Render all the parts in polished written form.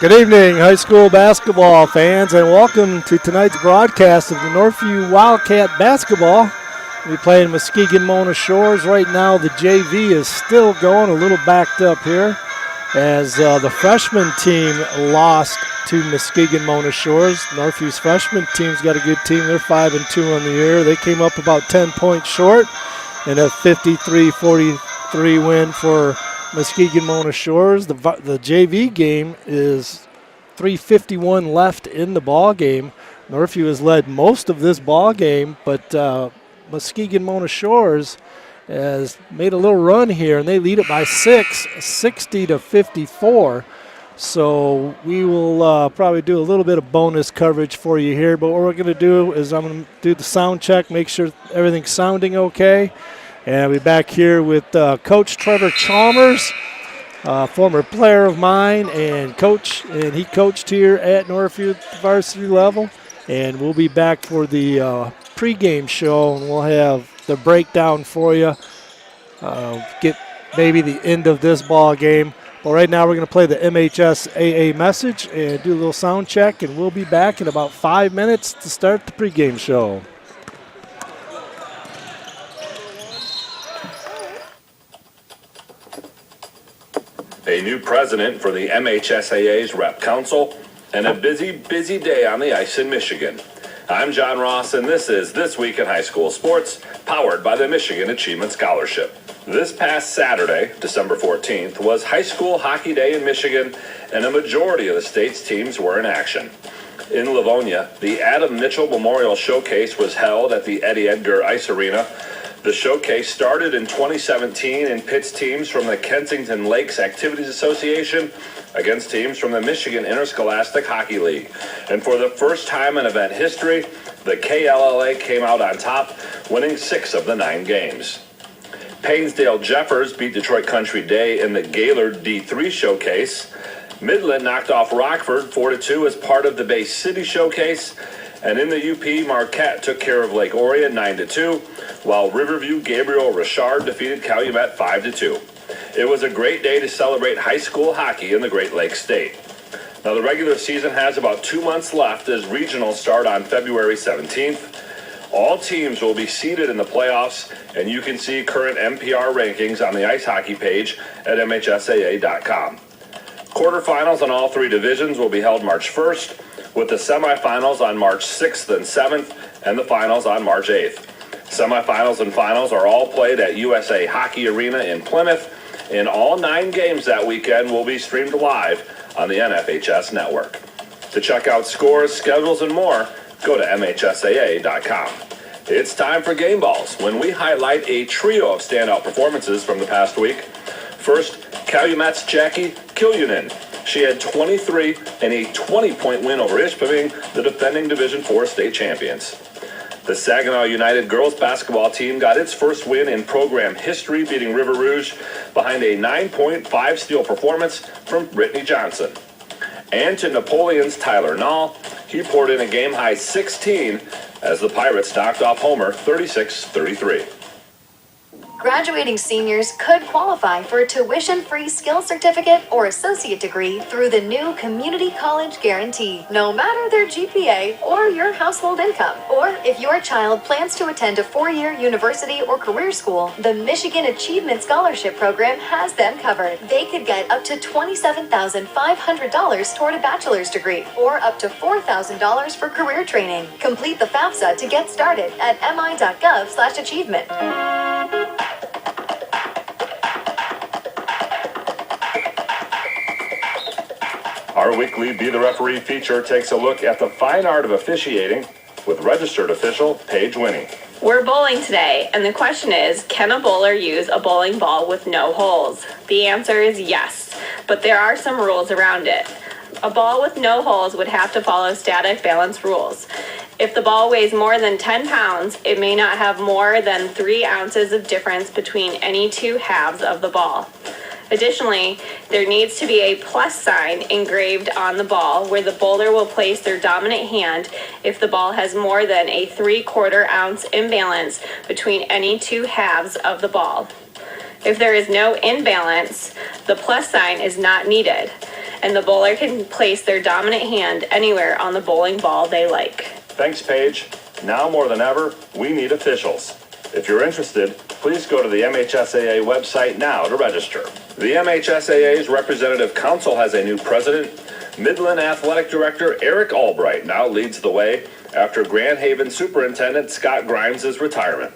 Good evening, high school basketball fans, and welcome to tonight's broadcast of the Northview Wildcat basketball. We're playing Muskegon Mona Shores. Right now, the JV is still going, a little backed up here, as the freshman team lost to Muskegon Mona Shores. Northview's freshman team's got a good team. They're 5-2 on the year. They came up about 10 points short in a 53-43 win for Muskegon Mona Shores. The JV game is 3:51 left in the ball game. Northview has led most of this ball game, but Muskegon Mona Shores has made a little run here, and they lead it by 6, 60-54. So we will probably do a little bit of bonus coverage for you here, but what we're going to do is I'm going to do the sound check, make sure everything's sounding okay. And I'll be back here with Coach Trevor Chalmers, former player of mine and coach, and he coached here at Northview at the varsity level. And we'll be back for the pregame show, and we'll have the breakdown for you, get maybe the end of this ball game. But right now we're going to play the MHSAA message and do a little sound check, and we'll be back in about 5 minutes to start the pregame show. A new president for the MHSAA's Rep Council, and a busy, busy day on the ice in Michigan. I'm John Ross, and this is This Week in High School Sports, powered by the Michigan Achievement Scholarship. This past Saturday, December 14th, was High School Hockey Day in Michigan, and a majority of the state's teams were in action. In Livonia, the Adam Mitchell Memorial Showcase was held at the Eddie Edgar Ice Arena. The showcase started in 2017 and pits teams from the Kensington Lakes Activities Association against teams from the Michigan Interscholastic Hockey League. And for the first time in event history, the KLLA came out on top, winning 6 of the 9 games. Painesdale Jeffers beat Detroit Country Day in the Gaylord D3 Showcase. Midland knocked off Rockford 4-2 as part of the Bay City Showcase. And in the UP, Marquette took care of Lake Orion 9-2, while Riverview Gabriel Richard defeated Calumet 5-2. It was a great day to celebrate high school hockey in the Great Lakes State. Now the regular season has about 2 months left as regionals start on February 17th. All teams will be seeded in the playoffs, and you can see current MPR rankings on the ice hockey page at MHSAA.com. Quarterfinals on all 3 divisions will be held March 1st, with the semifinals on March 6th and 7th, and the finals on March 8th. Semifinals and finals are all played at USA Hockey Arena in Plymouth, and all 9 games that weekend will be streamed live on the NFHS network. To check out scores, schedules, and more, go to MHSAA.com. It's time for Game Balls, when we highlight a trio of standout performances from the past week. First, Calumet's Jackie Kiljunen. She had 23 and a 20-point win over Ishpeming, the defending Division IV state champions. The Saginaw United girls basketball team got its first win in program history, beating River Rouge behind a 9-point 5-steal performance from Brittany Johnson. And to Napoleon's Tyler Nall, he poured in a game-high 16 as the Pirates knocked off Homer 36-33. Graduating seniors could qualify for a tuition-free skills certificate or associate degree through the new Community College Guarantee, no matter their GPA or your household income. Or if your child plans to attend a 4-year university or career school, the Michigan Achievement Scholarship Program has them covered. They could get up to $27,500 toward a bachelor's degree or up to $4,000 for career training. Complete the FAFSA to get started at mi.gov/achievement. Our weekly Be the Referee feature takes a look at the fine art of officiating with registered official Paige Winnie. We're bowling today, and the question is, can a bowler use a bowling ball with no holes? The answer is yes, but there are some rules around it. A ball with no holes would have to follow static balance rules. If the ball weighs more than 10 pounds, it may not have more than 3 ounces of difference between any 2 halves of the ball. Additionally, there needs to be a plus sign engraved on the ball where the bowler will place their dominant hand if the ball has more than a 3/4 ounce imbalance between any 2 halves of the ball. If there is no imbalance, the plus sign is not needed. and the bowler can place their dominant hand anywhere on the bowling ball they like. Thanks, Paige. Now more than ever, we need officials. If you're interested, please go to the MHSAA website now to register. The MHSAA's Representative Council has a new president. Midland Athletic Director Eric Albright now leads the way after Grand Haven Superintendent Scott Grimes' retirement.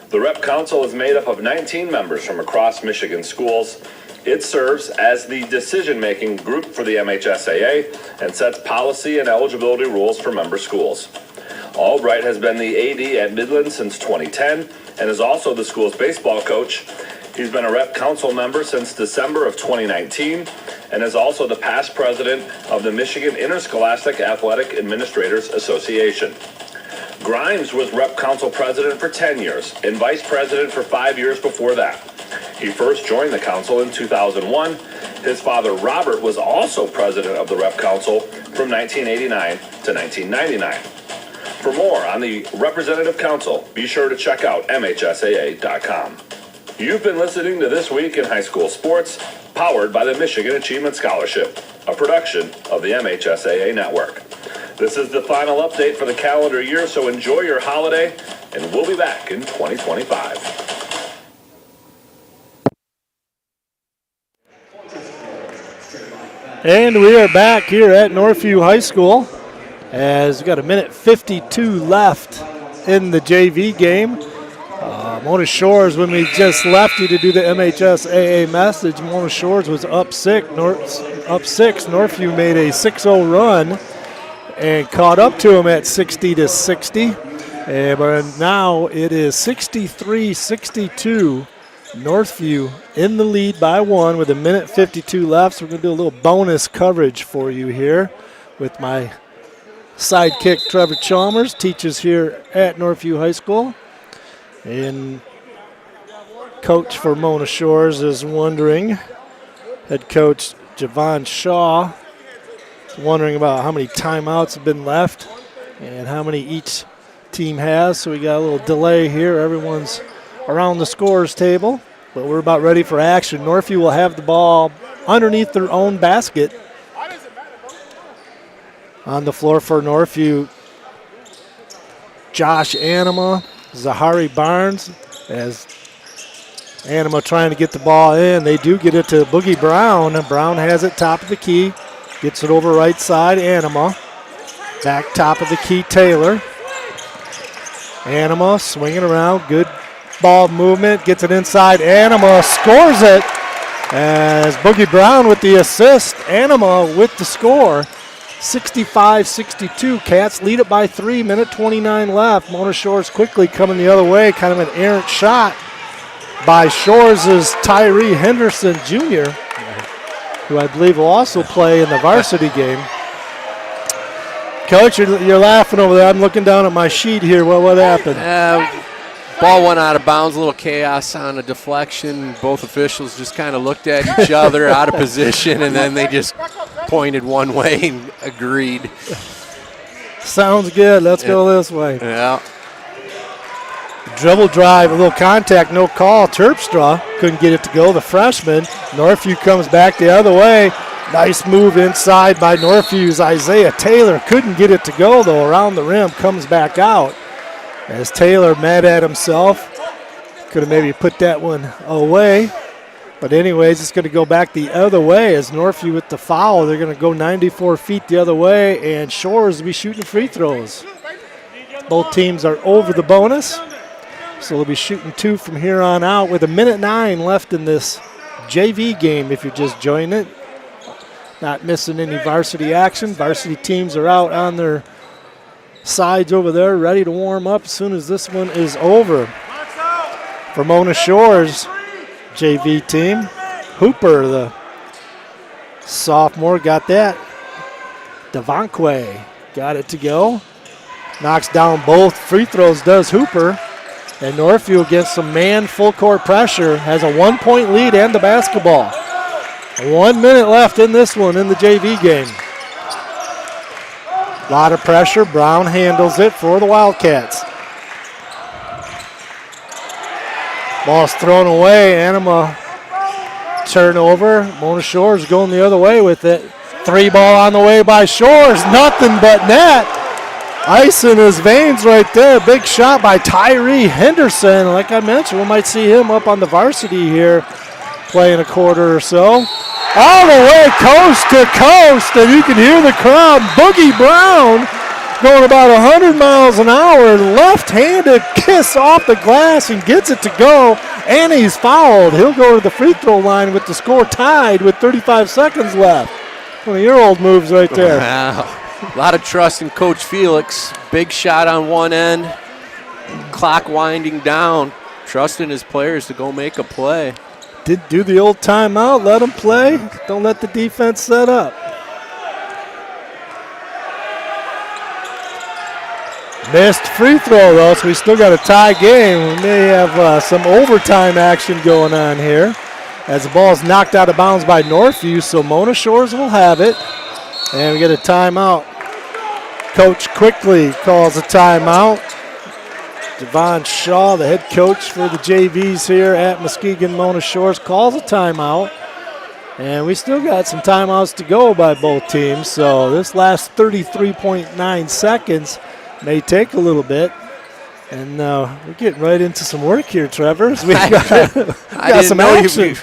The Rep Council is made up of 19 members from across Michigan schools. It serves as the decision-making group for the MHSAA and sets policy and eligibility rules for member schools. Albright has been the AD at Midland since 2010 and is also the school's baseball coach. He's been a Rep Council member since December of 2019 and is also the past president of the Michigan Interscholastic Athletic Administrators Association. Grimes was Rep Council president for 10 years and vice president for 5 years before that. He first joined the council in 2001. His father, Robert, was also president of the Rep Council from 1989 to 1999. For more on the Representative Council, be sure to check out MHSAA.com. You've been listening to This Week in High School Sports, powered by the Michigan Achievement Scholarship, a production of the MHSAA Network. This is the final update for the calendar year, so enjoy your holiday, and we'll be back in 2025. And we are back here at Northview High School as we've got a minute 52 left in the JV game. Mona Shores, when we just left you to do the MHSAA message, Mona Shores was up 6. Northview made a 6-0 run and caught up to him at 60-60. But now it is 63-62. Northview in the lead by 1 with a minute 52 left. So we're going to do a little bonus coverage for you here with my sidekick Trevor Chalmers, teaches here at Northview High School. And coach for Mona Shores is wondering, head coach Javon Shaw is wondering about how many timeouts have been left and how many each team has. So we got a little delay here. Everyone's around the scorers table, but we're about ready for action. Northview will have the ball underneath their own basket. On the floor for Northview, Josh Anima, Zahari Barnes, as Anima trying to get the ball in. They do get it to Boogie Brown. Brown has it top of the key, gets it over right side, Anima. Back top of the key, Taylor. Anima swinging around, good ball movement, gets it inside. Anima scores it as Boogie Brown with the assist. Anima with the score. 65-62. Cats lead it by 3, minute 29 left. Mona Shores quickly coming the other way. Kind of an errant shot by Shores' Tyree Henderson Jr., who I believe will also play in the varsity game. Coach, you're laughing over there. I'm looking down at my sheet here. What happened? Ball went out of bounds, a little chaos on a deflection. Both officials just kind of looked at each other out of position, and then they just pointed one way and agreed. Sounds good. Let's go this way. Yeah. Dribble drive, a little contact, no call. Terpstra couldn't get it to go, the freshman. Northview comes back the other way. Nice move inside by Northview's Isaiah Taylor. Couldn't get it to go, though. Around the rim, comes back out. As Taylor mad at himself. Could have maybe put that one away. But anyways, it's going to go back the other way as Northview with the foul. They're going to go 94 feet the other way, and Shores will be shooting free throws. Both teams are over the bonus, so they'll be shooting 2 from here on out with a minute 9 left in this JV game if you're just joining it. Not missing any varsity action. Varsity teams are out on their sides over there, ready to warm up as soon as this one is over. For Mona Shores JV team, Hooper, the sophomore, got that. Devanque got it to go. Knocks down both free throws, does Hooper. And Northview against some man full court pressure has a 1-point lead and the basketball. 1 minute left in this one in the JV game. A lot of pressure. Brown handles it for the Wildcats. Ball's thrown away. Anima turnover. Mona Shores going the other way with it. Three ball on the way by Shores. Nothing but net. Ice in his veins right there. Big shot by Tyree Henderson. Like I mentioned, we might see him up on the varsity here playing a quarter or so. All the way coast to coast, and you can hear the crowd. Boogie Brown going about 100 miles an hour, left-handed kiss off the glass and gets it to go, and he's fouled. He'll go to the free throw line with the score tied with 35 seconds left. 20-year-old moves right there. Wow. A lot of trust in Coach Felix. Big shot on one end, clock winding down, trusting his players to go make a play. Did do the old timeout, let them play. Don't let the defense set up. Missed free throw, though, so we still got a tie game. We may have some overtime action going on here as the ball is knocked out of bounds by Northview, so Mona Shores will have it. And we get a timeout. Coach quickly calls a timeout. Devon Shaw, the head coach for the JVs here at Muskegon Mona Shores, calls a timeout. And we still got some timeouts to go by both teams, so this last 33.9 seconds may take a little bit. And we're getting right into some work here, Trevor. We got some action.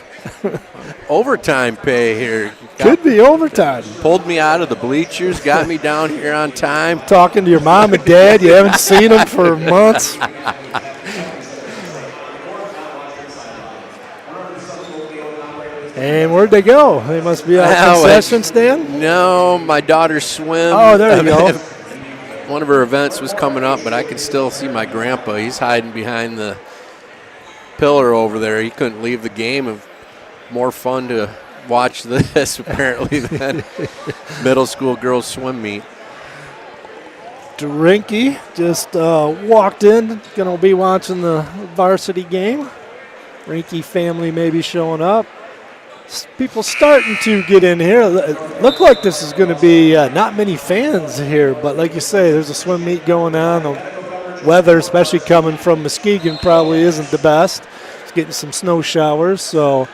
Overtime pay here. Could be overtime. Pulled me out of the bleachers, got me down here on time. Talking to your mom and dad. You haven't seen them for months. And where'd they go? They must be out of concession stand? No, my daughter's swim. Oh, there you go. One of her events was coming up, but I could still see my grandpa. He's hiding behind the pillar over there. He couldn't leave the game. More fun to watch this, apparently, than middle school girls swim meet. Drinky just walked in. Going to be watching the varsity game. Rinky family may be showing up. People starting to get in here. Look like this is going to be not many fans here, but like you say, there's a swim meet going on. The weather, especially coming from Muskegon, probably isn't the best. It's getting some snow showers, so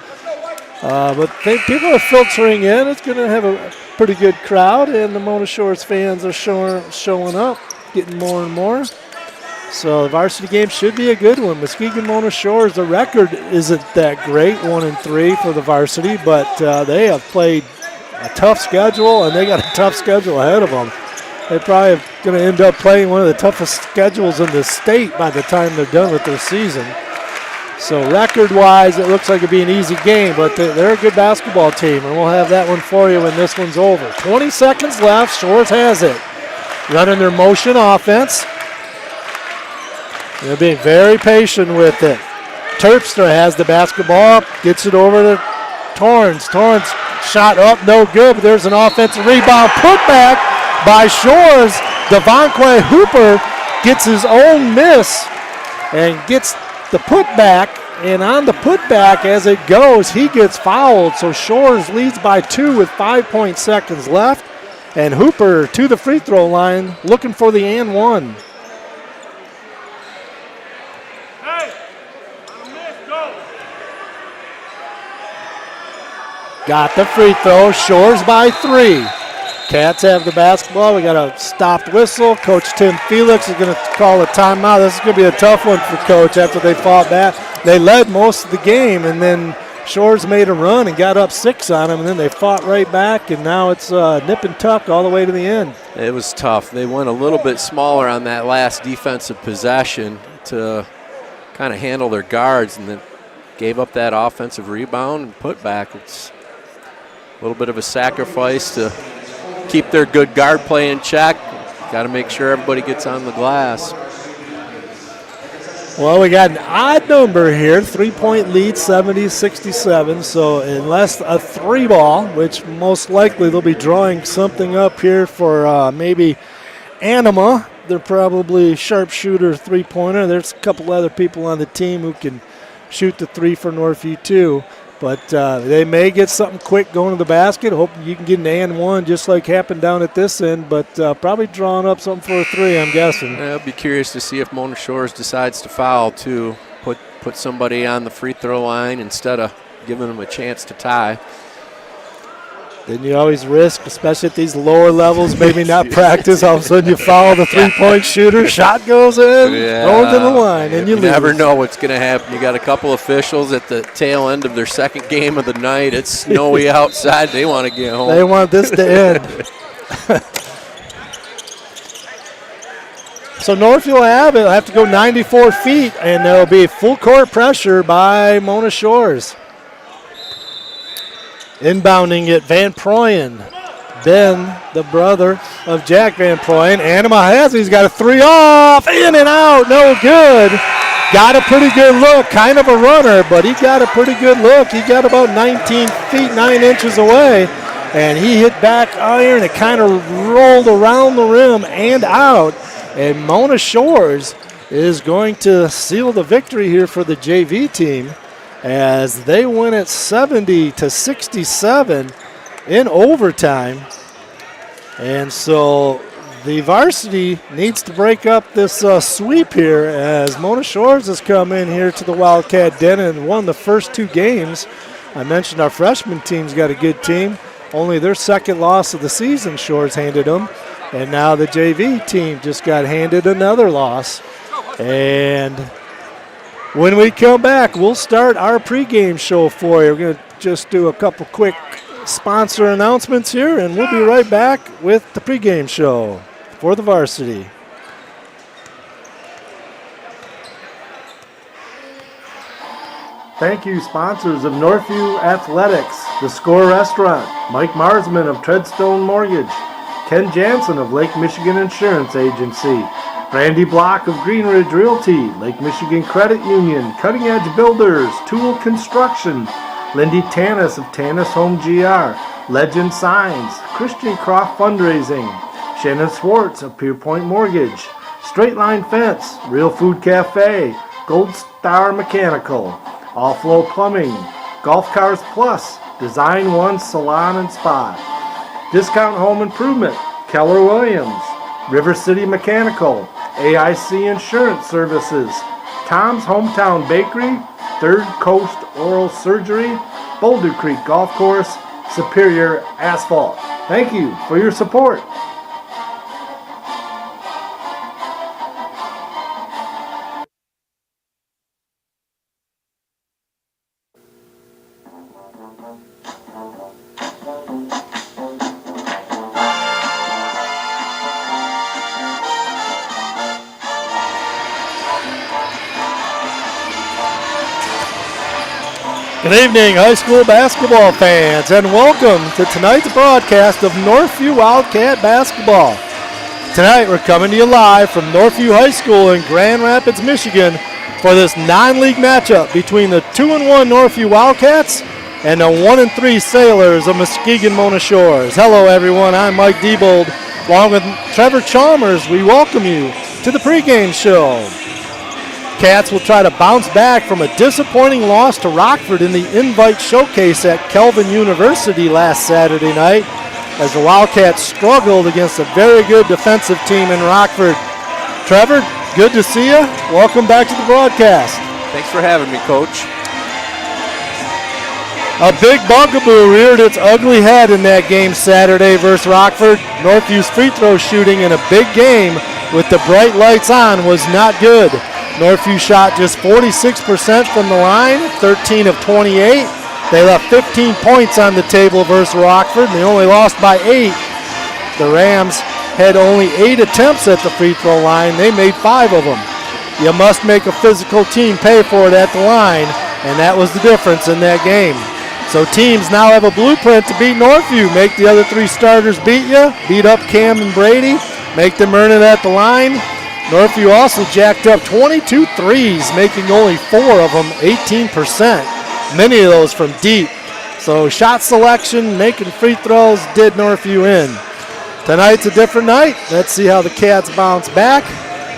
but people are filtering in. It's going to have a pretty good crowd, and the Mona Shores fans are showing up, getting more and more. So the varsity game should be a good one. Muskegon Mona Shores, the record isn't that great, 1-3 for the varsity, but they have played a tough schedule, and they got a tough schedule ahead of them. They're probably going to end up playing one of the toughest schedules in the state by the time they're done with their season. So record-wise, it looks like it'd be an easy game, but they're a good basketball team, and we'll have that one for you when this one's over. 20 seconds left. Shores has it. Running their motion offense. They're being very patient with it. Terpstra has the basketball, gets it over to Torrance. Torrance shot up, no good, but there's an offensive rebound. Put back by Shores. Devonquay Hooper gets his own miss and gets the putback, and on the putback as it goes, he gets fouled. So Shores leads by 2 with 5 seconds left, and Hooper to the free throw line looking for the and one. Got the free throw. Shores by 3. Cats have the basketball. We got a stopped whistle. Coach Tim Felix is going to call a timeout. This is going to be a tough one for Coach after they fought back. They led most of the game, and then Shores made a run and got up 6 on them, and then they fought right back, and now it's nip and tuck all the way to the end. It was tough. They went a little bit smaller on that last defensive possession to kind of handle their guards, and then gave up that offensive rebound and put back. It's a little bit of a sacrifice to keep their good guard play in check. Got to make sure everybody gets on the glass. Well, we got an odd number here, 3-point lead, 70-67. So unless a 3-ball, which most likely they'll be drawing something up here for maybe Anima. They're probably sharpshooter 3-pointer. There's a couple other people on the team who can shoot the 3 for Northview too. But they may get something quick going to the basket. Hope you can get an and one just like happened down at this end, but probably drawing up something for a 3, I'm guessing. I'll be curious to see if Mona Shores decides to foul too. Put somebody on the free throw line instead of giving them a chance to tie. Then you always risk, especially at these lower levels, maybe not practice. All of a sudden you follow the three-point shooter, shot goes in, thrown to the line, and you lose. Never know what's going to happen. You got a couple officials at the tail end of their second game of the night. It's snowy outside. They want to get home. They want this to end. So Northview will have to go 94 feet, and there will be full court pressure by Mona Shores. Inbounding it, Van Proyen. Ben, the brother of Jack Van Proyen. Anima has it. He's got a three off, in and out, no good. Got a pretty good look, kind of a runner, but he got a pretty good look. He got about 19 feet, 9 inches away, and he hit back iron. It kind of rolled around the rim and out, and Mona Shores is going to seal the victory here for the JV team, as they win it 70-67 in overtime. And so the varsity needs to break up this sweep here, as Mona Shores has come in here to the Wildcat Den and won the first 2 games. I mentioned our freshman team's got a good team. Only their second loss of the season, Shores handed them. And now the JV team just got handed another loss. And when we come back, we'll start our pregame show for you. We're going to just do a couple quick sponsor announcements here, and we'll be right back with the pregame show for the varsity. Thank you, sponsors of Northview Athletics, The Score Restaurant, Mike Marsman of Treadstone Mortgage, Ken Jansen of Lake Michigan Insurance Agency, Randy Block of Green Ridge Realty, Lake Michigan Credit Union, Cutting Edge Builders, Tool Construction, Lindy Tanis of Tanis Home GR, Legend Signs, Christian Croft Fundraising, Shannon Swartz of Pierpoint Mortgage, Straight Line Fence, Real Food Cafe, Gold Star Mechanical, All Flow Plumbing, Golf Cars Plus, Design One Salon and Spa, Discount Home Improvement, Keller Williams, River City Mechanical, AIC Insurance Services, Tom's Hometown Bakery, Third Coast Oral Surgery, Boulder Creek Golf Course, Superior Asphalt. Thank you for your support. Good evening, high school basketball fans, and welcome to tonight's broadcast of Northview Wildcat Basketball. Tonight we're coming to you live from Northview High School in Grand Rapids, Michigan for this non-league matchup between the 2-1 Northview Wildcats and the 1-3 Sailors of Muskegon Mona Shores. Hello everyone, I'm Mike Diebold. Along with Trevor Chalmers, we welcome you to the pregame show. Cats will try to bounce back from a disappointing loss to Rockford in the Invite Showcase at Kelvin University last Saturday night, as the Wildcats struggled against a very good defensive team in Rockford. Trevor, good to see you. Welcome back to the broadcast. Thanks for having me, Coach. A big bugaboo reared its ugly head in that game Saturday versus Rockford. Northview's free throw shooting in a big game with the bright lights on was not good. Northview shot just 46% from the line, 13 of 28. They left 15 points on the table versus Rockford, and they only lost by 8. The Rams had only 8 attempts at the free throw line. They made 5 of them. You must make a physical team pay for it at the line, and that was the difference in that game. So teams now have a blueprint to beat Northview. Make the other 3 starters beat you, beat up Cam and Brady, make them earn it at the line. Northview also jacked up 22 threes, making only 4 of them 18%. Many of those from deep. So shot selection, making free throws did Northview in. Tonight's a different night. Let's see how the Cats bounce back.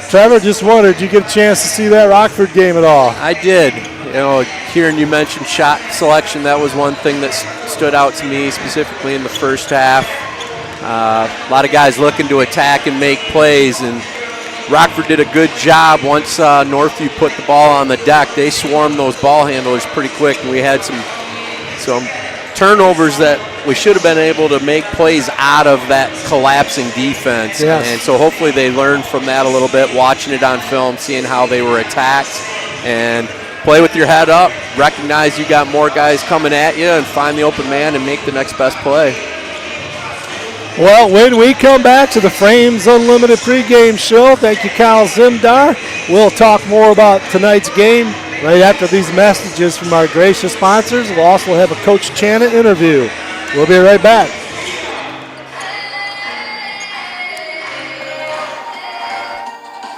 Trevor, just wondered, did you get a chance to see that Rockford game at all? I did. You know, Kieran, you mentioned shot selection. That was one thing that stood out to me, specifically in the first half. A lot of guys looking to attack and make plays, and Rockford did a good job once Northview put the ball on the deck. They swarmed those ball handlers pretty quick, and we had some turnovers that we should have been able to make plays out of that collapsing defense. Yes. And so hopefully they learned from that a little bit, watching it on film, seeing how they were attacked, and play with your head up, recognize you got more guys coming at you, and find the open man and make the next best play. Well, when we come back to the Frames Unlimited pregame show, thank you, Kyle Zimdar. We'll talk more about tonight's game right after these messages from our gracious sponsors. We'll also have a Coach Channon interview. We'll be right back.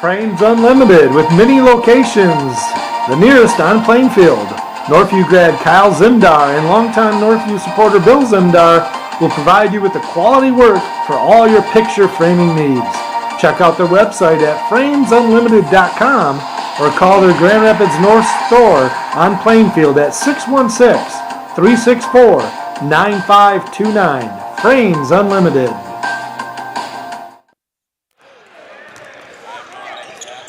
Frames Unlimited with many locations. The nearest on Plainfield. Northview grad Kyle Zimdar and longtime Northview supporter Bill Zimdar will provide you with the quality work for all your picture framing needs. Check out their website at framesunlimited.com or call their Grand Rapids North store on Plainfield at 616-364-9529. Frames Unlimited.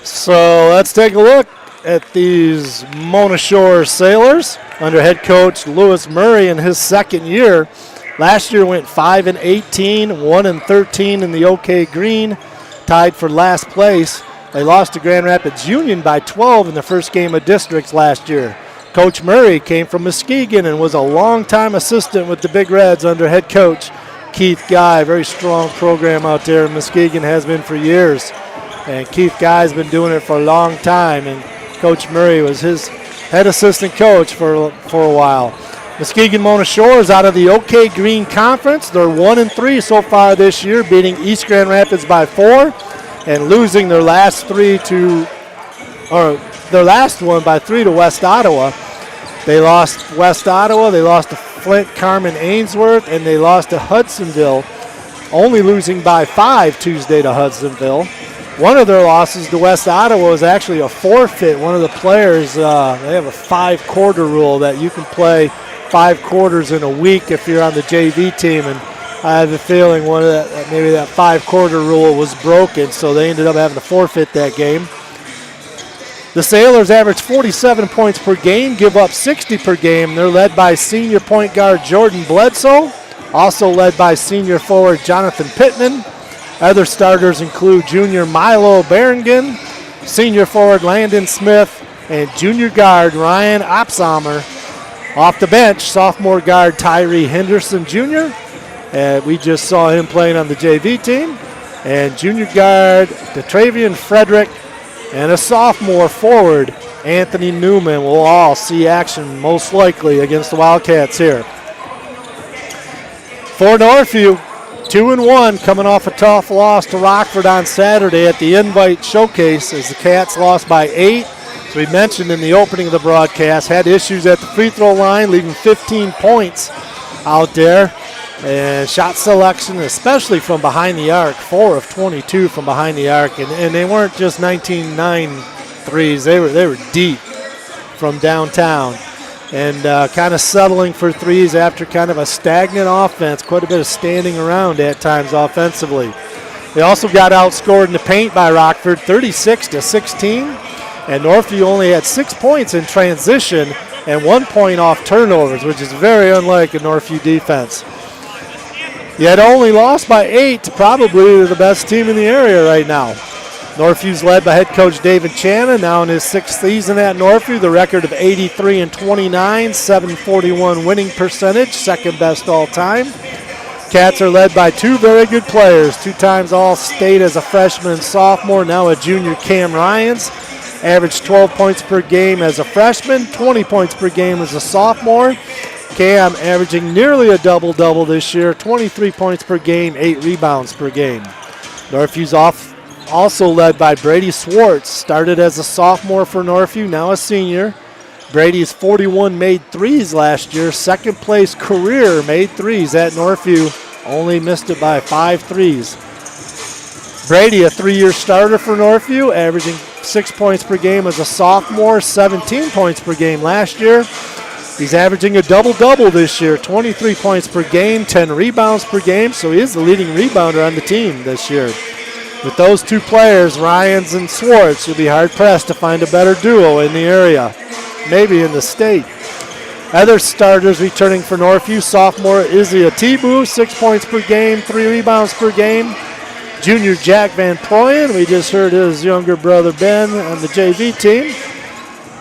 So let's take a look at these Mona Shore Sailors under head coach Lewis Murray in his second year. Last year went 5-18, 1-13 in the OK Green, tied for last place. They lost to Grand Rapids Union by 12 in the first game of districts last year. Coach Murray came from Muskegon and was a longtime assistant with the Big Reds under head coach Keith Guy. Very strong program out there in Muskegon, has been for years. And Keith Guy's been doing it for a long time, and Coach Murray was his head assistant coach for a while. Muskegon Mona Shore is out of the OK Green Conference. They're 1-3 so far this year, beating East Grand Rapids by 4 and losing their last one by 3 to West Ottawa. They lost West Ottawa, they lost to Flint, Carmen, Ainsworth, and they lost to Hudsonville, only losing by 5 Tuesday to Hudsonville. One of their losses to West Ottawa was actually a forfeit. One of the players, they have a 5-quarter rule that you can play 5 quarters in a week if you're on the JV team, and I have a feeling maybe that 5-quarter rule was broken, so they ended up having to forfeit that game. The Sailors average 47 points per game, give up 60 per game. They're led by senior point guard Jordan Bledsoe, also led by senior forward Jonathan Pittman. Other starters include junior Milo Berengen, senior forward Landon Smith, and junior guard Ryan Opshammer. Off the bench, sophomore guard Tyree Henderson Jr. We just saw him playing on the JV team. And junior guard DeTravian Frederick and a sophomore forward Anthony Newman will all see action most likely against the Wildcats here. For Northview, 2-1, coming off a tough loss to Rockford on Saturday at the Invite Showcase as the Cats lost by 8. As we mentioned in the opening of the broadcast, had issues at the free throw line, leaving 15 points out there. And shot selection, especially from behind the arc, 4 of 22 from behind the arc. And they weren't just 19-9 threes, they were deep from downtown. And kind of settling for threes after kind of a stagnant offense, quite a bit of standing around at times offensively. They also got outscored in the paint by Rockford, 36-16. And Northview only had 6 points in transition and 1 point off turnovers, which is very unlike a Northview defense. Yet only lost by 8 to probably the best team in the area right now. Northview's led by head coach David Channon, now in his 6th season at Northview. The record of 83-29, 741 winning percentage, second best all time. Cats are led by 2 very good players, 2 times All-State as a freshman and sophomore, now a junior Cam Ryans. Averaged 12 points per game as a freshman, 20 points per game as a sophomore. Cam averaging nearly a double-double this year, 23 points per game, 8 rebounds per game. Northview's also led by Brady Swartz, started as a sophomore for Northview, now a senior. Brady's 41 made threes last year, second place career made threes at Northview, only missed it by 5 threes. Brady, a 3-year starter for Northview, averaging 6 points per game as a sophomore, 17 points per game last year. He's averaging a double-double this year, 23 points per game, 10 rebounds per game, so he is the leading rebounder on the team this year. With those 2 players, Ryans and Swartz, you'll be hard-pressed to find a better duo in the area, maybe in the state. Other starters returning for Northview, sophomore Izzy Atibu, 6 points per game, 3 rebounds per game. Junior Jack Van Proyen, we just heard his younger brother Ben on the JV team.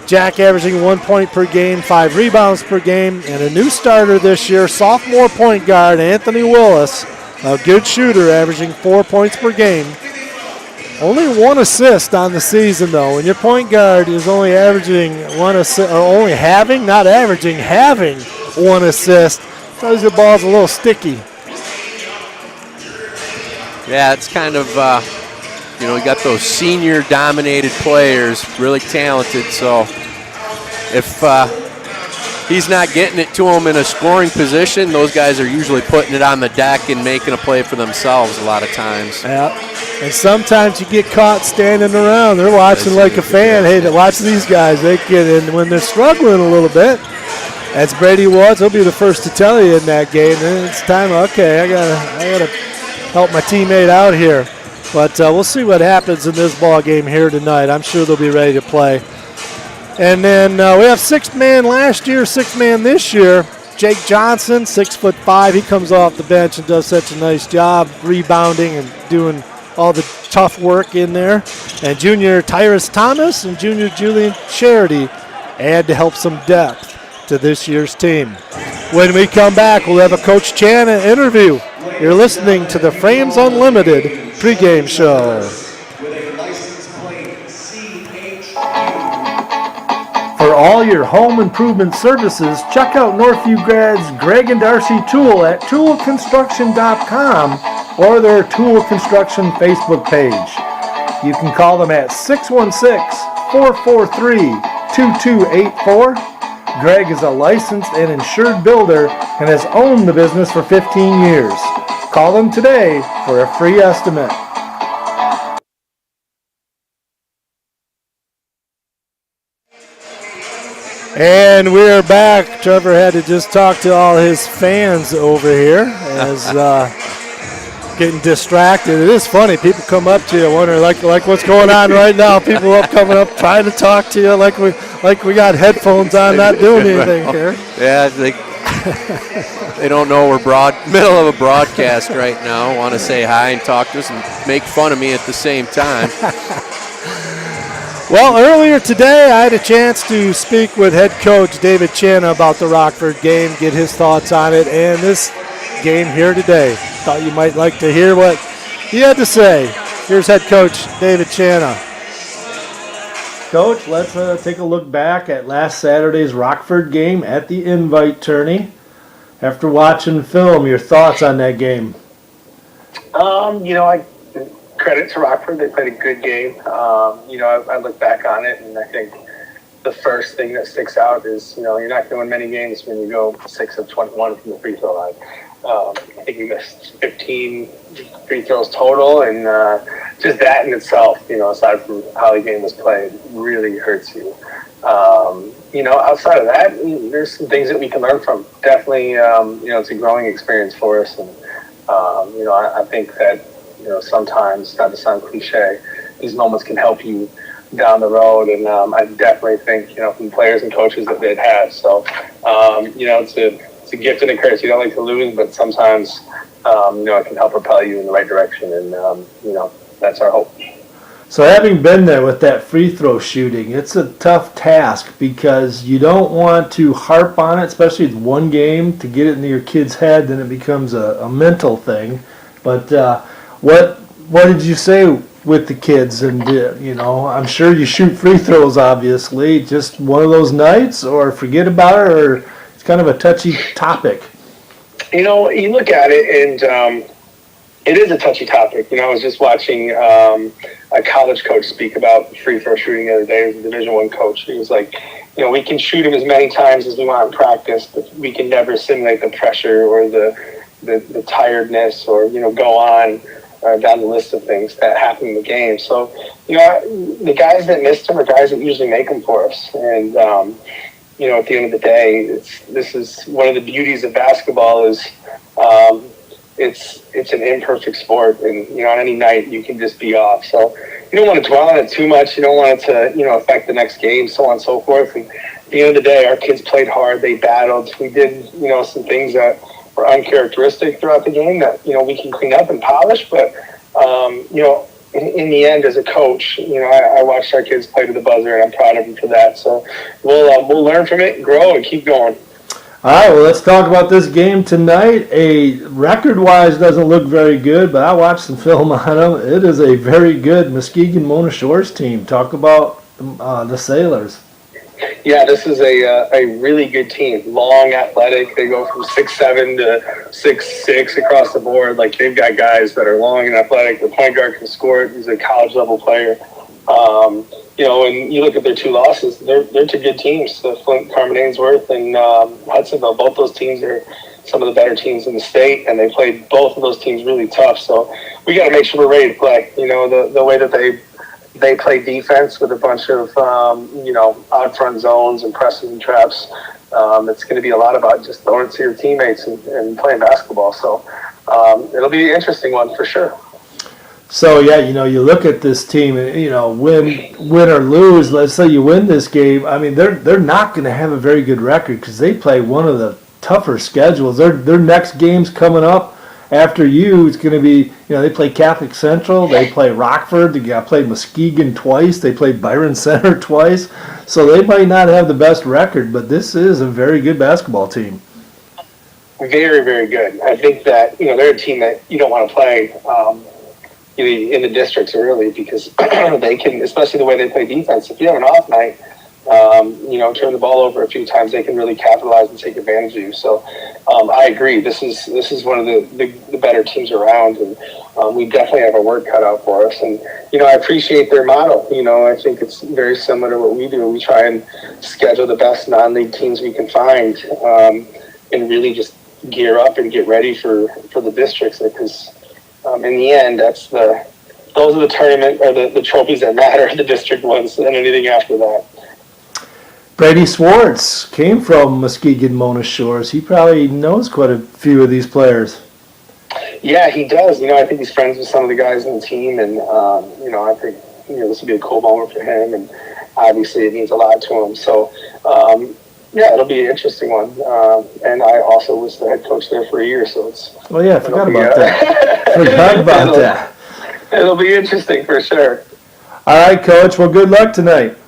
Jack averaging 1 point per game, 5 rebounds per game. And a new starter this year, sophomore point guard Anthony Willis, a good shooter, averaging 4 points per game. Only 1 assist on the season, though. When your point guard is only averaging 1 assist, or only having 1 assist, tells you the ball's a little sticky. Yeah, it's kind of, we got those senior-dominated players, really talented. So if he's not getting it to him in a scoring position, those guys are usually putting it on the deck and making a play for themselves a lot of times. Yeah, and sometimes you get caught standing around. They're watching like a fan. Hey, watch these guys. They get in when they're struggling a little bit. As Brady Watts, he'll be the first to tell you in that game. And it's time. Okay, I gotta help my teammate out here. But we'll see what happens in this ball game here tonight. I'm sure they'll be ready to play. And then we have 6-man last year, 6-man this year. Jake Johnson, 6'5". He comes off the bench and does such a nice job rebounding and doing all the tough work in there. And junior Tyrus Thomas and junior Julian Charity add to help some depth to this year's team. When we come back, we'll have a Coach Chana interview. You're listening to the Frames Unlimited pregame show. For all your home improvement services, check out Northview grads Greg and Darcy Tool at toolconstruction.com or their Tool Construction Facebook page. You can call them at 616-443-2284. Greg is a licensed and insured builder and has owned the business for 15 years. Call them today for a free estimate. And we're back. Trevor had to just talk to all his fans over here as getting distracted. It is funny. People come up to you wondering like what's going on right now. People coming up trying to talk to you like we got headphones on, not doing anything here. Yeah, they don't know we're middle of a broadcast right now. Want to say hi and talk to us and make fun of me at the same time. Well, earlier today, I had a chance to speak with head coach David Chana about the Rockford game, get his thoughts on it, and this game here today. Thought you might like to hear what he had to say. Here's head coach David Chana. Coach, let's take a look back at last Saturday's Rockford game at the Invite Tourney. After watching film, your thoughts on that game? I credit to Rockford. They played a good game. I look back on it, and I think the first thing that sticks out is, you're not going to win many games when you go 6 of 21 from the free throw line. I think you missed 15 free throws total, and just that in itself, aside from how the game was played, really hurts you. Outside of that, there's some things that we can learn from. Definitely, it's a growing experience for us, and I think that sometimes, not to sound cliche, these moments can help you down the road, and I definitely think from players and coaches that they'd have. So it's a gift and a curse. You don't like to lose, but sometimes it can help propel you in the right direction, and that's our hope. So having been there with that free throw shooting, it's a tough task because you don't want to harp on it, especially with one game, to get it into your kid's head, then it becomes a mental thing. But what did you say with the kids? And I'm sure you shoot free throws, obviously. Just one of those nights, or forget about it, or it's kind of a touchy topic? You look at it, and it is a touchy topic. I was just watching a college coach speak about free throw shooting the other day. He was a Division I coach. He was like, we can shoot them as many times as we want in practice, but we can never simulate the pressure or the tiredness, or go on down the list of things that happen in the game. So the guys that missed them are guys that usually make them for us. And at the end of the day, this is one of the beauties of basketball is it's an imperfect sport, and on any night you can just be off. So you don't want to dwell on it too much. You don't want it to affect the next game, so on and so forth. And at the end of the day, our kids played hard. They battled. We did, some things that were uncharacteristic throughout the game that, we can clean up and polish. But, in the end, as a coach, I watched our kids play to the buzzer, and I'm proud of them for that. So we'll learn from it, grow, and keep going. All right, well, let's talk about this game tonight. Record-wise, doesn't look very good, but I watched some film on them. It is a very good Muskegon Mona Shores team. Talk about the Sailors. Yeah, this is a really good team. Long, athletic. They go from 6'7" to 6'6" across the board. Like, they've got guys that are long and athletic. The point guard can score it. He's a college-level player. When you look at their two losses, they're to good teams. The Flint, Carmen Ainsworth, and Hudsonville. Both those teams are some of the better teams in the state, and they played both of those teams really tough. So we got to make sure we're ready to play. The way that they play defense with a bunch of, out front zones and presses and traps. It's going to be a lot about just throwing it to your teammates and playing basketball. So it'll be an interesting one for sure. So, yeah, you look at this team, win or lose, let's say you win this game, I mean, they're not going to have a very good record because they play one of the tougher schedules. Their next game's coming up after you. It's going to be, they play Catholic Central, they play Rockford, they play Muskegon twice, they play Byron Center twice. So they might not have the best record, but this is a very good basketball team. Very, very good. I think that, they're a team that you don't want to play in the districts early because they can, especially the way they play defense, if you have an off night, turn the ball over a few times, they can really capitalize and take advantage of you. So I agree. This is one of the better teams around, and we definitely have our work cut out for us. And, I appreciate their model. I think it's very similar to what we do. We try and schedule the best non-league teams we can find and really just gear up and get ready for the districts because in the end, those are the tournament or the trophies that matter, the district ones, and anything after that. Brady Swartz came from Muskegon Mona Shores. He probably knows quite a few of these players. Yeah, he does. I think he's friends with some of the guys on the team, and I think this will be a cool moment for him, and obviously it means a lot to him. So it'll be an interesting one. And I also was the head coach there for a year, so it's. Oh yeah, forgot about that. It'll be interesting for sure. All right, Coach. Well, good luck tonight.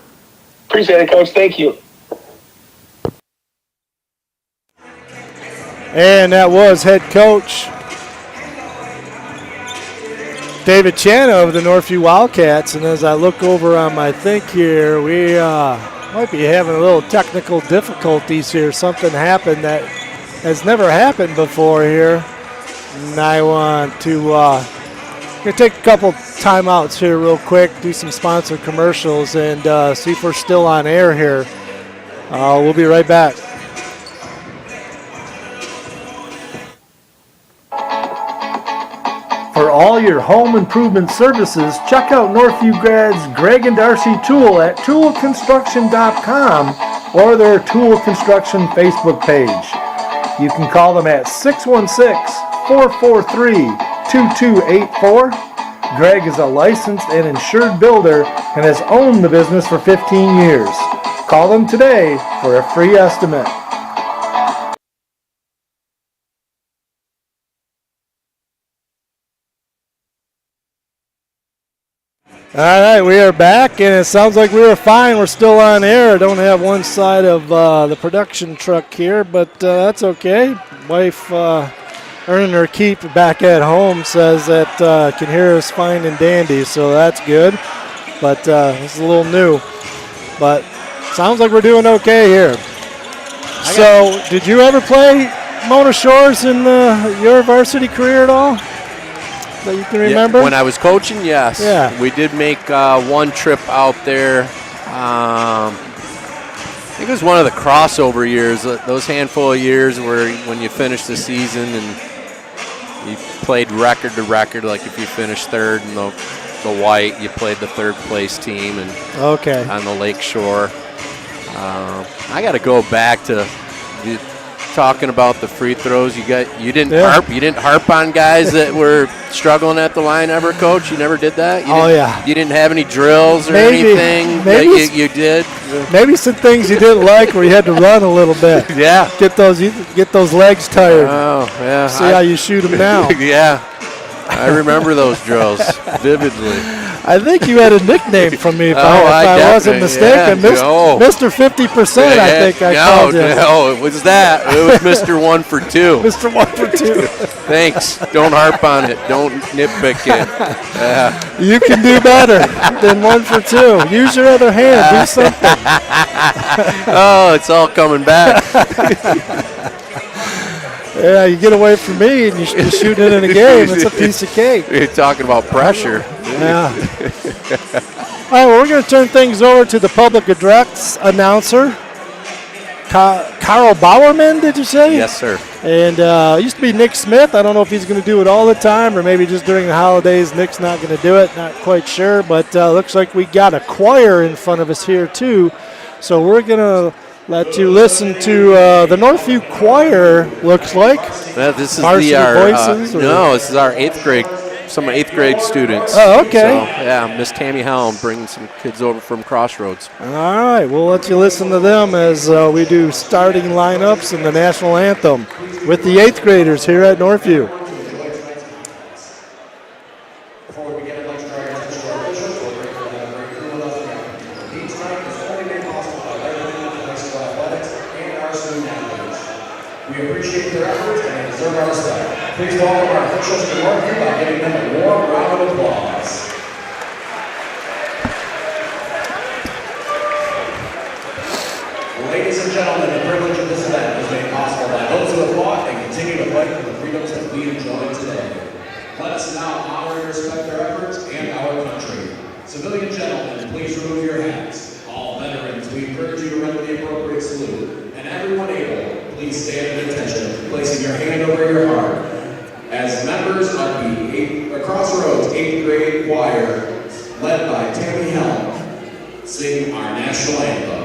Appreciate it, Coach. Thank you. And that was head coach David Chana of the Northview Wildcats. And as I look over on my think here, we might be having a little technical difficulties here. Something happened that has never happened before here. And I want to take a couple timeouts here real quick, do some sponsor commercials, and see if we're still on air here. We'll be right back. For all your home improvement services, check out Northview grads Greg and Darcy Tool at toolconstruction.com or their Tool Construction Facebook page. You can call them at 616-443-2284. Greg is a licensed and insured builder and has owned the business for 15 years. Call them today for a free estimate. All right, we are back, and it sounds like we were fine. We're still on air. I don't have one side of the production truck here, but that's okay. Wife earning her keep back at home says that can hear us fine and dandy, so that's good. But this is a little new. But sounds like we're doing okay here. So, did you ever play Mona Shores in your varsity career at all? That you can remember? Yeah, when I was coaching, yes. Yeah. We did make one trip out there. I think it was one of the crossover years, those handful of years where when you finished the season and you played record to record, like if you finished third in the white, you played the third place team and on the lake shore. I got to go back to talking about the free throws. You didn't harp on guys that were struggling at the line ever, Coach? You never did that? You didn't have any drills or anything that you did? Maybe some things you didn't like where you had to run a little bit. Yeah. Get those legs tired. Oh, yeah. See how you shoot them now. Yeah. I remember those drills vividly. I think you had a nickname from me if I wasn't mistaken. Yeah. Mr. 50%, I think I called you. No, it was that. It was Mr. 1 for 2. Mr. 1 for 2. Thanks. Don't harp on it. Don't nitpick it. Yeah. You can do better than 1 for 2. Use your other hand. Do something. Oh, it's all coming back. Yeah, you get away from me and you're shooting it in a game. It's a piece of cake. You're talking about pressure. Yeah. All right, well, we're going to turn things over to the public address announcer, Carl Bowerman, did you say? Yes, sir. And it used to be Nick Smith. I don't know if he's going to do it all the time or maybe just during the holidays. Nick's not going to do it. Not quite sure. But looks like we got a choir in front of us here, too. So we're going to let you listen to the Northview choir, looks like. This is Varsity Voices? This is our 8th grade, some 8th grade students. Oh, okay. So, yeah, Miss Tammy Helm bringing some kids over from Crossroads. All right, we'll let you listen to them as we do starting lineups and the national anthem with the 8th graders here at Northview. We appreciate their efforts and they deserve our respect. Please welcome our officials to Northview by giving them a warm round of applause. Ladies and gentlemen, the privilege of this event is made possible by those who have fought and continue to fight for the freedoms that we enjoy today. Let us now honor and respect their efforts and our country. Civilian gentlemen, please remove your hats. All veterans, we encourage you to render the appropriate salute. And everyone able, please stand at attention, placing your hand over your heart. As members of the Crossroads 8th grade choir, led by Tammy Helm, sing our national anthem.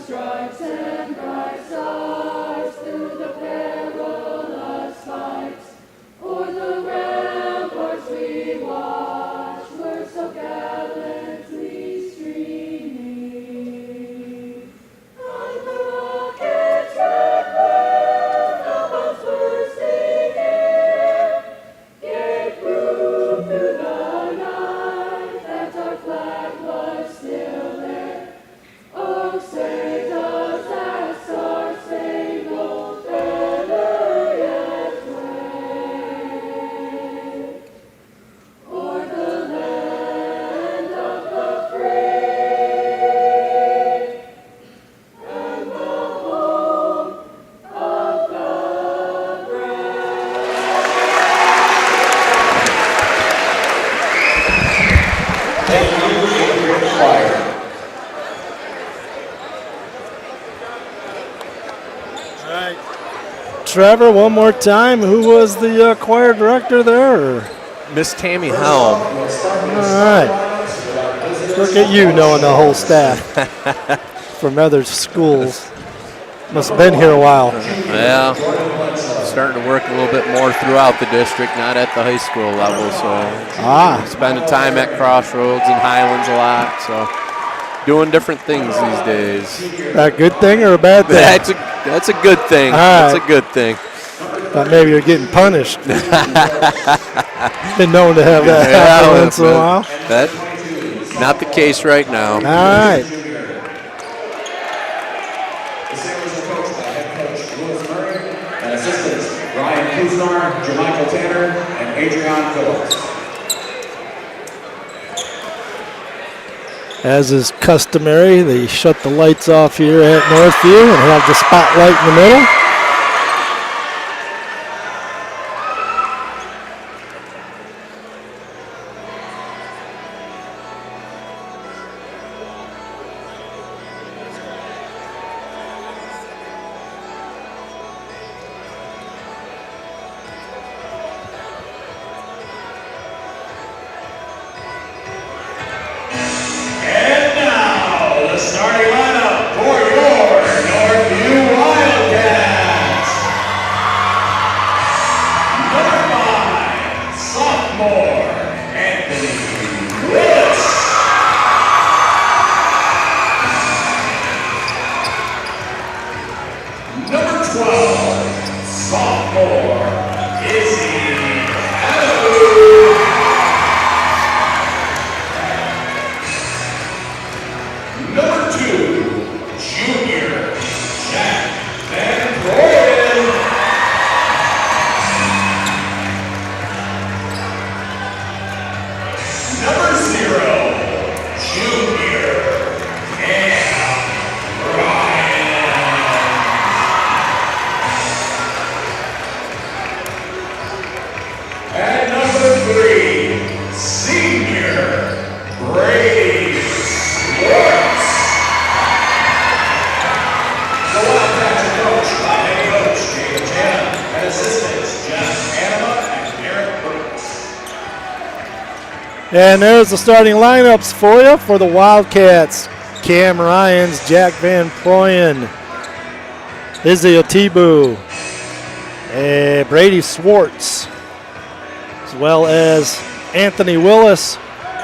Stripes and bright stars through the perilous fights, o'er the ramparts we watched were so gallantly streaming. On the rockets' red glare, the bombs bursting in, gave proof through the night that our flag was still there. Oh, say does that star-spangled banner yet wave o'er the land of the free and the home of the brave? Thank you, 8th grade choir. Trevor, one more time. Who was the choir director there? Miss Tammy Helm. All right. Look at you knowing the whole staff from other schools. Must have been here a while. Yeah. Starting to work a little bit more throughout the district, not at the high school level. So spending time at Crossroads and Highlands a lot. So doing different things these days. A good thing or a bad thing? That's a good thing. That's a good thing. Thought maybe you're getting punished. Been known to have that happen once in a while. That's not the case right now. All right. The Sailors are coached by head coach Lewis Murray and assistants Ryan Kuznar, Jermichael Tanner, and Adrian Phillips. As is customary, they shut the lights off here at Northview and have the spotlight in the middle. sophomore, Izzy Number 2, junior, Jack Van Royen. Number 0, junior, Cam Ryan. And number 3, senior, Brady Swartz. The Wildcats are coached by head coach David Jana and assistants Jeff Anima and Eric Brooks. And there's the starting lineups for you for the Wildcats. Cam Ryans, Jack Van Proyen, Izzy Otibu, Brady Swartz, as well as Anthony Willis.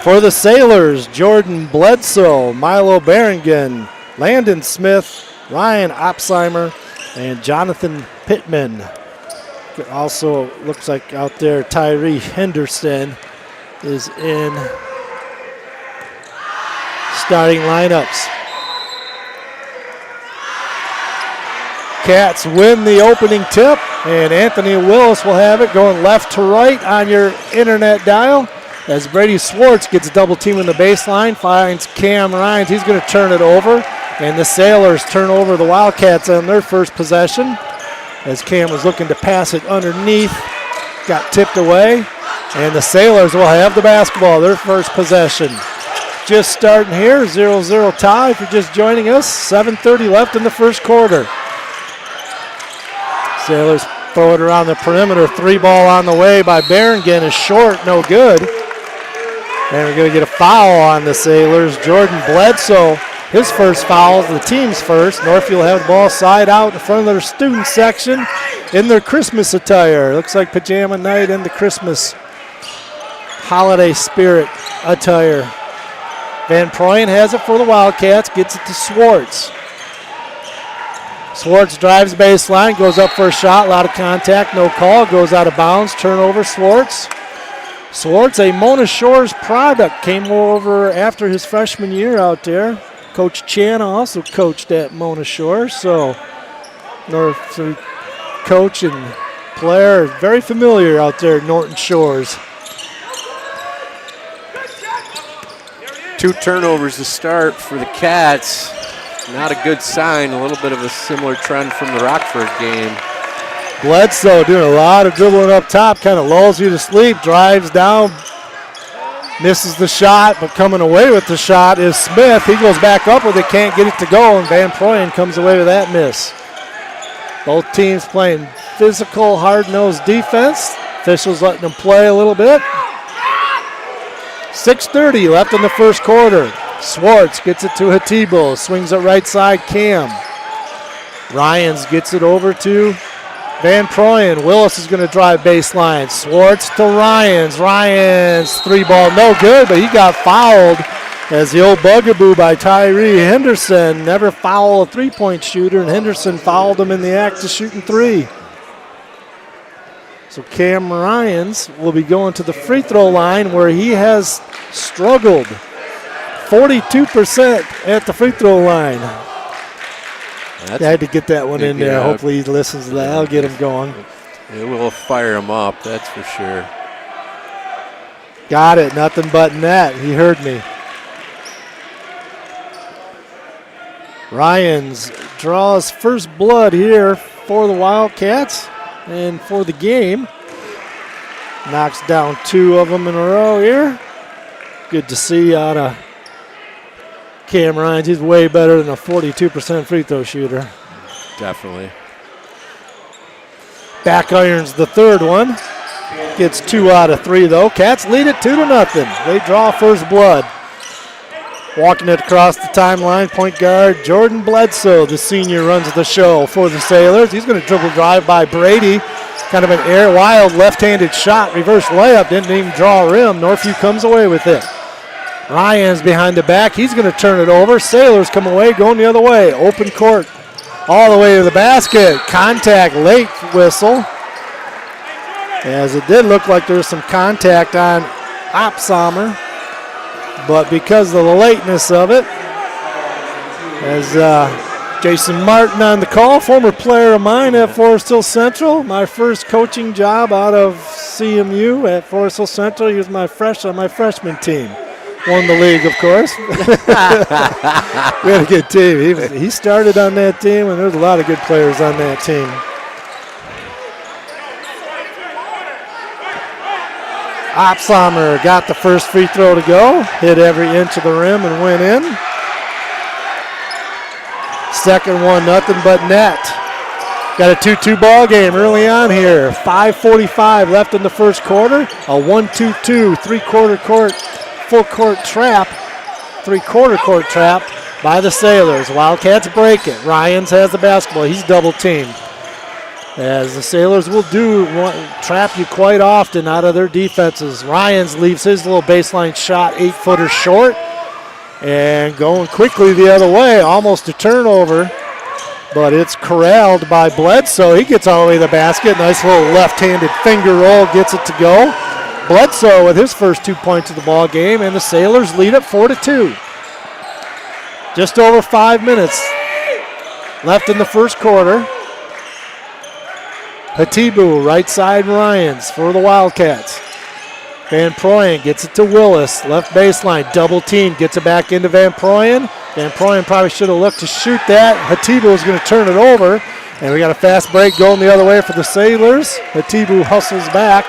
For the Sailors, Jordan Bledsoe, Milo Berengen, Landon Smith, Ryan Opsheimer, and Jonathan Pittman. Also looks like out there Tyree Henderson is in starting lineups. Cats win the opening tip, and Anthony Willis will have it going left to right on your internet dial as Brady Swartz gets double team in the baseline, finds Cam Ryans. He's going to turn it over, and the Sailors turn over the Wildcats on their first possession as Cam was looking to pass it underneath, got tipped away, and the Sailors will have the basketball, their first possession. Just starting here, 0-0 tie if you're just joining us, 7:30 left in the first quarter. Sailors throw it around the perimeter, 3-ball on the way by Berengen is short, no good. And we're going to get a foul on the Sailors. Jordan Bledsoe, his first foul, the team's first. Northview will have the ball side out in front of their student section in their Christmas attire. Looks like pajama night in the Christmas holiday spirit attire. Van Proyen has it for the Wildcats, gets it to Swartz. Swartz drives baseline, goes up for a shot, a lot of contact, no call, goes out of bounds, turnover Swartz. Swartz, a Mona Shores product, came over after his freshman year out there. Coach Chan also coached at Mona Shores, so North coach and player very familiar out there at Norton Shores. 2 turnovers to start for the Cats. Not a good sign, a little bit of a similar trend from the Rockford game. Bledsoe doing a lot of dribbling up top, kind of lulls you to sleep, drives down, misses the shot, but coming away with the shot is Smith. He goes back up with it, can't get it to go, and Van Proyen comes away with that miss. Both teams playing physical, hard-nosed defense. Officials letting them play a little bit. 6:30 left in the first quarter. Swartz gets it to Hatibo, swings it right side, Cam. Ryans gets it over to Van Proyen. Willis is going to drive baseline. Swartz to Ryans. Ryans 3-ball, no good, but he got fouled as the old bugaboo by Tyree Henderson. Never foul a three-point shooter, and Henderson fouled him in the act of shooting 3. So Cam Ryans will be going to the free throw line where he has struggled. 42% at the free throw line. I had to get that one in there. Hopefully he listens to that. I'll get him going. It will fire him up, that's for sure. Got it. Nothing but net. He heard me. Ryans draws first blood here for the Wildcats and for the game. Knocks down 2 of them in a row here. Good to see out of Cam Ryans. He's way better than a 42% free throw shooter. Definitely. Back irons the third one. Gets 2 out of 3 though. Cats lead it 2-0. They draw first blood. Walking it across the timeline, point guard Jordan Bledsoe, the senior, runs the show for the Sailors. He's going to dribble drive by Brady. Kind of an wild left-handed shot, reverse layup, didn't even draw a rim. Northview comes away with it. Ryan's behind the back. He's going to turn it over. Sailors come away, going the other way. Open court all the way to the basket. Contact, late whistle. As it did look like there was some contact on Opsommer, but because of the lateness of it, as Jason Martin on the call, former player of mine at Forest Hill Central, my first coaching job out of CMU at Forest Hill Central. He was on my freshman team. Won the league, of course. We had a good team. He started on that team, and there's a lot of good players on that team. Opsommer got the first free throw to go, hit every inch of the rim and went in. Second one, nothing but net. Got a 2-2 ball game early on here. 5:45 left in the first quarter. A 1-2-2, three-quarter court trap by the Sailors. Wildcats break it. Ryans has the basketball. He's double teamed. As the Sailors will trap you quite often out of their defenses. Ryans leaves his little baseline shot 8-footer short. And going quickly the other way, almost a turnover. But it's corralled by Bledsoe. He gets all the way to the basket. Nice little left-handed finger roll, gets it to go. Bledsoe with his first 2 points of the ball game, and the Sailors lead it 4-2. Just over 5 minutes left in the first quarter. Hatibu, right side Ryans for the Wildcats. Van Proyen gets it to Willis, left baseline, double team, gets it back into Van Proyen. Van Proyen probably should have looked to shoot that. Hatibu is going to turn it over, and we got a fast break going the other way for the Sailors. Hatibu hustles back.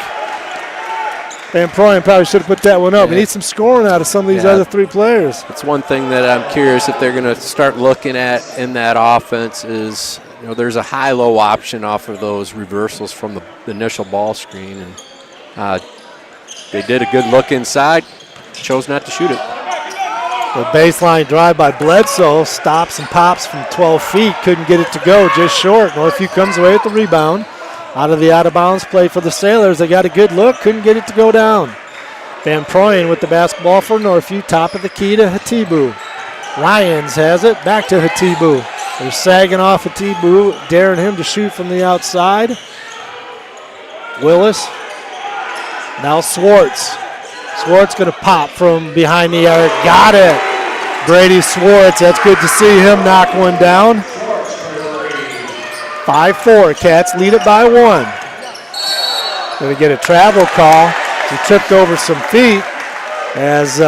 Van Proyen probably should have put that one up. We need some scoring out of some of these other three players. It's one thing that I'm curious if they're going to start looking at in that offense is, there's a high-low option off of those reversals from the initial ball screen, and they did a good look inside, chose not to shoot it. The baseline drive by Bledsoe stops and pops from 12 feet, couldn't get it to go, just short. Northview comes away with the rebound. Out of the out-of-bounds play for the Sailors. They got a good look, couldn't get it to go down. Van Proyen with the basketball for Northview, top of the key to Hatibu. Ryans has it, back to Hatibu. They're sagging off Hatibu, daring him to shoot from the outside. Willis. Now Swartz. Swartz going to pop from behind the arc. Got it. Brady Swartz. That's good to see him knock one down. 5-4. Cats lead it by 1. Going to get a travel call. He tripped over some feet as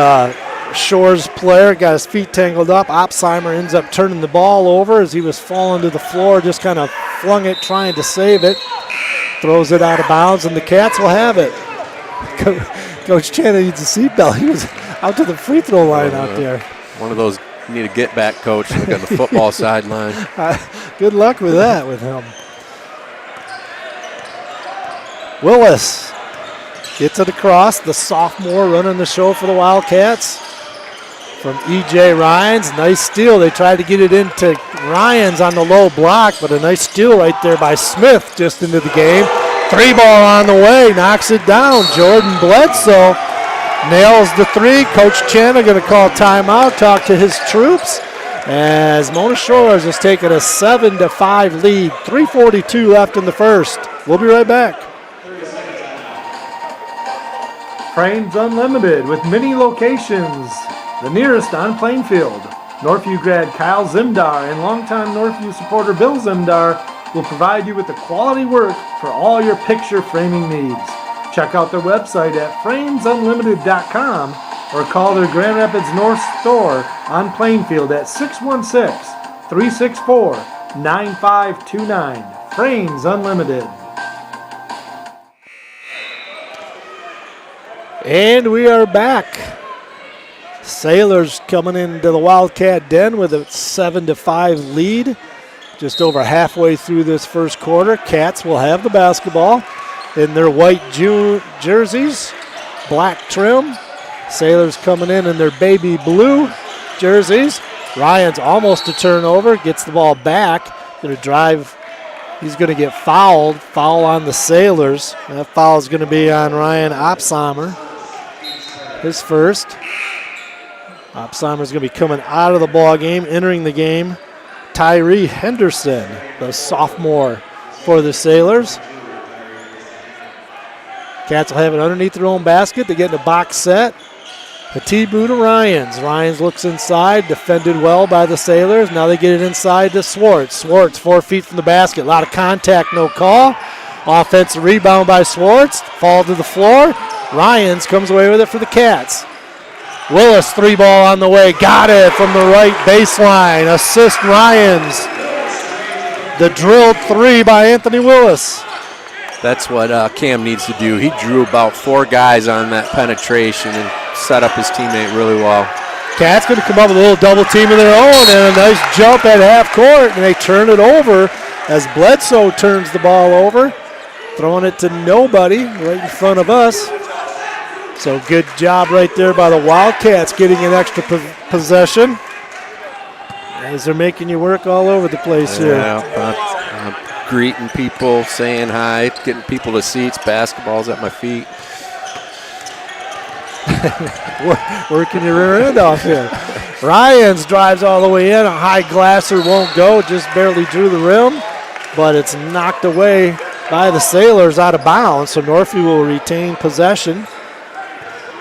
Shore's player got his feet tangled up. Opsheimer ends up turning the ball over as he was falling to the floor. Just kind of flung it, trying to save it. Throws it out of bounds, and the Cats will have it. Coach Channon needs a seatbelt. He was out to the free throw line out there. One of those, you need a get back coach like on the football sideline. Good luck with that with him. Willis gets it across. The sophomore running the show for the Wildcats from E.J. Ryans. Nice steal. They tried to get it into Ryans on the low block, but a nice steal right there by Smith just into the game. 3 ball on the way, knocks it down. Jordan Bledsoe nails the 3. Coach Channon going to call timeout, talk to his troops as Mona Shores has taken a 7-5 lead. 3:42 left in the first. We'll be right back. Frames Unlimited with many locations. The nearest on Plainfield. Northview grad Kyle Zimdar and longtime Northview supporter Bill Zimdar will provide you with the quality work for all your picture framing needs. Check out their website at framesunlimited.com or call their Grand Rapids North store on Plainfield at 616-364-9529. Frames Unlimited. And we are back. Sailors coming into the Wildcat Den with a 7-5 lead. Just over halfway through this first quarter. Cats will have the basketball in their white jerseys, black trim. Sailors coming in their baby blue jerseys. Ryan's almost a turnover, gets the ball back. Going to drive. He's going to get fouled. Foul on the Sailors. That foul is going to be on Ryan Opsheimer. His first. Opsheimer's going to be coming out of the ball game, entering the game Tyree Henderson, the sophomore for the Sailors. Cats will have it underneath their own basket. They get in a box set. Hatibu to Ryans. Ryans looks inside, defended well by the Sailors. Now they get it inside to Swartz. Swartz 4 feet from the basket. A lot of contact, no call. Offensive rebound by Swartz. Fall to the floor. Ryans comes away with it for the Cats. Willis, 3-ball on the way. Got it from the right baseline. Assist Ryans. The drilled 3 by Anthony Willis. That's what Cam needs to do. He drew about 4 guys on that penetration and set up his teammate really well. Cats going to come up with a little double team of their own and a nice jump at half court, and they turn it over as Bledsoe turns the ball over, throwing it to nobody right in front of us. So good job right there by the Wildcats getting an extra possession. As they're making you work all over the place here. Greeting people, saying hi, getting people to seats, basketballs at my feet. Working your rear end off here. Ryans drives all the way in. A high glasser won't go, just barely drew the rim, but it's knocked away by the Sailors out of bounds, so Northview will retain possession.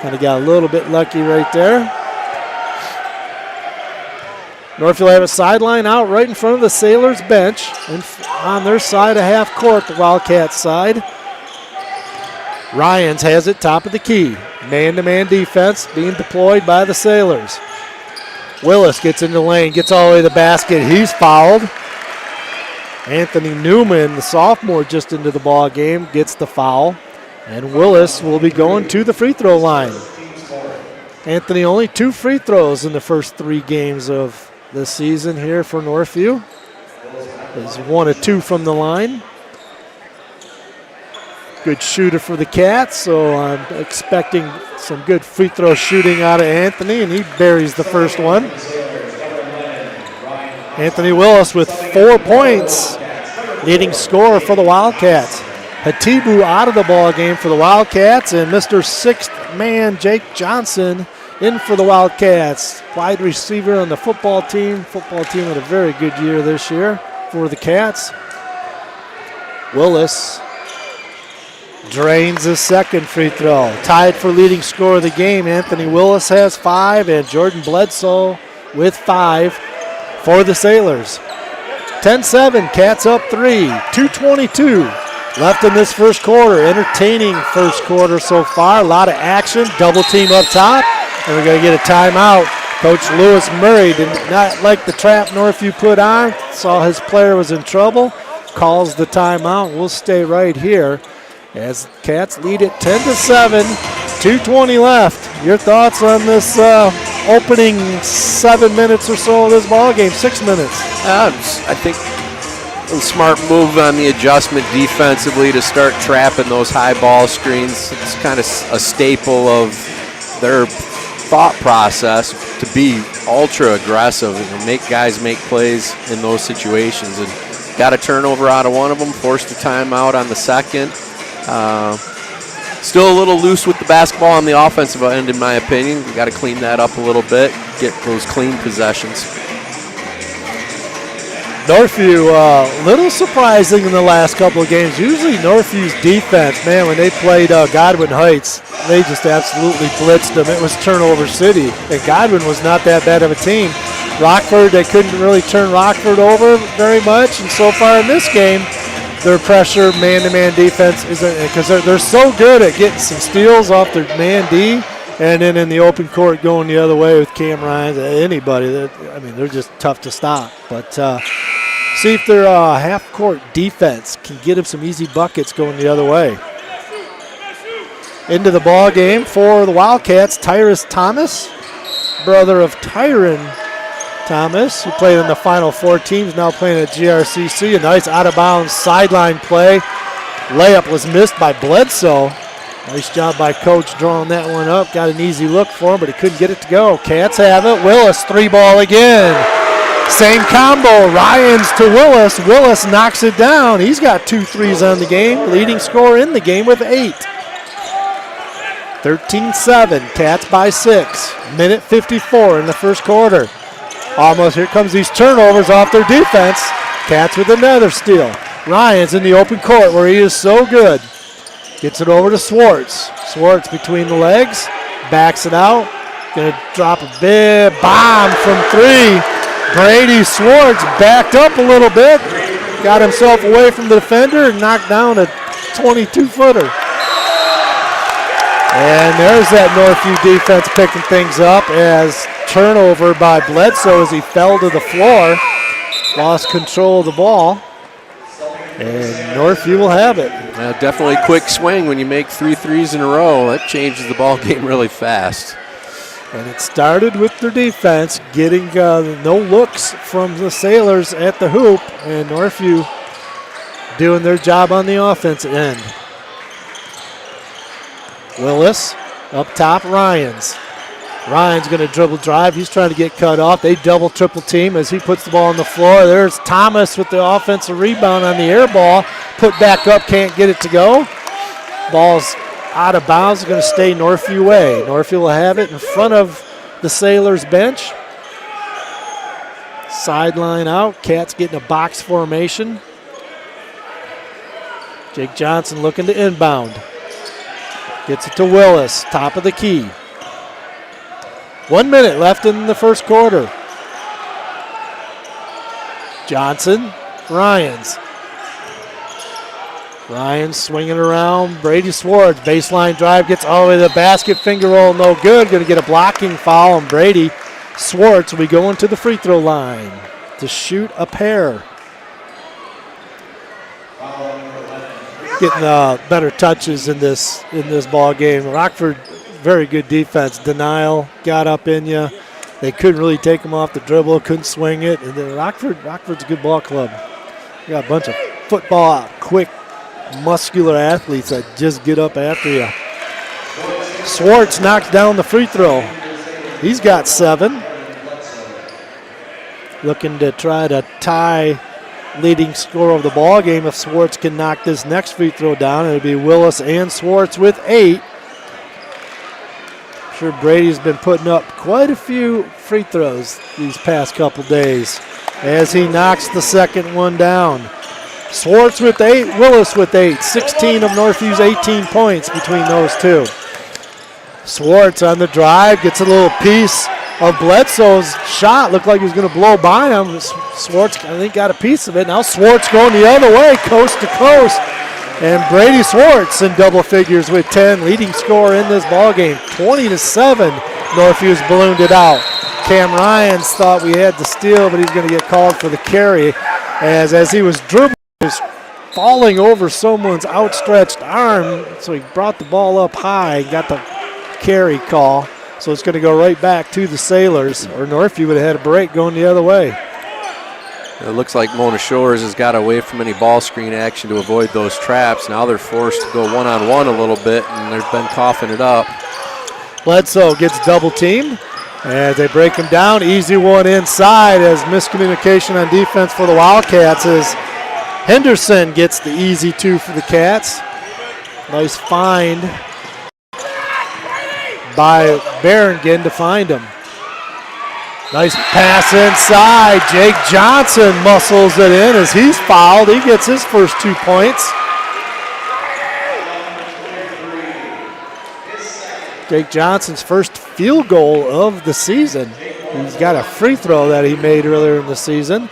Kind of got a little bit lucky right there. Northview will have a sideline out right in front of the Sailors bench and on their side of half court, the Wildcats side. Ryans has it top of the key. Man-to-man defense being deployed by the Sailors. Willis gets in the lane, gets all the way to the basket. He's fouled. Anthony Newman, the sophomore, just into the ball game, gets the foul. And Willis will be going to the free throw line. Anthony only 2 free throws in the first 3 games of the season here for Northview. He's 1 of 2 from the line. Good shooter for the Cats, so I'm expecting some good free throw shooting out of Anthony, and he buries the first one. Anthony Willis with 4 points, leading scorer for the Wildcats. Hatibu out of the ball game for the Wildcats, and Mr. Sixth Man Jake Johnson in for the Wildcats. Wide receiver on the football team. Football team had a very good year this year for the Cats. Willis drains his second free throw. Tied for leading scorer of the game. Anthony Willis has 5, and Jordan Bledsoe with 5 for the Sailors. 10-7, Cats up 3, 2:22 left in this first quarter. Entertaining first quarter so far. A lot of action. Double team up top. And we're going to get a timeout. Coach Lewis Murray did not like the trap Northview put on. Saw his player was in trouble. Calls the timeout. We'll stay right here as Cats lead it 10-7. 2:20 left. Your thoughts on this opening 7 minutes or so of this ball game? 6 minutes. I think a smart move on the adjustment defensively to start trapping those high ball screens. It's kind of a staple of their thought process to be ultra aggressive and make guys make plays in those situations. And got a turnover out of one of them, forced a timeout on the second. Still a little loose with the basketball on the offensive end, in my opinion. We got to clean that up a little bit, get those clean possessions. Northview, little surprising in the last couple of games. Usually Northview's defense, man, when they played Godwin Heights, they just absolutely blitzed them. It was turnover city, and Godwin was not that bad of a team. Rockford, they couldn't really turn Rockford over very much, and so far in this game, their pressure, man-to-man defense, because they're so good at getting some steals off their man D, and then in the open court going the other way with Cam Ryans, anybody. They're just tough to stop. But see if their half-court defense can get them some easy buckets going the other way. Into the ball game for the Wildcats, Tyrus Thomas, brother of Tyron Thomas, who played in the Final Four teams, now playing at GRCC. A nice out-of-bounds sideline play. Layup was missed by Bledsoe. Nice job by Coach drawing that one up. Got an easy look for him, but he couldn't get it to go. Cats have it. Willis, 3-ball again. Same combo. Ryans to Willis. Willis knocks it down. He's got 2 threes on the game. Leading scorer in the game with 8. 13-7. Cats by 6. Minute 54 in the first quarter. Almost, here comes these turnovers off their defense. Cats with another steal. Ryan's in the open court where he is so good. Gets it over to Swartz. Swartz between the legs, backs it out. Gonna drop a big bomb from three. Brady Swartz backed up a little bit. Got himself away from the defender and knocked down a 22-footer. And there's that Northview defense picking things up as turnover by Bledsoe as he fell to the floor. Lost control of the ball. And Northview will have it. Definitely quick swing when you make 3 threes in a row. That changes the ball game really fast. And it started with their defense getting no looks from the Sailors at the hoop. And Northview doing their job on the offensive end. Willis up top, Ryan's going to dribble drive. He's trying to get cut off. They double triple team as he puts the ball on the floor. There's Thomas with the offensive rebound on the air ball. Put back up, can't get it to go. Ball's out of bounds, going to stay Northview way. Northview will have it in front of the Sailors bench. Sideline out. Cats getting a box formation. Jake Johnson looking to inbound. Gets it to Willis, top of the key. 1 minute left in the first quarter. Johnson, Ryans swinging around. Brady Swartz, baseline drive, gets all the way to the basket. Finger roll, no good. Going to get a blocking foul, and Brady Swartz will be going to the free throw line to shoot a pair. Getting better touches in this ball game. Rockford, very good defense. Denial got up in you. They couldn't really take him off the dribble, couldn't swing it. And then Rockford's a good ball club. You got a bunch of football, quick, muscular athletes that just get up after you. Swartz knocks down the free throw. He's got 7. Looking to try to tie leading scorer of the ball game. If Swartz can knock this next free throw down, it'll be Willis and Swartz with 8. I'm sure Brady's been putting up quite a few free throws these past couple days as he knocks the second one down. Swartz with 8, Willis with 8. 16 of Northview's 18 points between those two. Swartz on the drive, gets a little piece of Bledsoe's shot. Looked like he was going to blow by him. Swartz, I think, got a piece of it. Now Swartz going the other way, coast to coast. And Brady Swartz in double figures with 10, leading scorer in this ballgame. 20-7, Northview's ballooned it out. Cam Ryans thought we had the steal, but he's going to get called for the carry. As he was dribbling, he was falling over someone's outstretched arm, so he brought the ball up high, got the carry call. So it's going to go right back to the Sailors, or Northview would have had a break going the other way. It looks like Mona Shores has got away from any ball screen action to avoid those traps. Now they're forced to go one-on-one a little bit, and they've been coughing it up. Bledsoe gets double teamed as they break him down. Easy one inside as miscommunication on defense for the Wildcats as Henderson gets the easy 2 for the Cats. Nice find by Barringen to find him. Nice pass inside. Jake Johnson muscles it in as he's fouled. He gets his first 2 points. Jake Johnson's first field goal of the season. He's got a free throw that he made earlier in the season.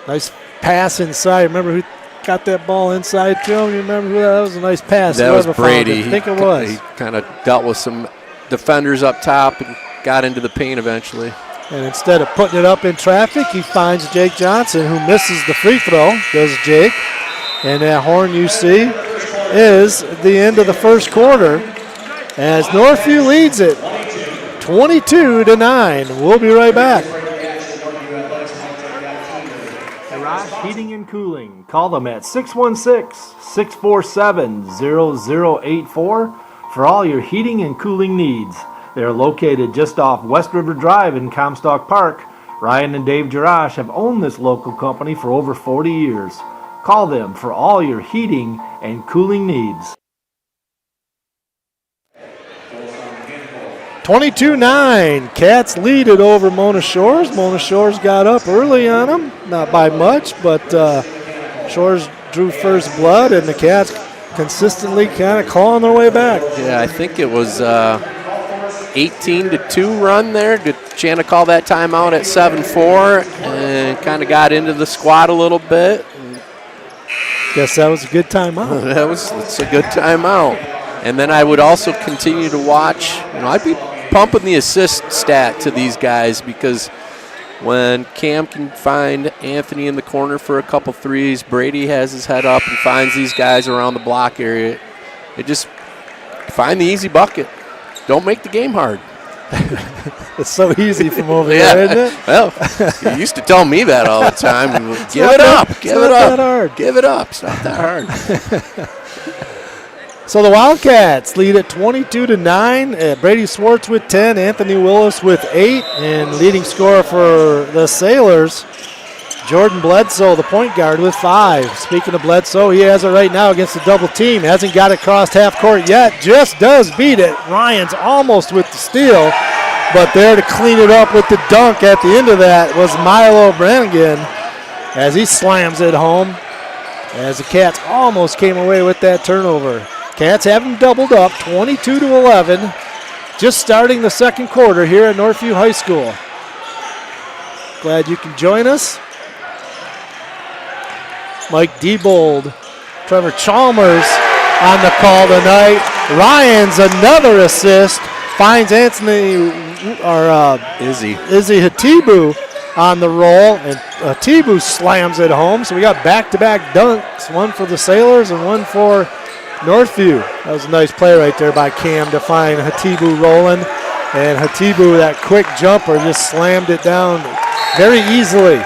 Nice pass inside. Remember who got that ball inside to him? You remember who that was? A nice pass. That was Brady. I think it was. He kind of dealt with some defenders up top and got into the paint eventually. And instead of putting it up in traffic, he finds Jake Johnson, who misses the free throw. Does Jake. And that horn you see is the end of the first quarter as Northview leads it 22-9. We'll be right back. Garage Heating and Cooling. Call them at 616-647-0084 for all your heating and cooling needs. They are located just off West River Drive in Comstock Park. Ryan and Dave Jarash have owned this local company for over 40 years. Call them for all your heating and cooling needs. 22-9. Cats lead it over Mona Shores. Mona Shores got up early on them, not by much, but Shores drew first blood, and the Cats consistently kind of clawing their way back. Yeah, I think it was 18-2 run there. Did Shanna call that timeout at 7-4 and kind of got into the squad a little bit? Guess that was a good timeout. It's a good timeout. And then I would also continue to watch. I'd be pumping the assist stat to these guys, because when Cam can find Anthony in the corner for a couple threes, Brady has his head up and finds these guys around the block area. It just find the easy bucket. Don't make the game hard. It's so easy from over there, isn't it? Well, you used to tell me that all the time. Give it up. Give it up. Give it up. It's not that hard. So the Wildcats lead at 22-9. Brady Swartz with 10, Anthony Willis with 8, and leading scorer for the Sailors, Jordan Bledsoe, the point guard, with 5. Speaking of Bledsoe, he has it right now against the double team. Hasn't got it crossed half court yet. Just does beat it. Ryan's almost with the steal, but there to clean it up with the dunk at the end of that was Milo Brannigan as he slams it home, as the Cats almost came away with that turnover. Cats have them doubled up, 22-11, just starting the second quarter here at Northview High School. Glad you can join us. Mike Diebold, Trevor Chalmers on the call tonight. Ryan's another assist, finds Izzy Hatibu on the roll, and Hatibu slams it home. So we got back-to-back dunks, one for the Sailors and one for Northview. That was a nice play right there by Cam to find Hatibu rolling, and Hatibu, that quick jumper, just slammed it down very easily.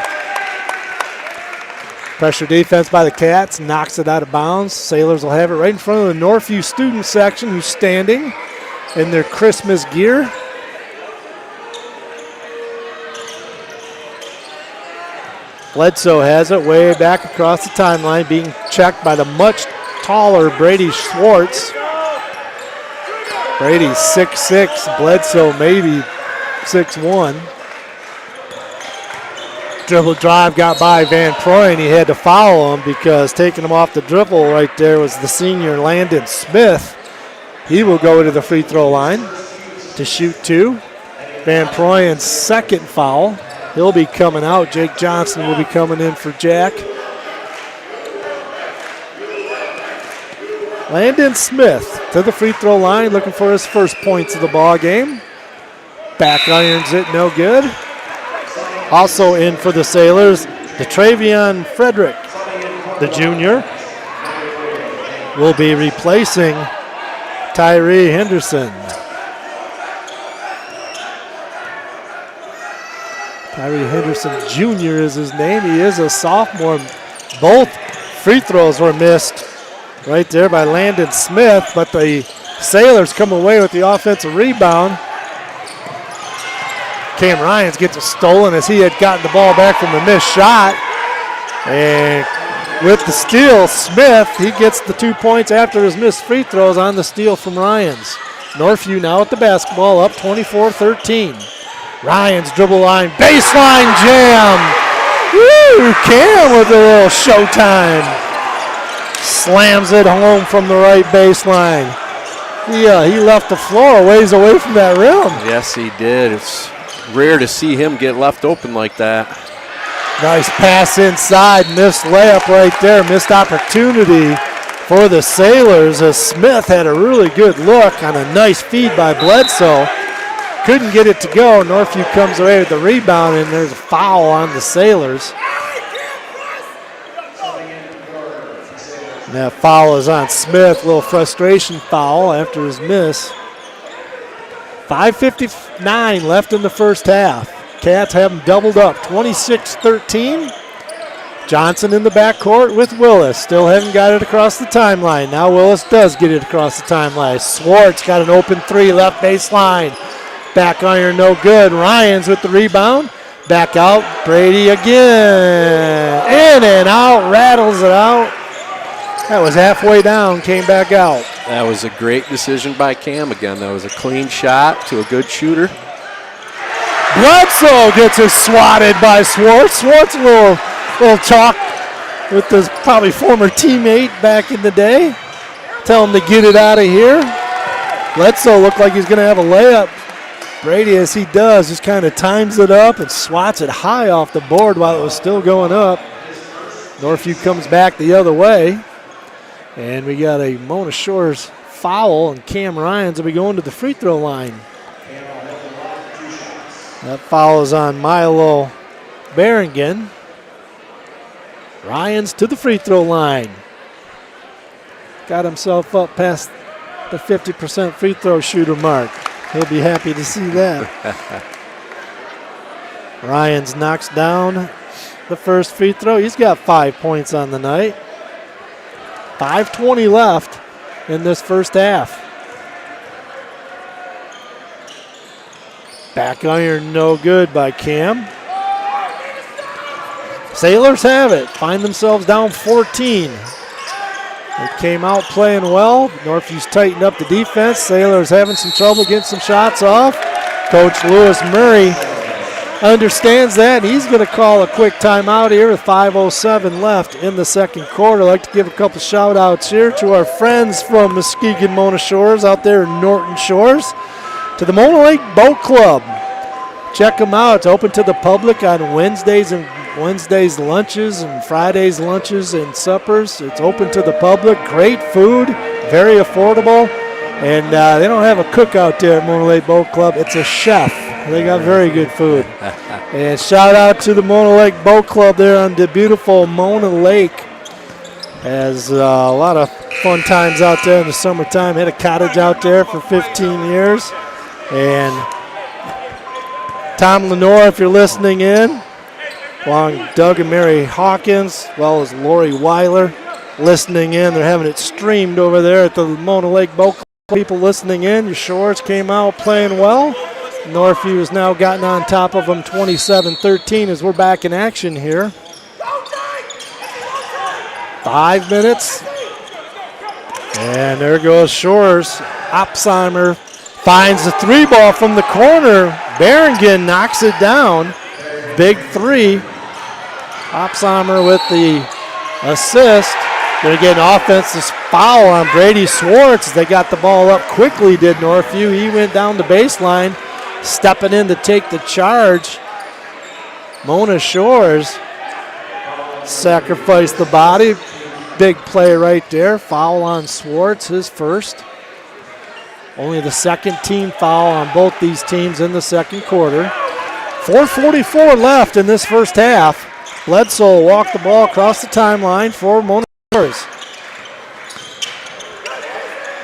Pressure defense by the Cats, knocks it out of bounds. Sailors will have it right in front of the Northview student section, who's standing in their Christmas gear. Bledsoe has it way back across the timeline, being checked by the much taller Brady Schwartz. Brady 6'6", Bledsoe maybe 6'1". Dribble drive got by Van Proy, and he had to foul him because taking him off the dribble right there was the senior Landon Smith. He will go to the free throw line to shoot 2. Van Proyen's second foul. He'll be coming out. Jake Johnson will be coming in for Jack. Landon Smith to the free throw line, looking for his first points of the ball game. Back irons it, no good. Also in for the Sailors, DeTravion Frederick, the junior, will be replacing Tyree Henderson. Tyree Henderson Jr. is his name. He is a sophomore. Both free throws were missed right there by Landon Smith, but the Sailors come away with the offensive rebound. Cam Ryans gets it stolen as he had gotten the ball back from a missed shot. And with the steal, Smith, he gets the 2 points after his missed free throws on the steal from Ryans. Northview now at the basketball, up 24-13. Ryans dribble line, baseline jam. Woo, Cam with a little showtime. Slams it home from the right baseline. He left the floor a ways away from that rim. Yes, he did. It's rare to see him get left open like that. Nice pass inside, missed layup right there, missed opportunity for the Sailors as Smith had a really good look on a nice feed by Bledsoe. Couldn't get it to go. Northview comes away with the rebound, and there's a foul on the Sailors. And that foul is on Smith, a little frustration foul after his miss. 5:59 left in the first half. Cats have them doubled up, 26-13. Johnson in the backcourt with Willis. Still haven't got it across the timeline. Now Willis does get it across the timeline. Swartz got an open 3 left baseline. Back iron, no good. Ryans with the rebound. Back out, Brady again. In and out, rattles it out. That was halfway down, came back out. That was a great decision by Cam again. That was a clean shot to a good shooter. Bledsoe gets it swatted by Swartz. Swartz a little talk with his probably former teammate back in the day. Tell him to get it out of here. Bledsoe looked like he's going to have a layup. Brady, as he does, just kind of times it up and swats it high off the board while it was still going up. Northview comes back the other way. And we got a Mona Shores foul, and Cam Ryans will be going to the free throw line. That foul is on Milo Barringen. Ryans to the free throw line. Got himself up past the 50% free throw shooter mark. He'll be happy to see that. Ryans knocks down the first free throw. He's got 5 points on the night. 5:20 left in this first half. Back iron no good by Cam. Sailors have it. Find themselves down 14. They came out playing well. Northview's tightened up the defense. Sailors having some trouble getting some shots off. Coach Lewis Murray understands that. He's going to call a quick timeout here with 5:07 left in the second quarter. I'd like to give a couple shout outs here to our friends from Muskegon Mona Shores out there in Norton Shores, to the Mona Lake Boat Club. Check them out. It's open to the public on Wednesdays lunches and Fridays lunches and suppers. It's open to the public. Great food, very affordable, and they don't have a cook out there at Mona Lake Boat Club. It's a chef. They got very good food. And shout out to the Mona Lake Boat Club there on the beautiful Mona Lake. Has a lot of fun times out there in the summertime. Had a cottage out there for 15 years. And Tom Lenore, if you're listening in, along with Doug and Mary Hawkins, as well as Lori Weiler listening in. They're having it streamed over there at the Mona Lake Boat Club. People listening in, your Shores came out playing well. Northview has now gotten on top of them 27-13 as we're back in action here. 5 minutes. And there goes Shores. Opsheimer finds the three ball from the corner. Barringen knocks it down. Big three. Opsheimer with the assist. Going to get an offensive foul on Brady Swartz. They got the ball up quickly, did Northview. He went down the baseline, stepping in to take the charge. Mona Shores sacrificed the body. Big play right there. Foul on Swartz, his first. Only the second team foul on both these teams in the second quarter. 4:44 left in this first half. Bledsoe walked the ball across the timeline for Mona Shores.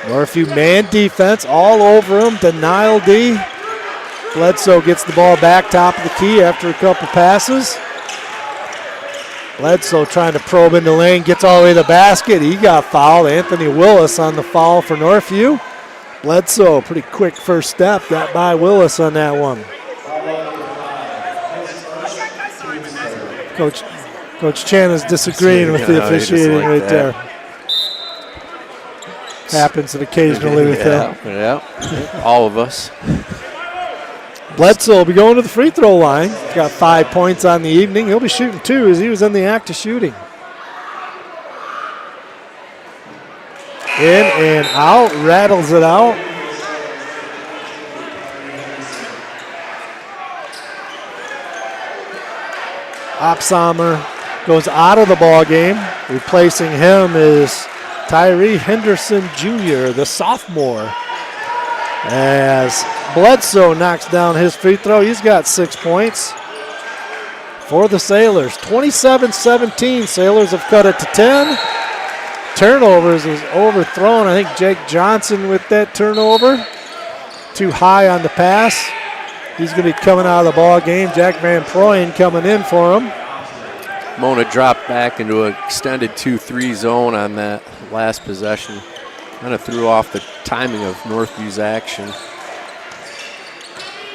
Northview man defense all over him. Denial D. Bledsoe gets the ball back top of the key after a couple passes. Bledsoe trying to probe in the lane, gets all the way to the basket. He got fouled. Anthony Willis on the foul for Northview. Bledsoe, pretty quick first step, got by Willis on that one. Coach Chan is disagreeing with the officiating like right there. Happens occasionally with him. Yeah, all of us. Bledsoe will be going to the free throw line. He's got 5 points on the evening. He'll be shooting 2 as he was in the act of shooting. In and out, rattles it out. Opsheimer goes out of the ball game. Replacing him is Tyree Henderson Jr., the sophomore. As Bledsoe knocks down his free throw, he's got 6 points for the Sailors. 27-17, Sailors have cut it to 10. Turnovers is overthrown. I think Jake Johnson with that turnover. Too high on the pass. He's going to be coming out of the ball game. Jack Van Proyen coming in for him. Mona dropped back into an extended 2-3 zone on that last possession. Kind of threw off the timing of Northview's action.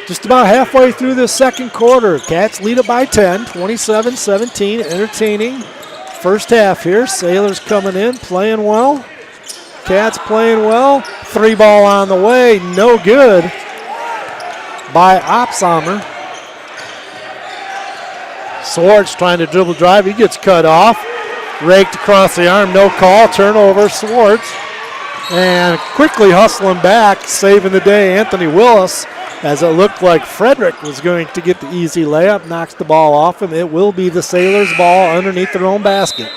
Just about halfway through the second quarter. Cats lead it by 10, 27-17, entertaining. first half here. Sailors coming in, playing well. Cats playing well. 3 ball on the way, no good by Opsheimer. Swartz trying to dribble drive. He gets cut off. Raked across the arm, no call. Turnover, Swartz. And quickly hustling back, saving the day, Anthony Willis, as it looked like Frederick was going to get the easy layup, knocks the ball off him. It will be the Sailors' ball underneath their own basket.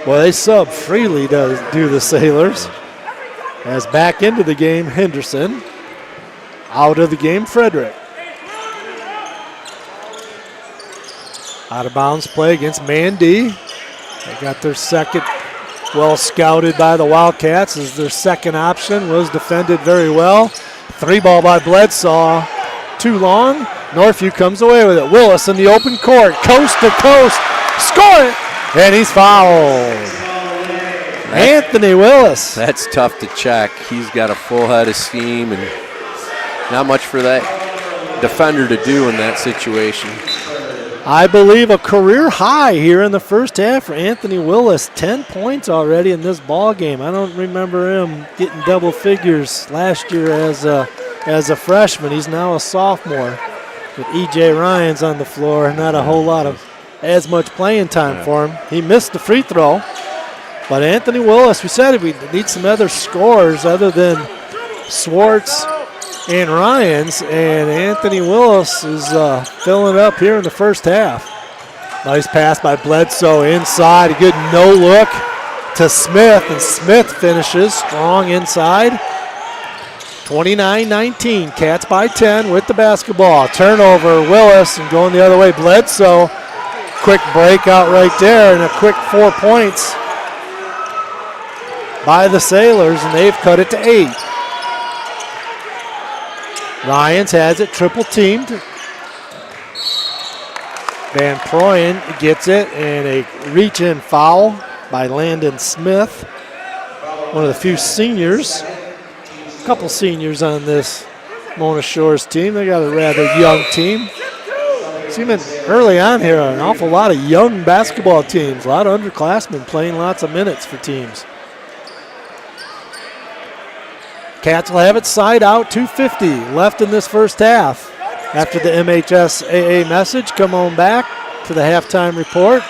Well, they sub freely, do the Sailors. As back into the game, Henderson. Out of the game, Frederick. Out of bounds play against Mandy. They got their second, well scouted by the Wildcats, as their second option was defended very well. 3 ball by Bledsoe, too long. Northview comes away with it. Willis in the open court, coast to coast, score it, and he's fouled. Anthony Willis. That's tough to check. He's got a full head of steam and not much for that defender to do in that situation. I believe a career high here in the first half for Anthony Willis. 10 points already in this ball game. I don't remember him getting double figures last year as a freshman. He's now a sophomore with E.J. Ryans on the floor. Not a whole lot of as much playing time for him. He missed the free throw. But Anthony Willis, we said we need some other scores other than Swartz and Ryans, and Anthony Willis is filling up here in the first half. Nice pass by Bledsoe inside. A good no look to Smith, and Smith finishes strong inside. 29-19, Cats by 10 with the basketball. Turnover, Willis, and going the other way, Bledsoe. Quick breakout right there, and a quick 4 points by the Sailors, and they've cut it to 8. Ryans has it, triple teamed. Van Proyen gets it, and a reach-in foul by Landon Smith. One of the few seniors, a couple seniors on this Mona Shores team. They got a rather young team. Seeming early on here, an awful lot of young basketball teams, a lot of underclassmen playing lots of minutes for teams. Cats will have it side out, 2:50 left in this first half. After the MHSAA message, come on back to the halftime report.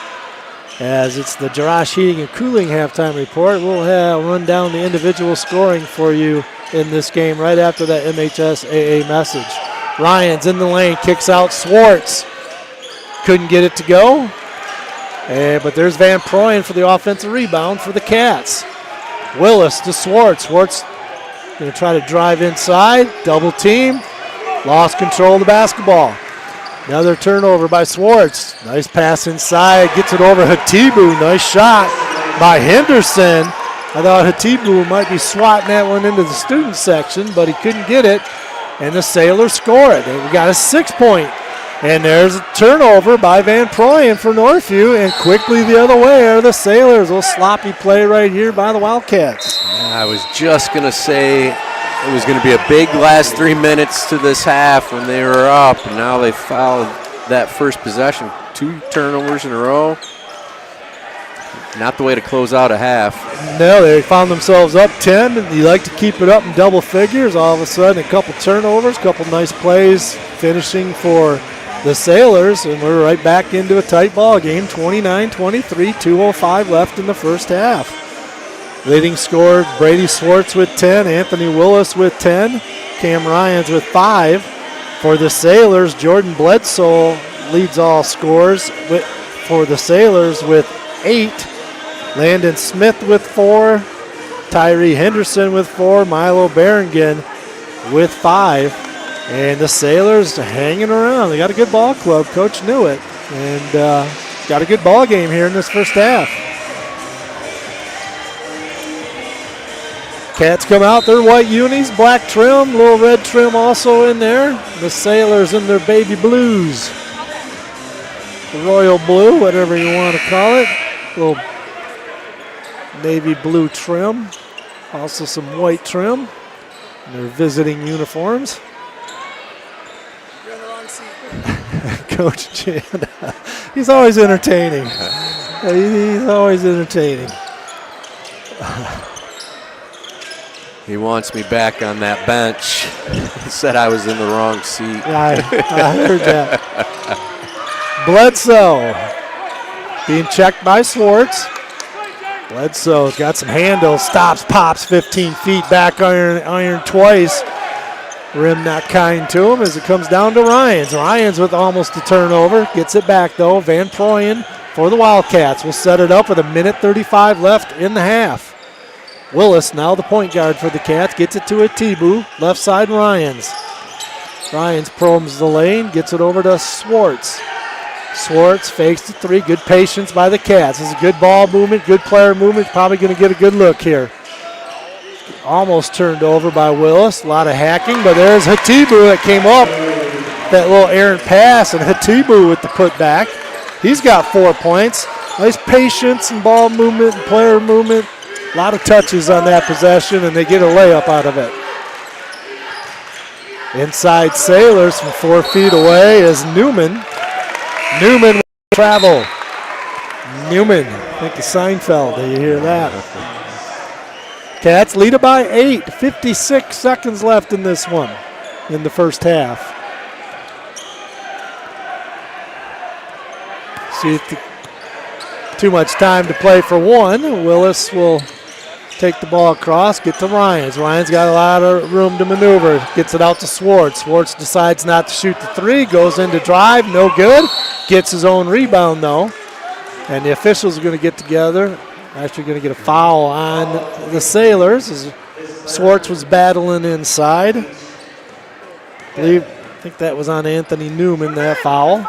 As it's the Jerash Heating and Cooling halftime report, we'll run down the individual scoring for you in this game right after that MHSAA message. Ryans in the lane, kicks out Swartz. Couldn't get it to go. But there's Van Proyen for the offensive rebound for the Cats. Willis to Swartz. Swartz going to try to drive inside, double team, lost control of the basketball. Another turnover by Swartz. Nice pass inside, gets it over Hatibu. Nice shot by Henderson. I thought Hatibu might be swatting that one into the student section, but he couldn't get it, and the Sailors score it. We got a 6-point, and there's a turnover by Van Proyen for Northview, and quickly the other way are the Sailors. A little sloppy play right here by the Wildcats. I was just going to say it was going to be a big last 3 minutes to this half when they were up, and now they fouled that first possession. 2 turnovers in a row. Not the way to close out a half. No, they found themselves up 10, and you like to keep it up in double figures. All of a sudden, a couple turnovers, a couple nice plays finishing for the Sailors, and we're right back into a tight ball game, 29-23, 2:05 left in the first half. Leading scorer, Brady Swartz with 10, Anthony Willis with 10, Cam Ryans with 5. For the Sailors, Jordan Bledsoe leads all scores for the Sailors with 8. Landon Smith with 4, Tyree Henderson with 4, Milo Berengen with 5. And the Sailors hanging around. They got a good ball club. Coach knew it. And got a good ball game here in this first half. Cats come out, their white unis, black trim, little red trim also in there. The Sailors in their baby blues. Royal blue, whatever you want to call it. Little navy blue trim. Also some white trim. And their visiting uniforms. You're in the wrong seat. Coach Chan. He's always entertaining. He's always entertaining. He wants me back on that bench. He said I was in the wrong seat. Yeah, I heard that. Bledsoe being checked by Swartz. Bledsoe's got some handles, stops, pops 15 feet, back iron twice. Rim not kind to him as it comes down to Ryans. Ryans with almost a turnover. Gets it back, though. Van Proyen for the Wildcats will set it up with 1:35 left in the half. Willis, now the point guard for the Cats, gets it to Atibu. Left side, Ryans. Ryans probes the lane, gets it over to Swartz. Swartz fakes the three. Good patience by the Cats. This is a good ball movement, good player movement. Probably going to get a good look here. Almost turned over by Willis. A lot of hacking, but there's Hatibu that came up. That little errant pass, and Hatibu with the putback. He's got 4 points. Nice patience and ball movement and player movement. A lot of touches on that possession, and they get a layup out of it. Inside Sailors from 4 feet away is Newman. Newman will travel. Newman, think of Seinfeld. Do you hear that? Cats lead it by 8. 56 seconds left in this one, in the first half. See if too much time to play for one. Willis will take the ball across, get to Ryans. Ryans got a lot of room to maneuver. Gets it out to Swartz. Swartz decides not to shoot the three. Goes in to drive. No good. Gets his own rebound, though. And the officials are going to get together. Actually going to get a foul on the Sailors as Swartz was battling inside. I think that was on Anthony Newman, that foul.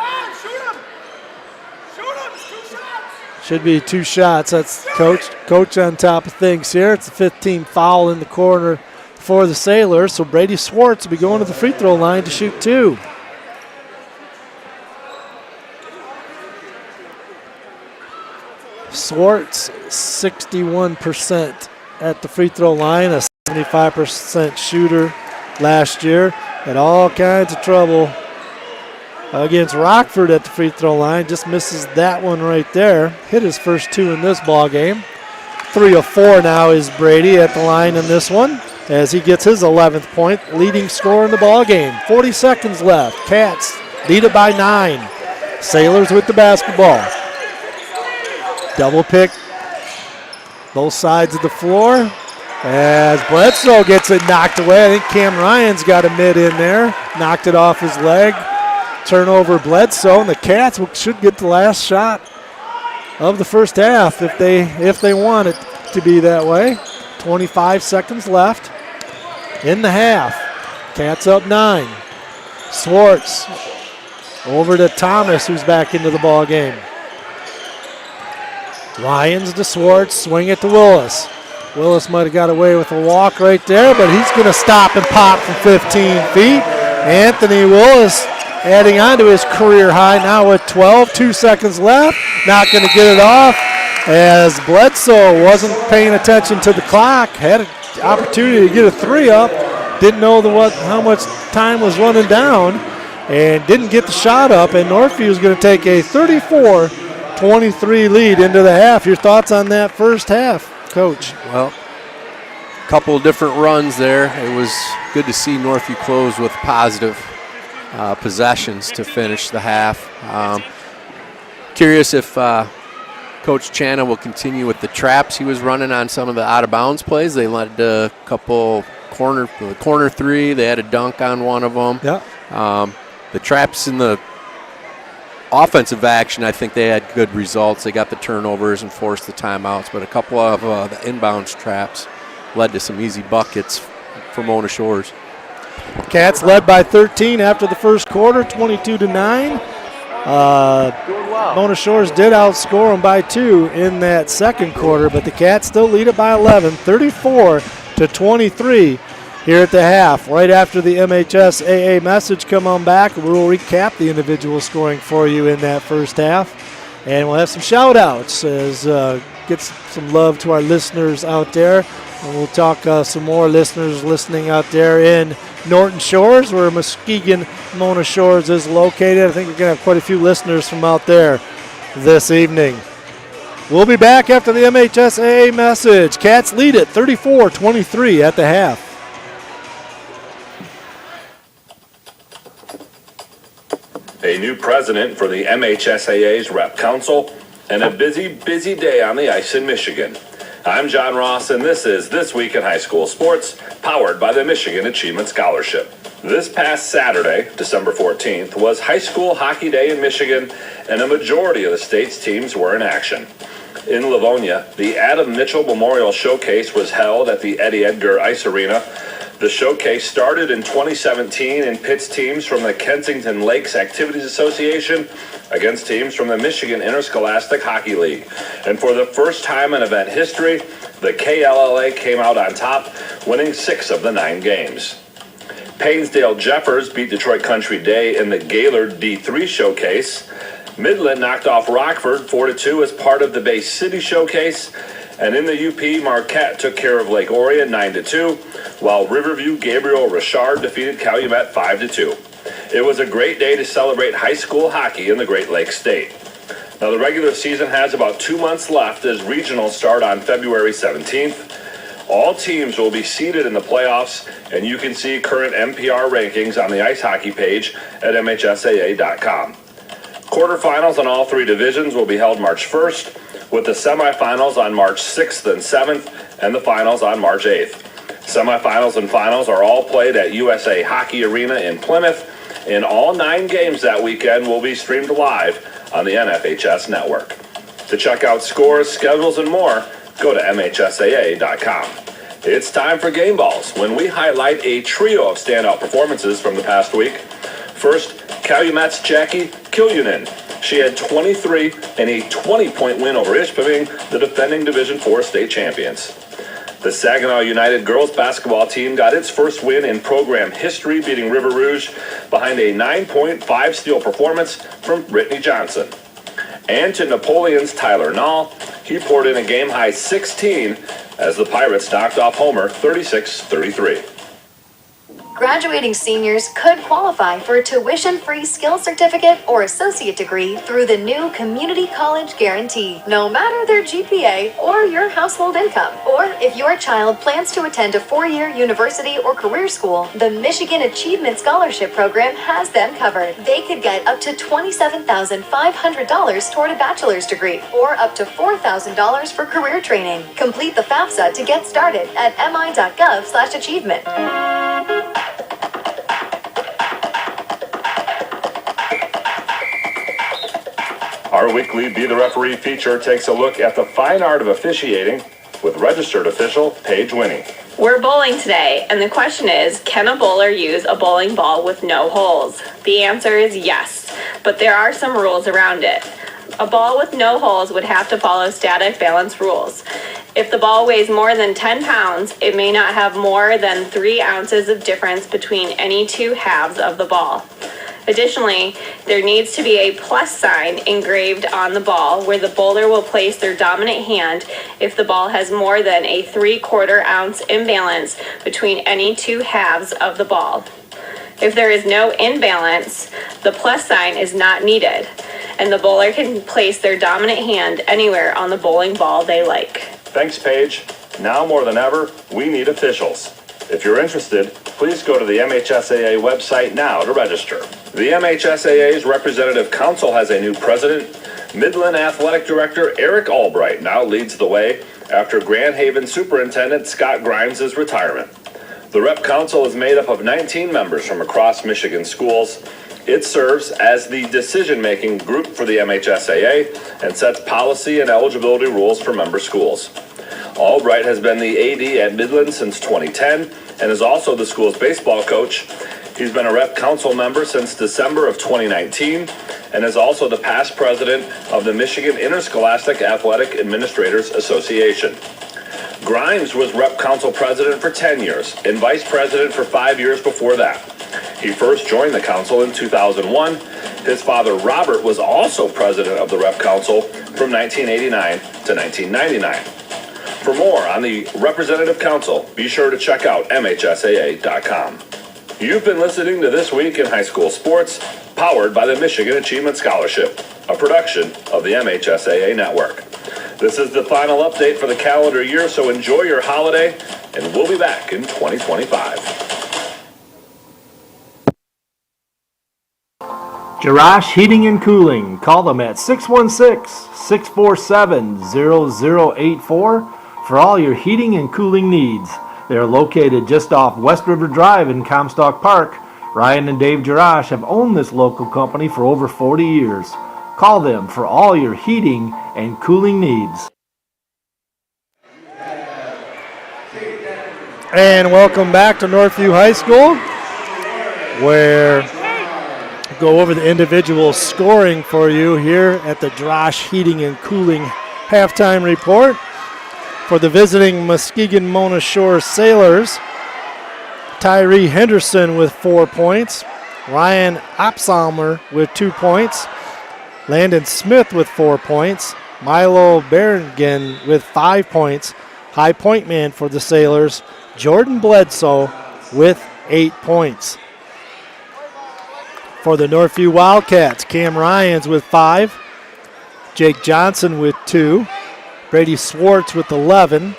Should be 2 shots. That's Coach on top of things here. It's a 15 foul in the corner for the Sailors. So Brady Swartz will be going to the free throw line to shoot 2. Swartz, 61% at the free throw line, a 75% shooter last year. Had all kinds of trouble against Rockford at the free throw line. Just misses that one right there. Hit his first 2 in this ball game. 3 of 4 now is Brady at the line in this one as he gets his 11th point, leading scorer in the ball game. 40 seconds left. Cats lead it by 9. Sailors with the basketball. Double pick both sides of the floor as Bledsoe gets it knocked away. I think Cam Ryan's got a mid in there. Knocked it off his leg. Turnover Bledsoe, and the Cats should get the last shot of the first half if they want it to be that way. 25 seconds left in the half. Cats up 9. Swartz over to Thomas, who's back into the ball game. Ryans to Swartz, swing it to Willis. Willis might have got away with a walk right there, but he's going to stop and pop from 15 feet. Anthony Willis adding on to his career high now with 12. 2 seconds left. Not going to get it off as Bledsoe wasn't paying attention to the clock. Had an opportunity to get a 3 up. Didn't know how much time was running down and didn't get the shot up. And Northview is going to take a 34-23 lead into the half. Your thoughts on that first half, Coach? Well, a couple of different runs there. It was good to see Northview close with positive possessions to finish the half. Curious if Coach Chana will continue with the traps he was running on some of the out-of-bounds plays. They led a couple corner 3. They had a dunk on one of them. Yeah. The traps in the offensive action, I think they had good results. They got the turnovers and forced the timeouts, but a couple of the inbounds traps led to some easy buckets for Mona Shores. Cats led by 13 after the first quarter, 22-9. Mona Shores did outscore them by 2 in that second quarter, but the Cats still lead it by 11, 34-23 here at the half. Right after the MHSAA message, come on back. We'll recap the individual scoring for you in that first half, and we'll have some shout-outs as get some love to our listeners out there. And we'll talk some more listeners listening out there in Norton Shores, where Muskegon Mona Shores is located. I think we're going to have quite a few listeners from out there this evening. We'll be back after the MHSAA message. Cats lead it 34-23 at the half. A new president for the MHSAA's Rep Council, and a busy, busy day on the ice in Michigan. I'm John Ross, and this is This Week in High School Sports, powered by the Michigan Achievement Scholarship. This past Saturday, December 14th, was High School Hockey Day in Michigan, and a majority of the state's teams were in action. In Livonia, the Adam Mitchell Memorial Showcase was held at the Eddie Edgar Ice Arena. The showcase started in 2017 and pits teams from the Kensington Lakes Activities Association against teams from the Michigan Interscholastic Hockey League. And for the first time in event history, the KLLA came out on top, winning 6 of the 9 games. Painesdale Jeffers beat Detroit Country Day in the Gaylord D3 Showcase. Midland knocked off Rockford 4-2 as part of the Bay City Showcase. And in the UP, Marquette took care of Lake Orion 9-2, while Riverview Gabriel Richard defeated Calumet 5-2. It was a great day to celebrate high school hockey in the Great Lakes State. Now the regular season has about 2 months left as regionals start on February 17th. All teams will be seeded in the playoffs, and you can see current MPR rankings on the ice hockey page at MHSAA.com. Quarterfinals on all 3 divisions will be held March 1st, with the semifinals on March 6th and 7th, and the finals on March 8th. Semifinals and finals are all played at USA Hockey Arena in Plymouth, and all 9 games that weekend will be streamed live on the NFHS network. To check out scores, schedules, and more, go to MHSAA.com. It's time for Game Balls, when we highlight a trio of standout performances from the past week. First, Calumet's Jackie Kiljunen. She had 23 and a 20-point win over Ishpeming, the defending Division IV state champions. The Saginaw United girls basketball team got its first win in program history, beating River Rouge behind a 9.5 steal performance from Brittany Johnson. And to Napoleon's Tyler Nall, he poured in a game-high 16 as the Pirates knocked off Homer 36-33. Graduating seniors could qualify for a tuition-free skills certificate or associate degree through the new Community College Guarantee, no matter their GPA or your household income. Or if your child plans to attend a 4-year university or career school, the Michigan Achievement Scholarship Program has them covered. They could get up to $27,500 toward a bachelor's degree, or up to $4,000 for career training. Complete the FAFSA to get started at mi.gov/achievement. Our weekly Be the Referee feature takes a look at the fine art of officiating with registered official Paige Winnie. We're bowling today, and the question is, can a bowler use a bowling ball with no holes? The answer is yes, but there are some rules around it. A ball with no holes would have to follow static balance rules. If the ball weighs more than 10 pounds, it may not have more than 3 ounces of difference between any 2 halves of the ball. Additionally, there needs to be a plus sign engraved on the ball where the bowler will place their dominant hand if the ball has more than a 3/4 ounce imbalance between any 2 halves of the ball. If there is no imbalance, the plus sign is not needed, and the bowler can place their dominant hand anywhere on the bowling ball they like. Thanks, Paige. Now more than ever, we need officials. If you're interested, please go to the MHSAA website now to register. The MHSAA's Representative Council has a new president. Midland Athletic Director Eric Albright now leads the way after Grand Haven Superintendent Scott Grimes' retirement. The Rep Council is made up of 19 members from across Michigan schools. It serves as the decision-making group for the MHSAA and sets policy and eligibility rules for member schools. Albright has been the AD at Midland since 2010 and is also the school's baseball coach. He's been a Rep Council member since December of 2019 and is also the past president of the Michigan Interscholastic Athletic Administrators Association. Grimes was Rep Council president for 10 years and vice president for 5 years before that. He first joined the council in 2001. His father, Robert, was also president of the Rep Council from 1989 to 1999. For more on the Representative Council, be sure to check out MHSAA.com. You've been listening to This Week in High School Sports, powered by the Michigan Achievement Scholarship, a production of the MHSAA Network. This is the final update for the calendar year, so enjoy your holiday, and we'll be back in 2025. Jarash Heating and Cooling. Call them at 616-647-0084 for all your heating and cooling needs. They are located just off West River Drive in Comstock Park. Ryan and Dave Jarash have owned this local company for over 40 years. Call them for all your heating and cooling needs. And welcome back to Northview High School, where go over the individual scoring for you here at the Jarash Heating and Cooling halftime report. For the visiting Muskegon Mona Shore Sailors, Tyree Henderson with 4 points, Ryan Opsalmer with 2 points, Landon Smith with 4 points, Milo Bergen with 5 points, high point man for the Sailors, Jordan Bledsoe with 8 points. For the Northview Wildcats, Cam Ryans with 5, Jake Johnson with 2, Brady Swartz with 11,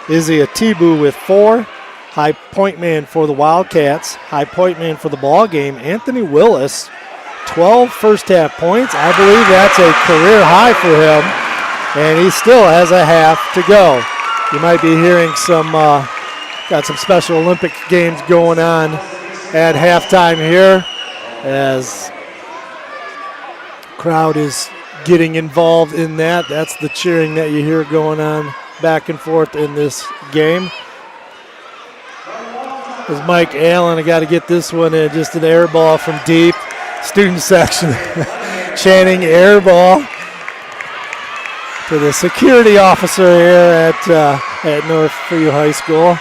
Izzy Atibu with 4, high point man for the Wildcats, high point man for the ball game, Anthony Willis, 12 first half points. I believe that's a career high for him, and he still has a half to go. You might be hearing got some Special Olympic games going on at halftime here, as crowd is getting involved in that. That's the cheering that you hear going on back and forth in this game. As Mike Allen, I got to get this one in, just an air ball from deep. Student section chanting air ball to the security officer here at Northview High School.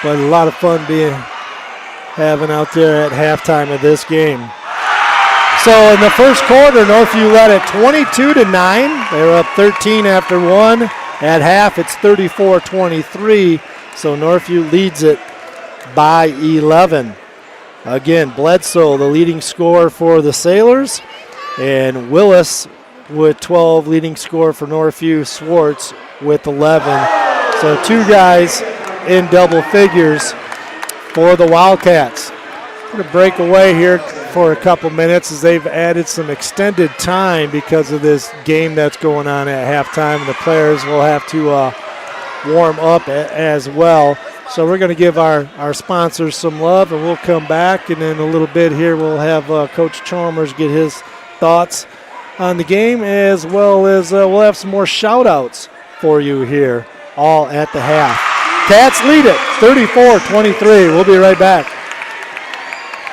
But a lot of fun having out there at halftime of this game. So in the first quarter, Northview led at 22-9. They were up 13 after 1. At half, it's 34-23. So Northview leads it by 11. Again, Bledsoe, the leading scorer for the Sailors, and Willis with 12, leading scorer for Northview, Swartz with 11. So 2 guys in double figures for the Wildcats. Going to break away here for a couple minutes as they've added some extended time because of this game that's going on at halftime, and the players will have to warm up as well. So we're going to give our sponsors some love, and we'll come back, and in a little bit here we'll have Coach Chalmers get his thoughts on the game, as well as we'll have some more shout-outs for you here, all at the half. Cats lead it, 34-23. We'll be right back.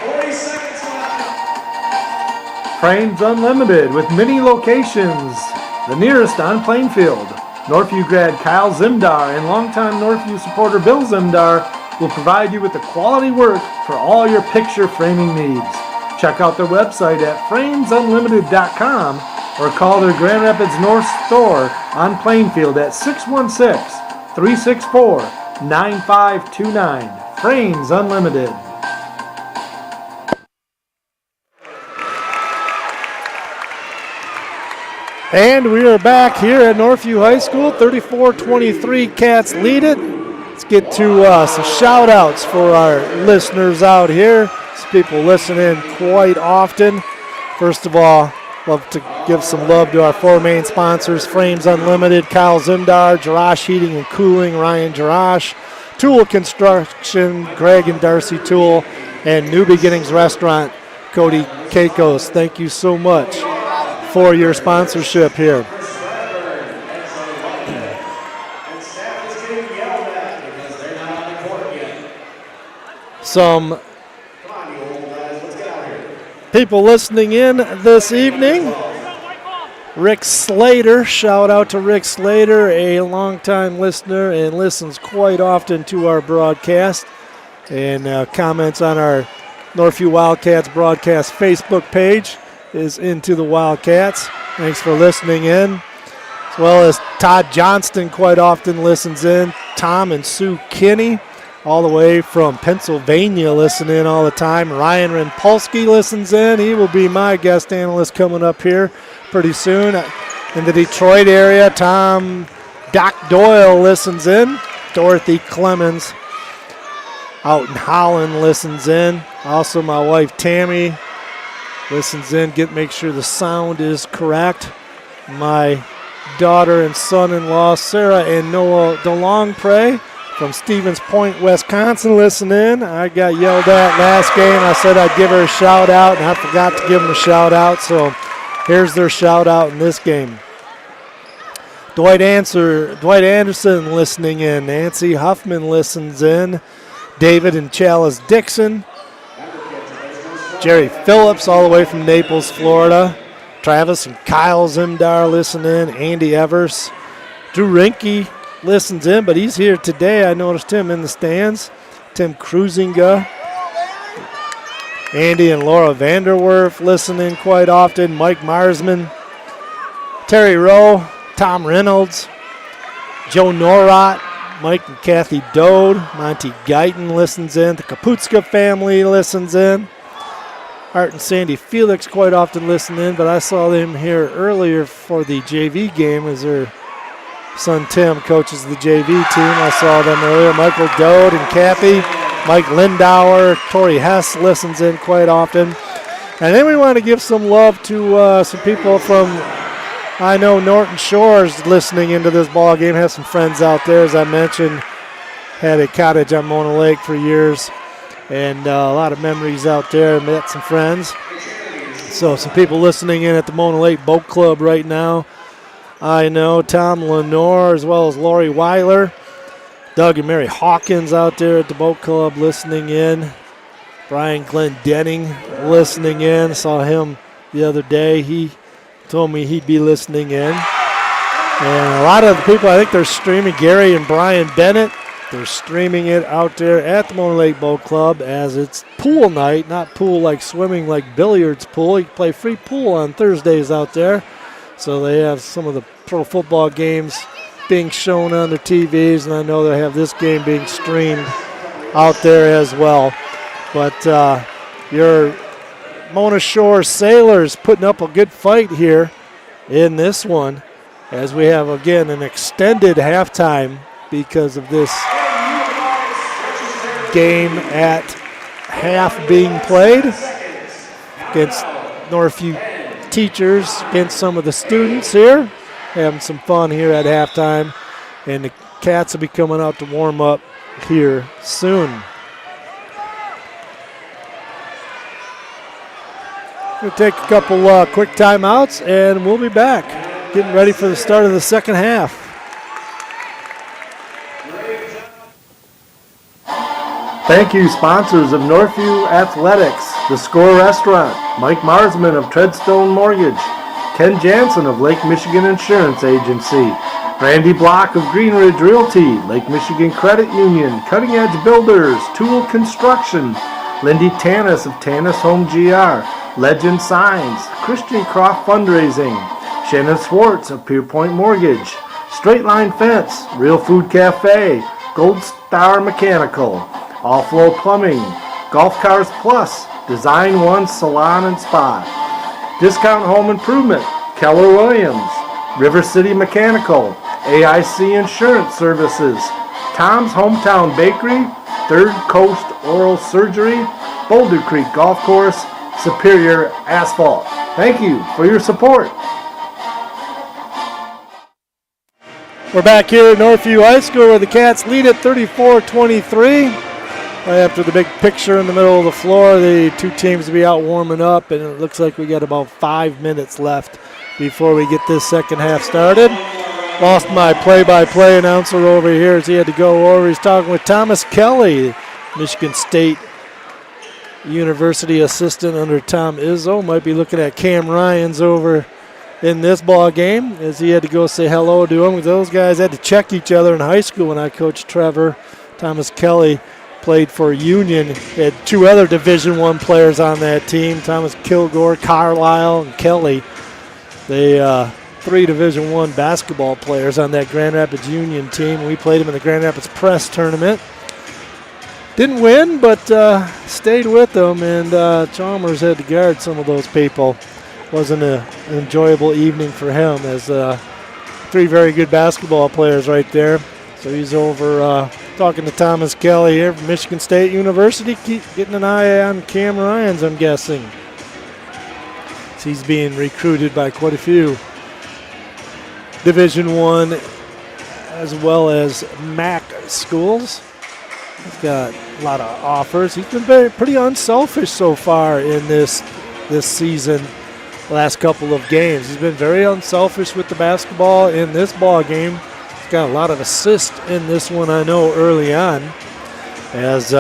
40 seconds left. Frames Unlimited with many locations. The nearest on Plainfield. Northview grad Kyle Zimdar and longtime Northview supporter Bill Zimdar will provide you with the quality work for all your picture framing needs. Check out their website at framesunlimited.com or call their Grand Rapids North store on Plainfield at 616-364-9529. Frames Unlimited. And we are back here at Northview High School. 34-23, Cats lead it. Let's get to some shout-outs for our listeners out here. Some people listen in quite often. First of all, love to give some love to our 4 main sponsors: Frames Unlimited, Kyle Zimdar, Jarash Heating and Cooling, Ryan Jarash, Tool Construction, Greg and Darcy Tool, and New Beginnings Restaurant, Cody Keikos. Thank you so much for your sponsorship here. Some people listening in this evening. Rick Slater, shout out to Rick Slater, a longtime listener and listens quite often to our broadcast, and comments on our Northview Wildcats broadcast Facebook page. Is into the Wildcats. Thanks for listening in. as well as Todd Johnston quite often listens in. Tom and Sue Kinney, all the way from Pennsylvania, listen in all the time. Ryan Renpolsky listens in. He will be my guest analyst coming up here pretty soon. In the Detroit area, Doc Doyle listens in. Dorothy Clemens out in Holland listens in. Also, my wife Tammy listens in. Make sure the sound is correct. My daughter and son-in-law Sarah and Noah DeLongpre from Stevens Point, Wisconsin, listen in. I got yelled at last game. I said I'd give her a shout out, and I forgot to give them a shout out. So here's their shout out in this game. Dwight Anderson listening in. Nancy Huffman listens in. David and Chalice Dixon. Jerry Phillips all the way from Naples, Florida. Travis and Kyle Zimdar listen in. Andy Evers. Drew Rinke listens in, but he's here today. I noticed him in the stands. Tim Cruisinga. Andy and Laura Vanderwerf listen in quite often. Mike Marsman. Terry Rowe. Tom Reynolds, Joe Norrott, Mike and Kathy Dode, Monty Guyton listens in, the Kaputska family listens in, Art and Sandy Felix quite often listen in, but I saw them here earlier for the JV game as their son Tim coaches the JV team. I saw them earlier, Michael Dode and Kathy, Mike Lindauer, Tori Hess listens in quite often. And then we want to give some love to some people from, I know Norton Shores listening into this ball game. Have some friends out there, as I mentioned. Had a cottage on Mona Lake for years, and a lot of memories out there. Met some friends. So some people listening in at the Mona Lake Boat Club right now. I know Tom Lenore as well as Lori Weiler. Doug and Mary Hawkins out there at the Boat Club listening in. Brian Glendenning listening in. Saw him the other day. He told me he'd be listening in. And a lot of the people, I think they're streaming, Gary and Brian Bennett, they're streaming it out there at the Mona Lake Boat Club as it's pool night, not pool like swimming, like billiards pool. You can play free pool on Thursdays out there. So they have some of the pro football games being shown on their TVs, and I know they have this game being streamed out there as well. But your Mona Shore Sailors putting up a good fight here in this one as we have, again, an extended halftime because of this game at half being played against Northview teachers, against some of the students here. Having some fun here at halftime, and the Cats will be coming out to warm up here soon. We'll take a couple quick timeouts, and we'll be back, getting ready for the start of the second half. Thank you, sponsors of Northview Athletics, The Score Restaurant, Mike Marsman of Treadstone Mortgage, Ken Jansen of Lake Michigan Insurance Agency, Randy Block of Green Ridge Realty, Lake Michigan Credit Union, Cutting Edge Builders, Tool Construction, Lindy Tanis of Tanis Home GR, Legend Signs, Christian Croft Fundraising, Shannon Swartz of Pierpoint Mortgage, Straight Line Fence, Real Food Cafe, Gold Star Mechanical, All Flow Plumbing, Golf Cars Plus, Design One Salon and Spa, Discount Home Improvement, Keller Williams, River City Mechanical, AIC Insurance Services, Tom's Hometown Bakery, Third Coast Oral Surgery, Boulder Creek Golf Course, Superior Asphalt. Thank you for your support. We're back here at Northview High School where the Cats lead at 34-23. Right after the big picture in the middle of the floor, the two teams will be out warming up, and it looks like we got about 5 minutes left before we get this second half started. Lost my play-by-play announcer over here as he had to go over. He's talking with Thomas Kelly, Michigan State University assistant under Tom Izzo. Might be looking at Cam Ryans over in this ball game as he had to go say hello to him. Those guys had to check each other in high school when I coached Trevor. Thomas Kelly played for Union, had two other Division I players on that team, Thomas Kilgore, Carlisle, and Kelly. They 3 Division I basketball players on that Grand Rapids Union team. We played them in the Grand Rapids Press tournament. Didn't win, but stayed with them, and Chalmers had to guard some of those people. Wasn't an enjoyable evening for him, as 3 very good basketball players right there. So he's over talking to Thomas Kelly here from Michigan State University, keep getting an eye on Cam Ryans, I'm guessing. He's being recruited by quite a few Division I as well as MAC schools. He's got a lot of offers. He's been pretty unselfish so far in this season, last couple of games. He's been very unselfish with the basketball in this ball game. He's got a lot of assists in this one, I know, early on. As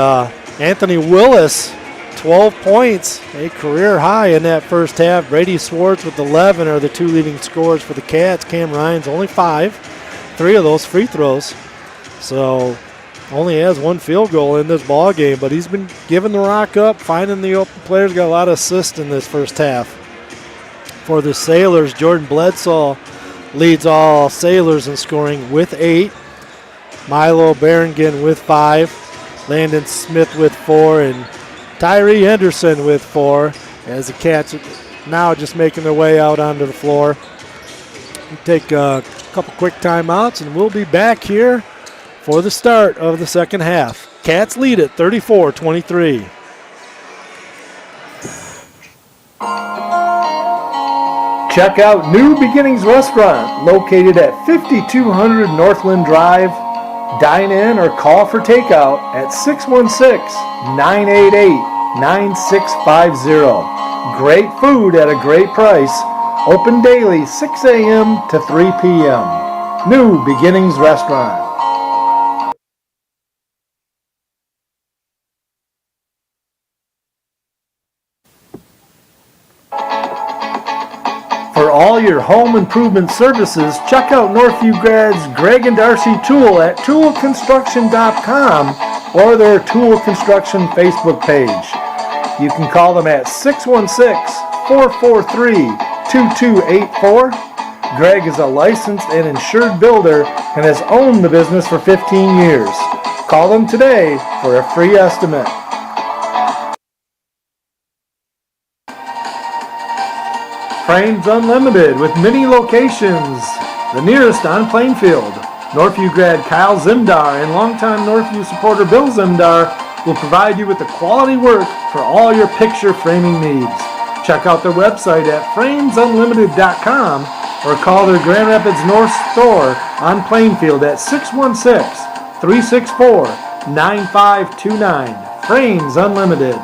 Anthony Willis, 12 points, a career high in that first half. Brady Swartz with 11 are the 2 leading scorers for the Cats. Cam Ryan's only 5, 3 of those free throws. So only has 1 field goal in this ball game, but he's been giving the rock up, finding the open players, got a lot of assists in this first half. For the Sailors, Jordan Bledsoe leads all Sailors in scoring with 8. Milo Berengen with 5. Landon Smith with 4, and Tyree Henderson with 4, as the Cats now just making their way out onto the floor. We'll take a couple quick timeouts, and we'll be back here for the start of the second half. Cats lead it 34-23. Check out New Beginnings Restaurant, located at 5200 Northland Drive. Dine in or call for takeout at 616-988-9650. Great food at a great price. Open daily 6 a.m. to 3 p.m. New Beginnings Restaurant. For all your home improvement services, check out Northview Grad's Greg and Darcy Tool at toolconstruction.com or their Tool Construction Facebook page. You can call them at 616-443-2284. Greg is a licensed and insured builder and has owned the business for 15 years. Call them today for a free estimate. Frames Unlimited with many locations. The nearest on Plainfield. Northview grad Kyle Zimdar and longtime Northview supporter Bill Zimdar will provide you with the quality work for all your picture framing needs. Check out their website at framesunlimited.com or call their Grand Rapids North store on Plainfield at 616-364-9529. Frames Unlimited.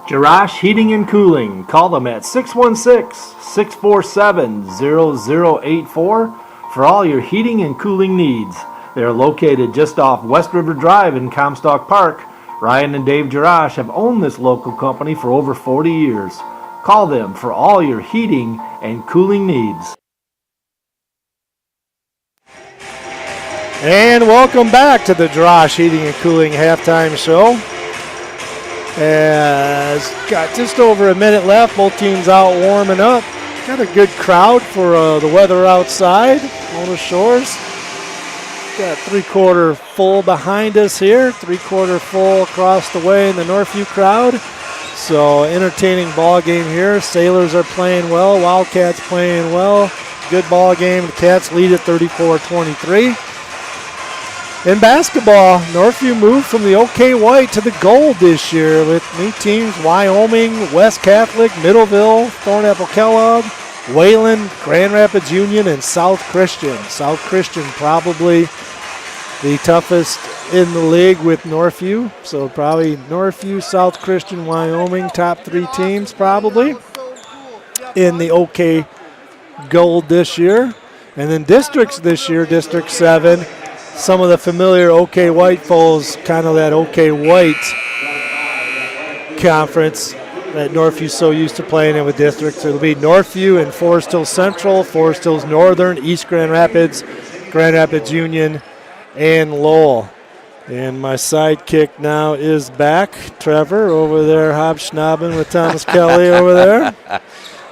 Jarash Heating and Cooling. Call them at 616-647-0084 for all your heating and cooling needs. They are located just off West River Drive in Comstock Park. Ryan and Dave Jarash have owned this local company for over 40 years. Call them for all your heating and cooling needs. And welcome back to the Jarash Heating and Cooling halftime show. As got just over a minute left, both teams out warming up. Got a good crowd for the weather outside on the shores. Got 3/4 full behind us here, 3/4 full across the way in the Northview crowd. So entertaining ball game here. Sailors are playing well, Wildcats playing well. Good ball game. The Cats lead at 34-23. In basketball, Northview moved from the OK White to the gold this year with new teams: Wyoming, West Catholic, Middleville, Thornapple Kellogg, Wayland, Grand Rapids Union, and South Christian. South Christian probably the toughest in the league with Northview. So probably Northview, South Christian, Wyoming, top 3 teams probably in the OK Gold this year. And then districts this year, District 7. Some of the familiar OK White foes, kind of that OK White conference that Northview's so used to playing in with districts. It'll be Northview and Forest Hills Central, Forest Hills Northern, East Grand Rapids Union, and Lowell. And my sidekick now is back. Trevor over there hobsnobbing with Thomas Kelly over there.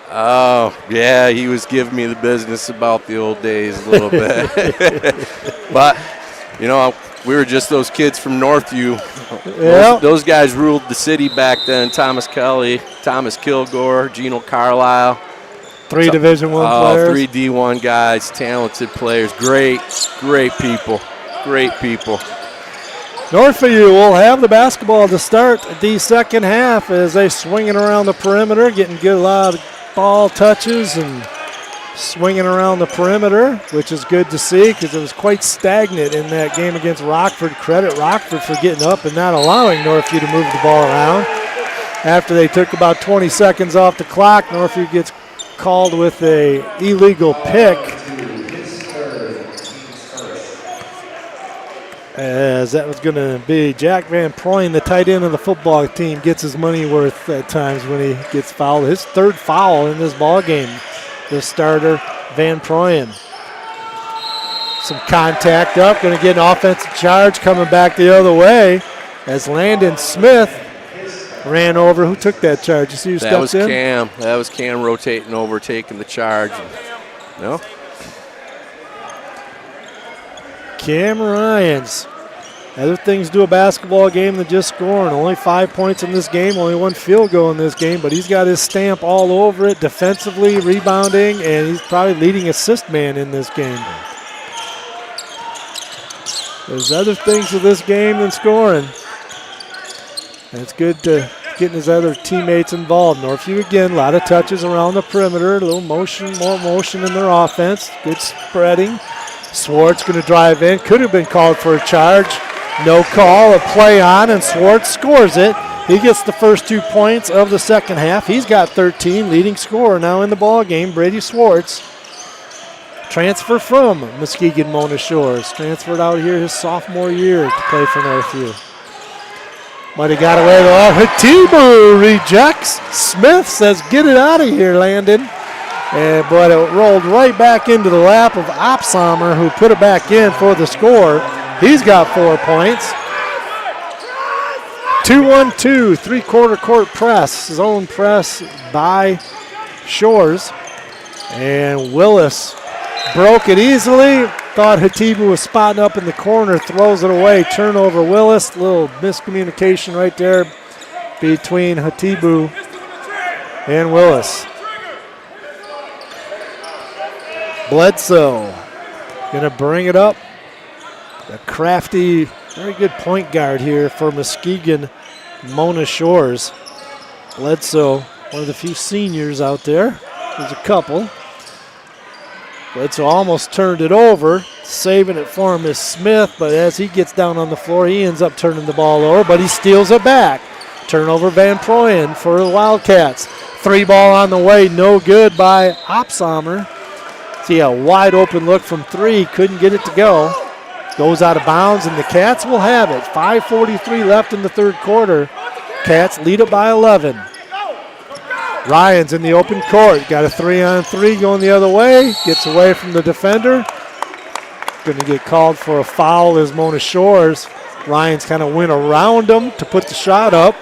Oh, yeah, he was giving me the business about the old days a little bit. But, you know, we were just those kids from Northview. Yep. Those guys ruled the city back then. Thomas Kelly, Thomas Kilgore, Gino Carlisle. 3 Division I players. 3 D1 guys, talented players. Great people. Great people. Northview will have the basketball to start the second half as they swinging around the perimeter, getting good a lot of ball touches and swinging around the perimeter, which is good to see because it was quite stagnant in that game against Rockford. Credit Rockford for getting up and not allowing Northview to move the ball around. After they took about 20 seconds off the clock, Northview gets called with a illegal pick. As that was going to be Jack Van Proyen, the tight end of the football team, gets his money worth at times when he gets fouled. His 3rd foul in this ball game, the starter, Van Proyen. Some contact up, going to get an offensive charge coming back the other way as Landon Smith ran over. Who took that charge? You see who stepped in? That was Cam. That was Cam rotating over, taking the charge. No. Cam Ryans. Other things do a basketball game than just scoring. Only 5 points in this game, only 1 field goal in this game, but he's got his stamp all over it defensively, rebounding, and he's probably leading assist man in this game. There's other things to this game than scoring. And it's good to getting his other teammates involved. Northview again, a lot of touches around the perimeter, a little motion, more motion in their offense. Good spreading. Swartz going to drive in. Could have been called for a charge. No call. A play on, and Swartz scores it. He gets the first 2 points of the second half. He's got 13, leading scorer now in the ball game. Brady Swartz. Transfer from Muskegon Mona Shores. Transferred out here his sophomore year to play for Northview. Might have got away though. Hatibu rejects. Smith says, get it out of here, Landon. But it rolled right back into the lap of Opsommer, who put it back in for the score. He's got 4 points. 2-1-2, 3-quarter court press. Zone press by Shores. And Willis broke it easily. Thought Hatibu was spotting up in the corner, throws it away. Turnover Willis. Little miscommunication right there between Hatibu and Willis. Bledsoe going to bring it up. A crafty, very good point guard here for Muskegon Mona Shores. Bledsoe, one of the few seniors out there. There's a couple. Bledsoe almost turned it over. Saving it for him is Smith, but as he gets down on the floor, he ends up turning the ball over, but he steals it back. Turnover Van Proyen for the Wildcats. 3 ball on the way, no good by Opsommer. See a wide open look from 3, couldn't get it to go. Goes out of bounds, and the Cats will have it. 5:43 left in the 3rd quarter. Cats lead it by 11. Ryan's in the open court. Got a 3-on-3 going the other way. Gets away from the defender. Going to get called for a foul as Mona Shores. Ryan's kind of went around him to put the shot up.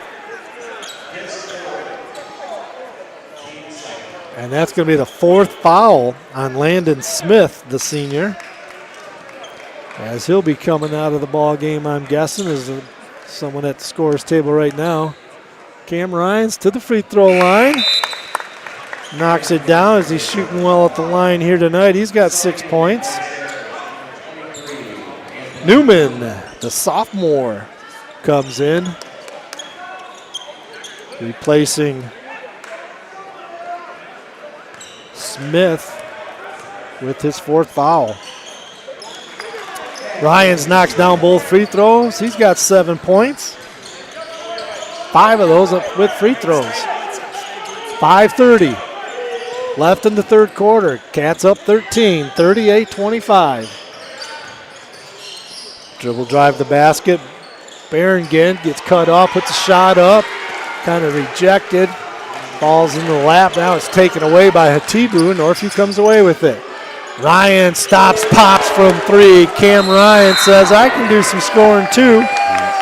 And that's going to be the 4th foul on Landon Smith, the senior. As he'll be coming out of the ball game, I'm guessing, is someone at the scorer's table right now. Cam Ryans to the free throw line. Knocks it down as he's shooting well at the line here tonight. He's got 6 points. Newman, the sophomore, comes in, replacing Smith with his 4th foul. Ryans knocks down both free throws. He's got 7 points. 5 of those with free throws. 5:30 left in the 3rd quarter. Cats up 13, 38-25. Dribble drive the basket. Barringen gets cut off, puts a shot up, kind of rejected. Falls in the lap. Now it's taken away by Hatibu. Northview comes away with it. Ryan stops, pops from 3. Cam Ryan says, I can do some scoring too.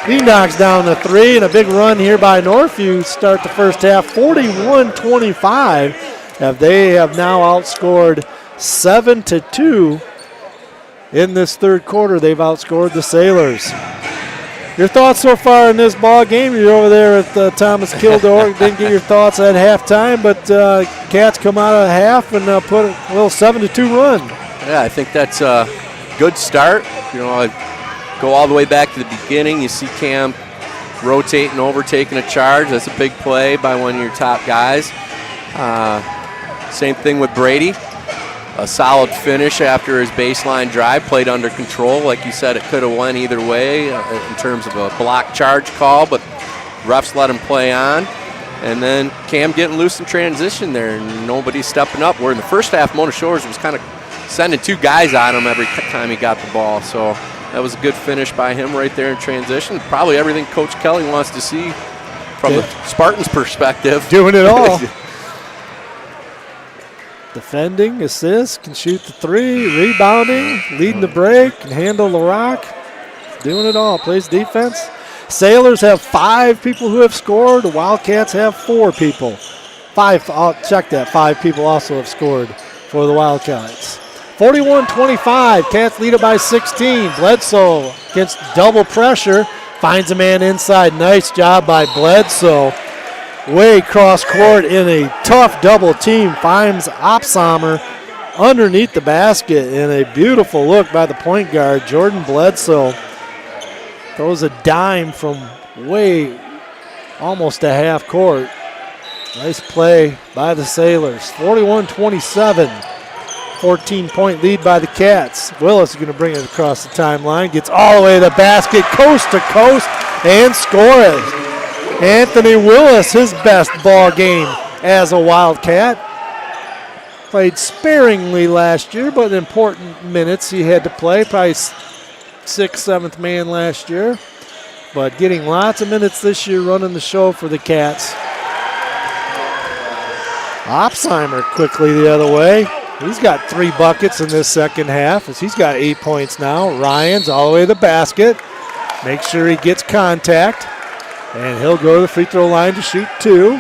He knocks down the 3, and a big run here by Northview start the first half, 41-25. They have now outscored 7-2 in this third quarter. They've outscored the Sailors. Your thoughts so far in this ball game? You're over there at Thomas Kildare. Didn't get your thoughts at halftime, but Cats come out of the half and put a little 7-2 run. Yeah, I think that's a good start. You know, I go all the way back to the beginning. You see Cam rotating over, taking a charge. That's a big play by one of your top guys. Same thing with Brady. A solid finish after his baseline drive, played under control. Like you said, it could have went either way in terms of a block charge call, but refs let him play on. And then Cam getting loose in transition there, and nobody stepping up. Where in the first half, Mona Shores was kind of sending 2 guys on him every time he got the ball. So that was a good finish by him right there in transition. Probably everything Coach Kelly wants to see from the Spartans' perspective. Doing it all. Defending, assist, can shoot the 3, rebounding, leading the break, can handle the rock. Doing it all, plays defense. Sailors have 5 people who have scored. The Wildcats have 4 people. 5, I'll check that, 5 people also have scored for the Wildcats. 41-25, Cats lead it by 16. Bledsoe against double pressure, finds a man inside. Nice job by Bledsoe. Way cross court in a tough double team, finds Opsommer underneath the basket, and a beautiful look by the point guard, Jordan Bledsoe. Throws a dime from way almost to half court. Nice play by the Sailors. 41-27, 14-point lead by the Cats. Willis is going to bring it across the timeline, gets all the way to the basket, coast to coast, and scores. Anthony Willis, his best ball game as a Wildcat. Played sparingly last year, but important minutes he had to play. Probably 6th, 7th man last year. But getting lots of minutes this year running the show for the Cats. Opsheimer quickly the other way. He's got 3 buckets in this second half as he's got 8 points now. Ryan's all the way to the basket. Make sure he gets contact. And he'll go to the free throw line to shoot 2.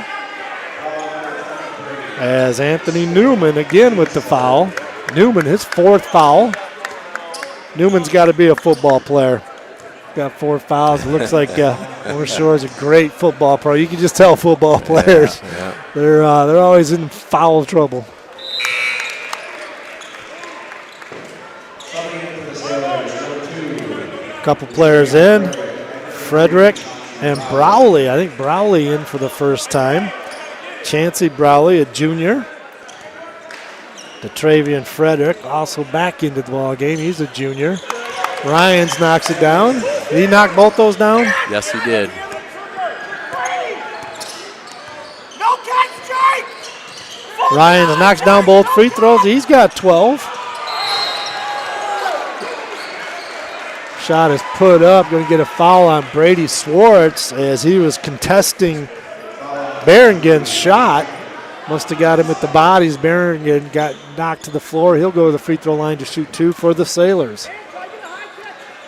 As Anthony Newman again with the foul. Newman, his 4th foul. Newman's got to be a football player. Got 4 fouls. Looks like Mona Shore is a great football pro. You can just tell football players. Yeah. They're always in foul trouble. Couple players in. Frederick and Browley. I think Browley in for the first time. Chancey Browley, a junior. DeTravian Frederick also back into the ball game. He's a junior. Ryans knocks it down. Did he knock both those down? Yes, he did. Ryans knocks down both free throws. He's got 12. Shot is put up. Going to get a foul on Brady Swartz as he was contesting Berengen's shot. Must have got him at the bodies. Berengen got knocked to the floor. He'll go to the free throw line to shoot 2 for the Sailors.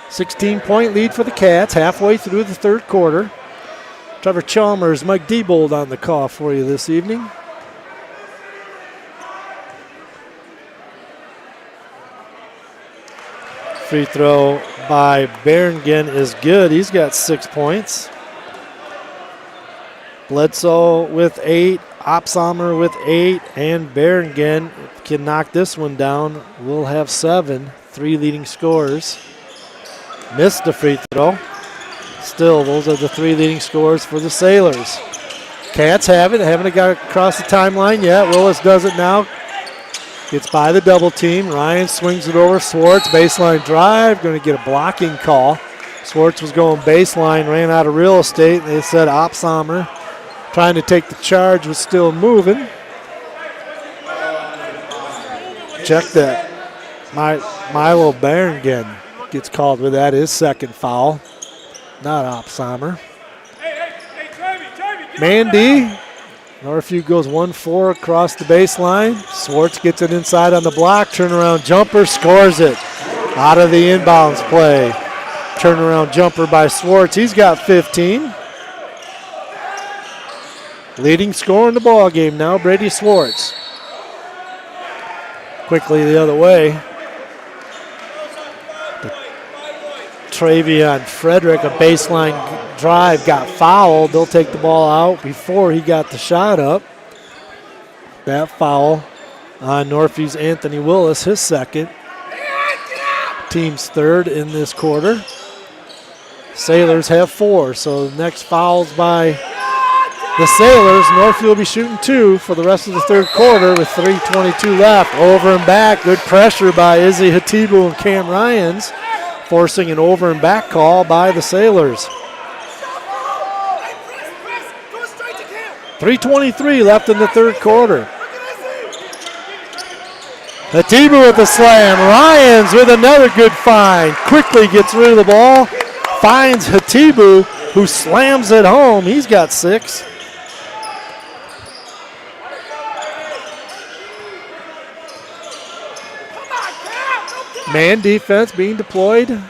16-point lead for the Cats halfway through the third quarter. Trevor Chalmers, Mike Diebold on the call for you this evening. Free throw by Berengen is good. He's got 6 points. Bledsoe with 8, Opsommer with 8, and Berengen can knock this one down. We'll have 7, 3 leading scorers. Missed the free throw. Still, those are the 3 leading scorers for the Sailors. Cats have it. Haven't got across the timeline yet. Willis does it now. Gets by the double team. Ryan swings it over. Swartz, baseline drive. Going to get a blocking call. Swartz was going baseline, ran out of real estate. They said Opsommer, trying to take the charge, was still moving. Check that. Milo Berengen gets called with that, his second foul. Not Opsommer. Mandy Northview goes 1-4 across the baseline. Swartz gets it inside on the block. Turnaround jumper, scores it. Out of the inbounds play. Turnaround jumper by Swartz. He's got 15. Leading scorer in the ball game now, Brady Swartz. Quickly the other way. Travion Frederick, a baseline drive, got fouled. They'll take the ball out before he got the shot up. That foul on Northview's Anthony Willis, his second. Team's third in this quarter. Sailors have 4, so the next foul's by the Sailors. Northview will be shooting 2 for the rest of the third quarter with 3:22 left. Over and back, good pressure by Izzy Hatibu and Cam Ryans, forcing an over and back call by the Sailors. 3:23 left in the third quarter. Hatibu with the slam. Ryans with another good find. Quickly gets rid of the ball. Finds Hatibu, who slams it home. He's got 6. Man defense being deployed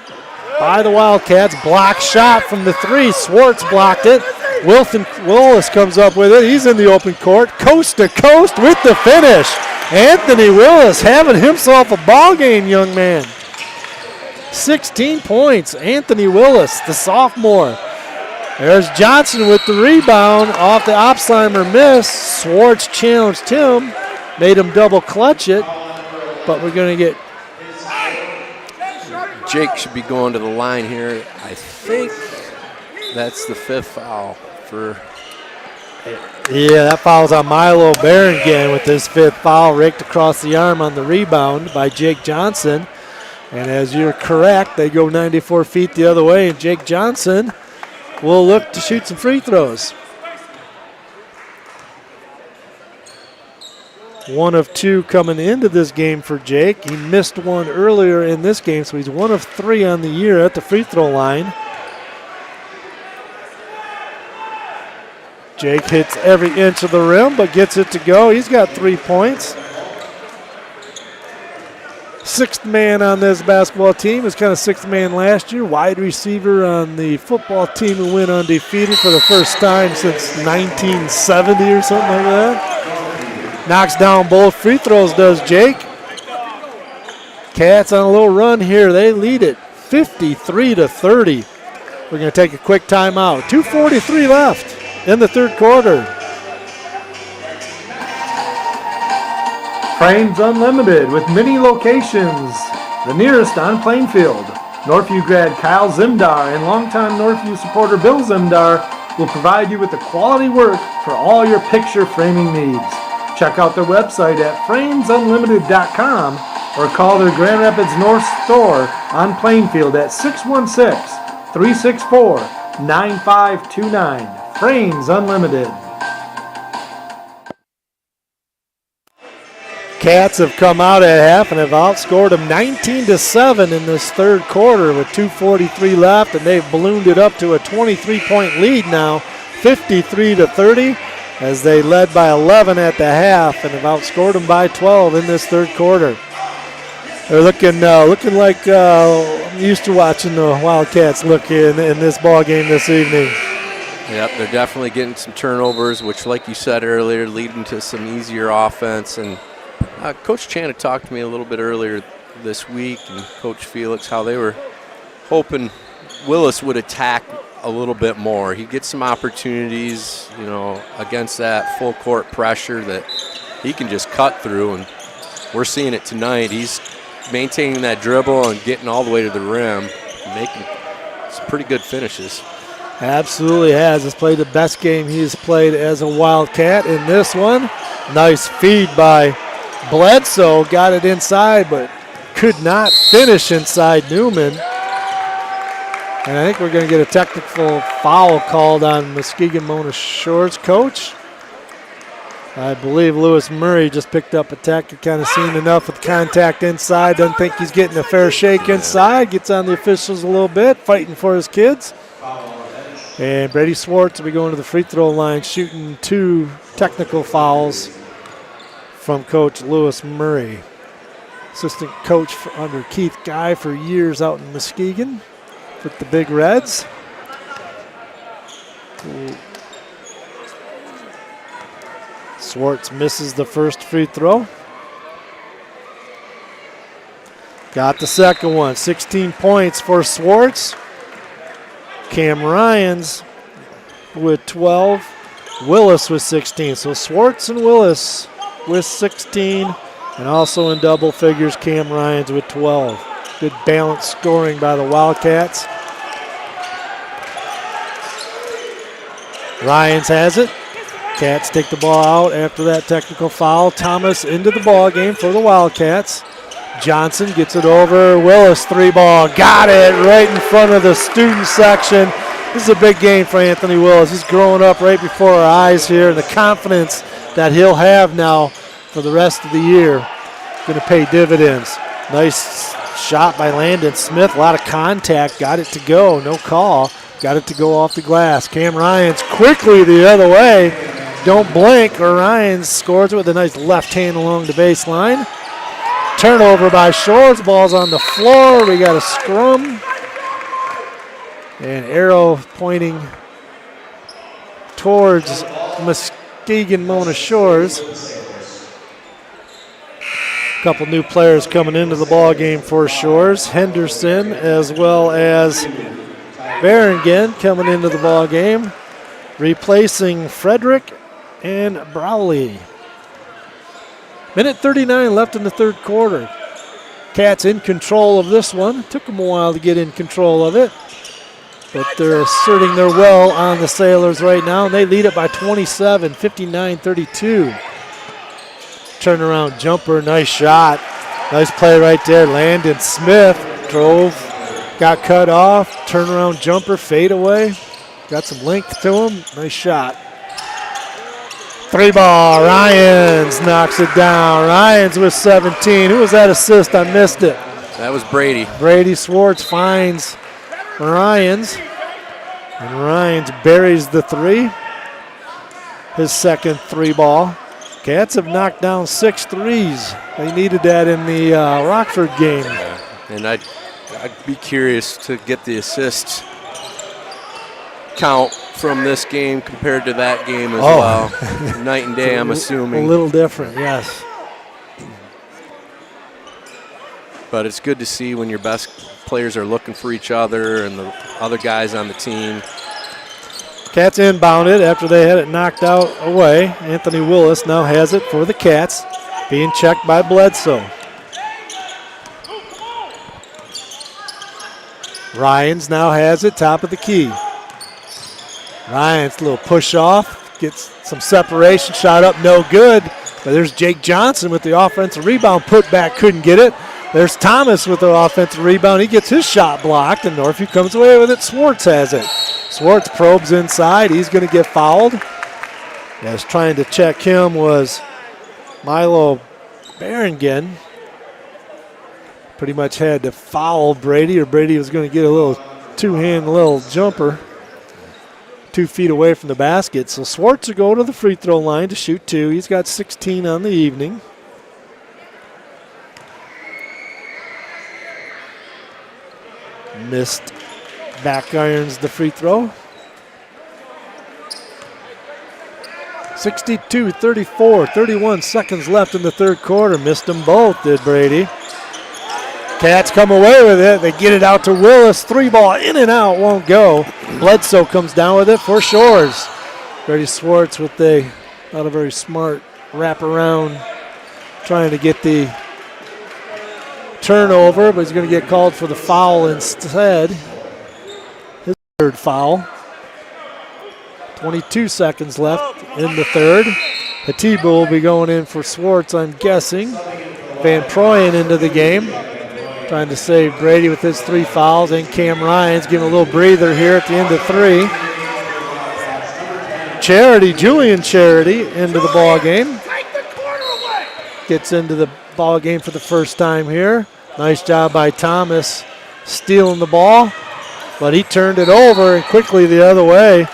by the Wildcats. Block shot from the 3. Swartz blocked it. Willis comes up with it. He's in the open court. Coast to coast with the finish. Anthony Willis having himself a ball game, young man. 16 points. Anthony Willis, the sophomore. There's Johnson with the rebound off the Opsheimer miss. Swartz challenged him, made him double clutch it, but we're going to get. Jake should be going to the line here. I think that's the 5th foul for. Yeah, that foul's on Milo Barringen with his 5th foul, raked across the arm on the rebound by Jake Johnson. And as you're correct, they go 94 feet the other way, and Jake Johnson will look to shoot some free throws. 1 of 2 coming into this game for Jake. He missed one earlier in this game, so he's 1 of 3 on the year at the free throw line. Jake hits every inch of the rim, but gets it to go. He's got 3 points. 6th man on this basketball team. Was kind of 6th man last year. Wide receiver on the football team who went undefeated for the first time since 1970 or something like that. Knocks down both free throws, does Jake. Cats on a little run here. They lead it 53-30. We're going to take a quick timeout. 2:43 left in the third quarter. Frames Unlimited with many locations. The nearest on Plainfield. Northview grad Kyle Zimdar and longtime Northview supporter Bill Zimdar will provide you with the quality work for all your picture framing needs. Check out their website at framesunlimited.com or call their Grand Rapids North store on Plainfield at 616-364-9529. Frames Unlimited. Cats have come out at half and have outscored them 19-7 in this third quarter with 2:43 left, and they've ballooned it up to a 23-point lead now, 53-30, as they led by 11 at the half and have outscored them by 12 in this third quarter. They're looking like I'm used to watching the Wildcats look in this ball game this evening. Yep, they're definitely getting some turnovers, which, like you said earlier, leading to some easier offense. And Coach Chan had talked to me a little bit earlier this week, and Coach Felix, how they were hoping Willis would attack a little bit more. He gets some opportunities, against that full court pressure that he can just cut through, and we're seeing it tonight. He's maintaining that dribble and getting all the way to the rim, making some pretty good finishes. Absolutely has. He's played the best game he's played as a Wildcat in this one. Nice feed by Bledsoe. Got it inside, but could not finish inside Newman. And I think we're going to get a technical foul called on Muskegon Mona Shores coach. I believe Lewis Murray just picked up a tackle, kind of seen enough with contact inside. Doesn't think he's getting a fair shake inside. Gets on the officials a little bit, fighting for his kids. And Brady Swartz will be going to the free throw line, shooting 2 technical fouls from Coach Lewis Murray. Assistant coach under Keith Guy for years out in Muskegon with the Big Reds. Swartz misses the first free throw. Got the second one. 16 points for Swartz. Cam Ryans with 12. Willis with 16. So Swartz and Willis with 16. And also in double figures, Cam Ryans with 12. Good balanced scoring by the Wildcats. Ryans has it. Cats take the ball out after that technical foul. Thomas into the ball game for the Wildcats. Johnson gets it over. Willis, 3-ball. Got it right in front of the student section. This is a big game for Anthony Willis. He's growing up right before our eyes here, and the confidence that he'll have now for the rest of the year going to pay dividends. Nice shot by Landon Smith. A lot of contact. Got it to go. No call. Got it to go off the glass. Cam Ryans quickly the other way. Don't blink, or Ryans scores it with a nice left hand along the baseline. Turnover by Shores. Ball's on the floor. We got a scrum. And arrow pointing towards Muskegon Mona Shores. A couple new players coming into the ball game for Shores. Henderson as well as Berengen coming into the ball game, replacing Frederick and Browley. Minute 39 left in the third quarter. Cats in control of this one. Took them a while to get in control of it, but they're asserting their will on the Sailors right now, and they lead it by 27, 59-32. Turnaround jumper, nice shot. Nice play right there. Landon Smith drove, got cut off. Turnaround jumper, fade away. Got some length to him. Nice shot. 3-ball. Ryans knocks it down. Ryans with 17. Who was that assist? I missed it. That was Brady. Brady Swartz finds Ryans. And Ryans buries the 3. His second 3-ball. Cats have knocked down 6 threes. They needed that in the Rockford game. Yeah. And I'd be curious to get the assists count from this game compared to that game as well. Night and day, I'm assuming. A little different, yes. But it's good to see when your best players are looking for each other and the other guys on the team. Cats inbounded after they had it knocked out away. Anthony Willis now has it for the Cats, being checked by Bledsoe. Ryans now has it, top of the key. Ryans, a little push off, gets some separation, shot up, no good. But there's Jake Johnson with the offensive rebound, put back, couldn't get it. There's Thomas with the offensive rebound. He gets his shot blocked, and Northview comes away with it. Swartz has it. Swartz probes inside. He's going to get fouled. As trying to check him was Milo Berengen. Pretty much had to foul Brady, or Brady was going to get a little two-hand little jumper 2 feet away from the basket. So Swartz will go to the free throw line to shoot 2. He's got 16 on the evening. Missed, back irons the free throw. 62-34, 31 seconds left in the third quarter. Missed them both, did Brady. Cats come away with it. They get it out to Willis. 3-ball in and out, won't go. Bledsoe comes down with it for Shores. Brady Swartz with not a very smart wraparound, trying to get the turnover, but he's going to get called for the foul instead. His third foul. 22 seconds left in the third. Hatibu will be going in for Swartz, I'm guessing. Van Proyen into the game, trying to save Brady with his 3 fouls, and Cam Ryans giving a little breather here at the end of 3. Julian Charity into the ball game. Gets into the ball game for the first time here. Nice job by Thomas stealing the ball, but he turned it over and quickly the other way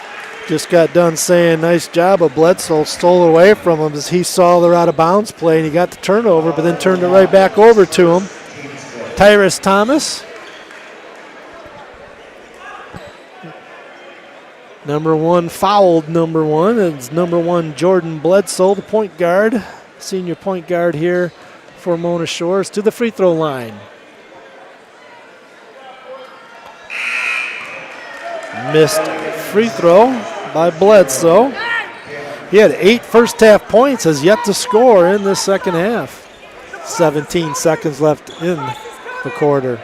just got done saying nice job, but Bledsoe stole it away from him as he saw their out-of-bounds play, and he got the turnover, but then turned it right back over to him. Tyrus Thomas. Number 1 fouled number 1. It's number 1 Jordan Bledsoe, the point guard, senior point guard here for Mona Shores, to the free throw line. Missed free throw by Bledsoe. He had 8 first half points, has yet to score in this second half. 17 seconds left in the quarter.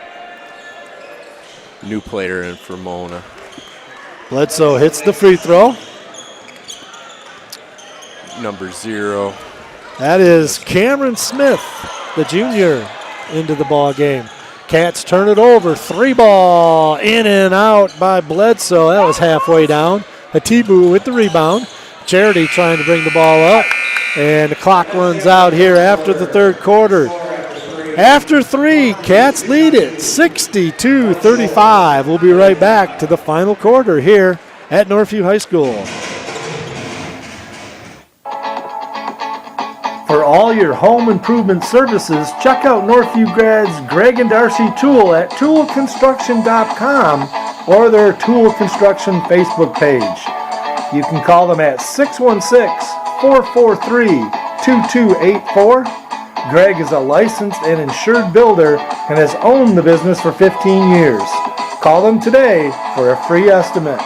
New player in for Mona. Bledsoe hits the free throw. Number 0. That is Cameron Smith, the junior, into the ball game. Cats turn it over. 3 ball in and out by Bledsoe. That was halfway down. Hatibu with the rebound. Charity trying to bring the ball up. And the clock runs out here after the third quarter. After 3, Cats lead it 62-35. We'll be right back to the final quarter here at Northview High School. For all your home improvement services, check out Northview grads Greg and Darcy Tool at toolconstruction.com or their Tool Construction Facebook page. You can call them at 616-443-2284. Greg is a licensed and insured builder and has owned the business for 15 years. Call them today for a free estimate.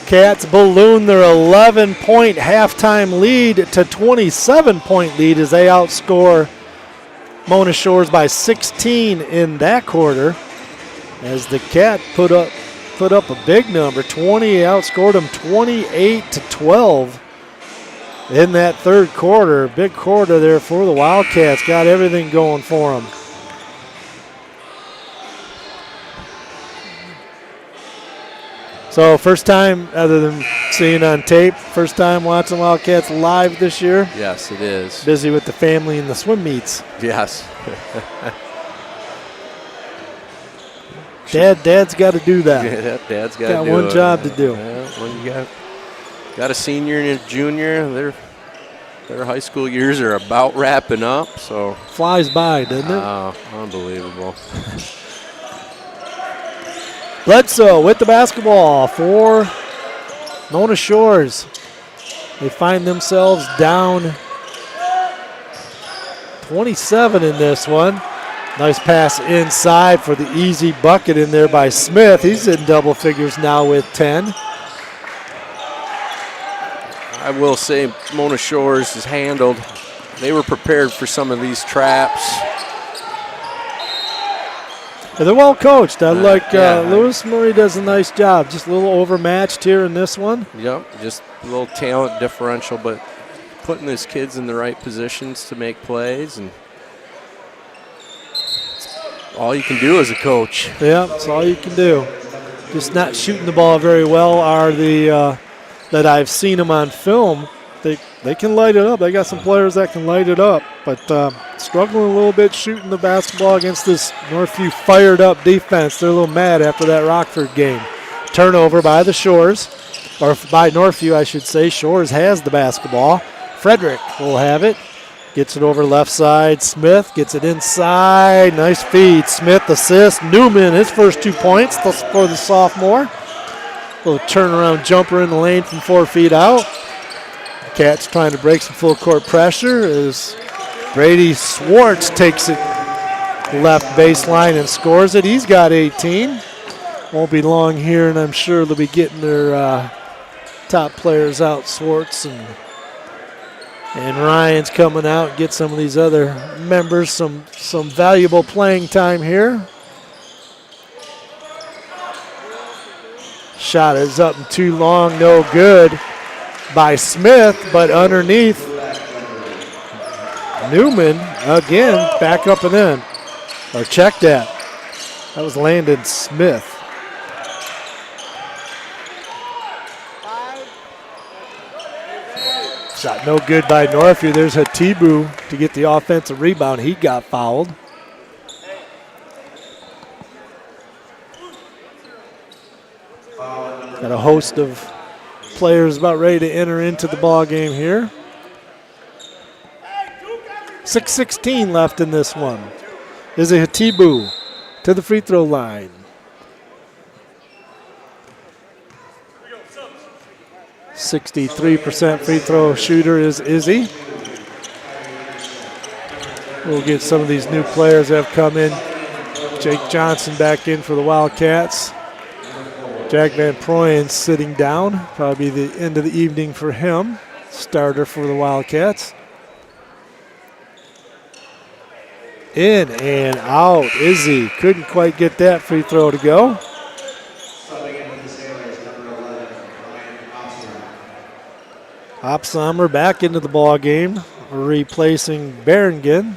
Cats balloon their 11-point halftime lead to 27-point lead as they outscore Mona Shores by 16 in that quarter. As the Cat put up a big number, 20, outscored them 28-12 in that third quarter. Big quarter there for the Wildcats. Got everything going for them. So first time, other than seeing on tape, first time watching Wildcats live this year? Yes, it is. Busy with the family and the swim meets. Yes. Dad's got to do that. Yeah, Dad's got one job to do. Yeah, when you got a senior and a junior, their high school years are about wrapping up. So flies by, doesn't it? Oh, unbelievable. Bledsoe with the basketball for Mona Shores. They find themselves down 27 in this one. Nice pass inside for the easy bucket in there by Smith. He's in double figures now with 10. I will say Mona Shores is handled. They were prepared for some of these traps. They're well coached. Lewis Murray does a nice job. Just a little overmatched here in this one. Yep, just a little talent differential, but putting his kids in the right positions to make plays, and all you can do as a coach. Yeah, that's all you can do. Just not shooting the ball very well are the that I've seen them on film. They can light it up. They got some players that can light it up, but struggling a little bit shooting the basketball against this Northview fired up defense. They're a little mad after that Rockford game. Turnover by the Shores, or by Northview, I should say. Shores has the basketball. Frederick will have it. Gets it over left side. Smith gets it inside. Nice feed. Smith assist. Newman, his first 2 points for the sophomore. Little turnaround jumper in the lane from 4 feet out. Cats trying to break some full court pressure as Brady Swartz takes it left baseline and scores it. He's got 18. Won't be long here, and I'm sure they'll be getting their top players out. Swartz and Ryan's coming out and get some of these other members some valuable playing time here. Shot is up and too long, no good by Smith, but underneath Newman again, back up and in. Or check that. That was Landon Smith. Shot no good by Northview. There's Hatibu to get the offensive rebound. He got fouled. Got a host of players about ready to enter into the ball game here. 6:16 left in this one. Izzy Hatibu to the free throw line. 63% free throw shooter is Izzy. We'll get some of these new players that have come in. Jake Johnson back in for the Wildcats. Jack Van Proyen sitting down. Probably the end of the evening for him. Starter for the Wildcats. In and out. Izzy couldn't quite get that free throw to go. Opshammer back into the ball game, replacing Berengen.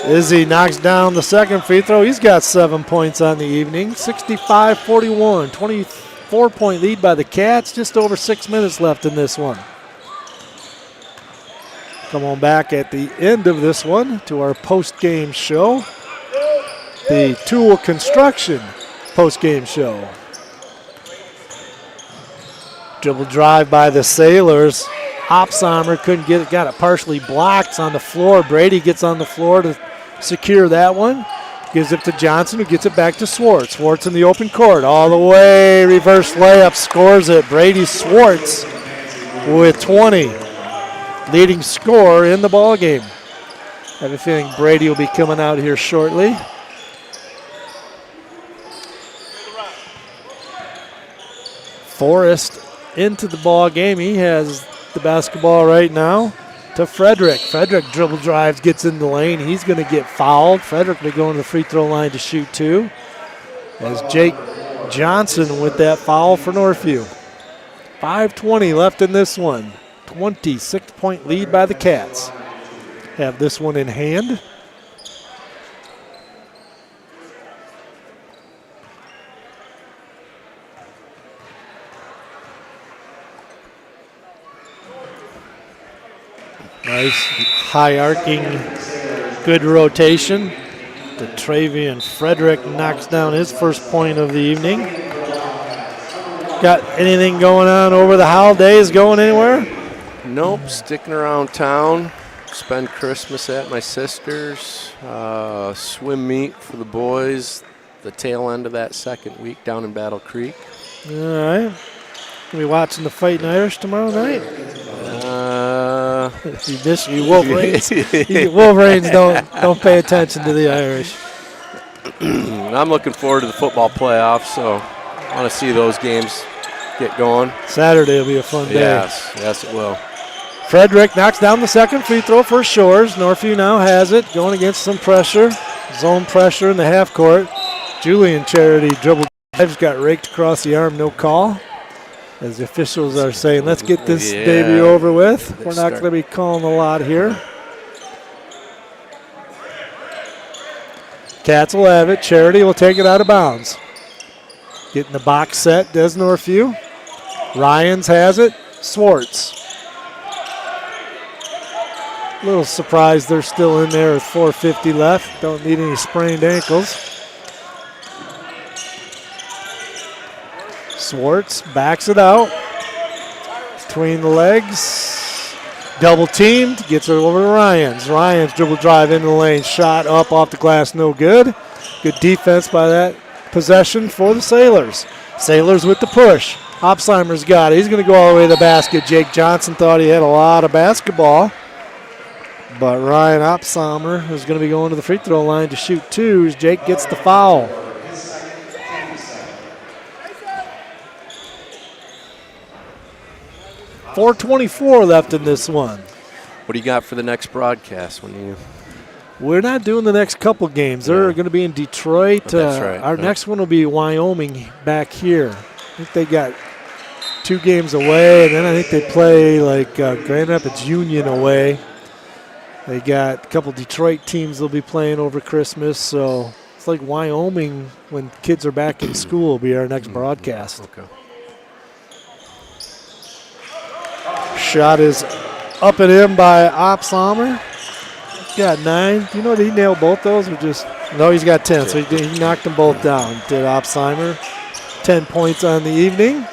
Izzy knocks down the second free throw. He's got 7 points on the evening. 65-41, 24-point lead by the Cats. Just over 6 minutes left in this one. Come on back at the end of this one to our post-game show. The Tool Construction post-game show. Dribble drive by the Sailors. Opshammer couldn't get it, got it partially blocked on the floor. Brady gets on the floor to secure that one. Gives it to Johnson, who gets it back to Swartz. Swartz in the open court, all the way, reverse layup, scores it. Brady Swartz with 20, leading scorer in the ball game. I have a feeling Brady will be coming out here shortly. Forrest into the ball game. He has the basketball right now to Frederick. Frederick dribble drives, gets in the lane. He's going to get fouled. Frederick will be going to the free throw line to shoot two. As Jake Johnson with that foul for Northview. 5:20 left in this one. 26-point lead by the Cats. Have this one in hand. Nice high arcing, good rotation. The Travian Frederick knocks down his first point of the evening. Got anything going on over the holidays? Going anywhere? Nope, sticking around town. Spend Christmas at my sister's. Swim meet for the boys. The tail end of that second week down in Battle Creek. All right. Gonna be watching the Fighting Irish tomorrow night. You Wolverines. You Wolverines don't pay attention to the Irish. I'm looking forward to the football playoffs, so I want to see those games get going. Saturday will be a fun day. Yes, it will. Frederick knocks down the second free throw for Shores. Northview now has it, going against some pressure, zone pressure in the half court. Julian Charity dribble drives, got raked across the arm, no call. As the officials are saying, let's get this baby over with. We're not going to be calling a lot here. Cats will have it. Charity will take it out of bounds. Getting the box set, does Northview. Ryans has it. Swartz. A little surprised they're still in there with 4:50 left. Don't need any sprained ankles. Swartz backs it out. Between the legs. Double teamed. Gets it over to Ryans. Ryans dribble drive into the lane. Shot up off the glass. No good. Good defense by that possession for the Sailors. Sailors with the push. Opsheimer's got it. He's going to go all the way to the basket. Jake Johnson thought he had a lot of basketball. But Ryan Opsheimer is going to be going to the free throw line to shoot two as Jake gets the foul. .424 left in this one. What do you got for the next broadcast? We're not doing the next couple games. They're going to be in Detroit. That's right. Our next one will be Wyoming back here. I think they got 2 games away, and then I think they play Grand Rapids Union away. They got a couple Detroit teams they'll be playing over Christmas, so it's like Wyoming when kids are back in school will be our next broadcast. Okay. Shot is up and in by Opsheimer. got 9. Do you know that he nailed both those or just? No, he's got 10. So he knocked them both down. Did Opsheimer. 10 points on the evening.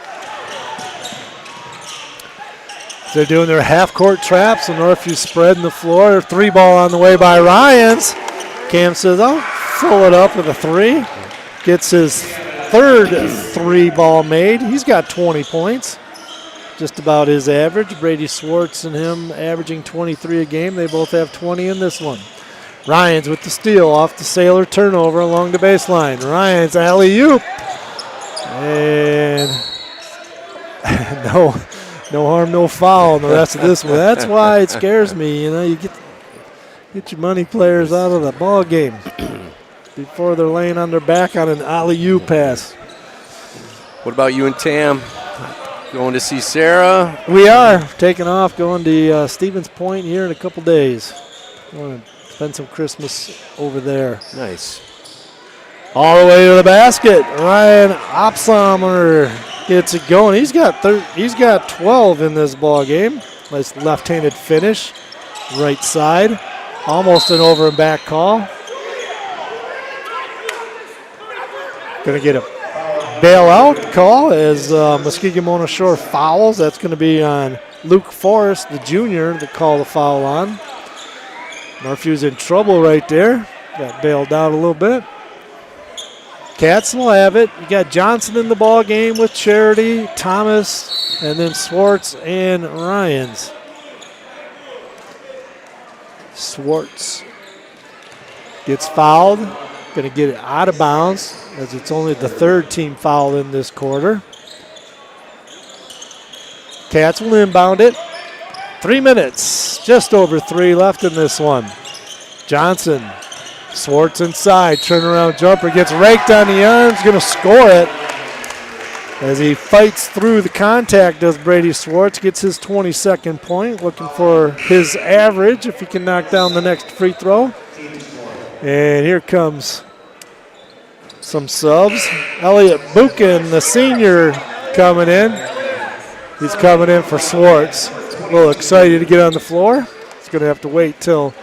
They're doing their half-court traps, so Northview spreading the floor. 3 ball on the way by Ryans. Cam says, I'll fill it up with a 3. Gets his 3rd 3 ball made. He's got 20 points. Just about his average. Brady Swartz and him averaging 23 a game. They both have 20 in this one. Ryans with the steal off the Sailor turnover along the baseline. Ryans alley-oop. And no harm, no foul in the rest of this one. That's why it scares me. You know, you get your money players out of the ball game before they're laying on their back on an alley-oop pass. What about you and Tam? Going to see Sarah? We are taking off, going to Stevens Point here in a couple days. Want to spend some Christmas over there. Nice. All the way to the basket. Ryan Opsheimer gets it going. He's got 12 in this ball game. Nice left-handed finish, right side. Almost an over and back call. Going to get a bailout call as Muskegon Mona Shore fouls. That's going to be on Luke Forrest, the junior, to call the foul on. Northview's in trouble right there. Got bailed out a little bit. Cats will have it. You got Johnson in the ball game with Charity, Thomas, and then Swartz and Ryans. Swartz gets fouled. Going to get it out of bounds as it's only the 3rd team foul in this quarter. Cats will inbound it. 3 minutes, just over 3 left in this one. Johnson, Swartz inside, turnaround jumper, gets raked on the arms, going to score it. As he fights through the contact, does Brady Swartz, gets his 22nd point, looking for his average if he can knock down the next free throw. And here comes some subs. Elliot Buchan, the senior, coming in. He's coming in for Swartz. A little excited to get on the floor. He's going to have to wait till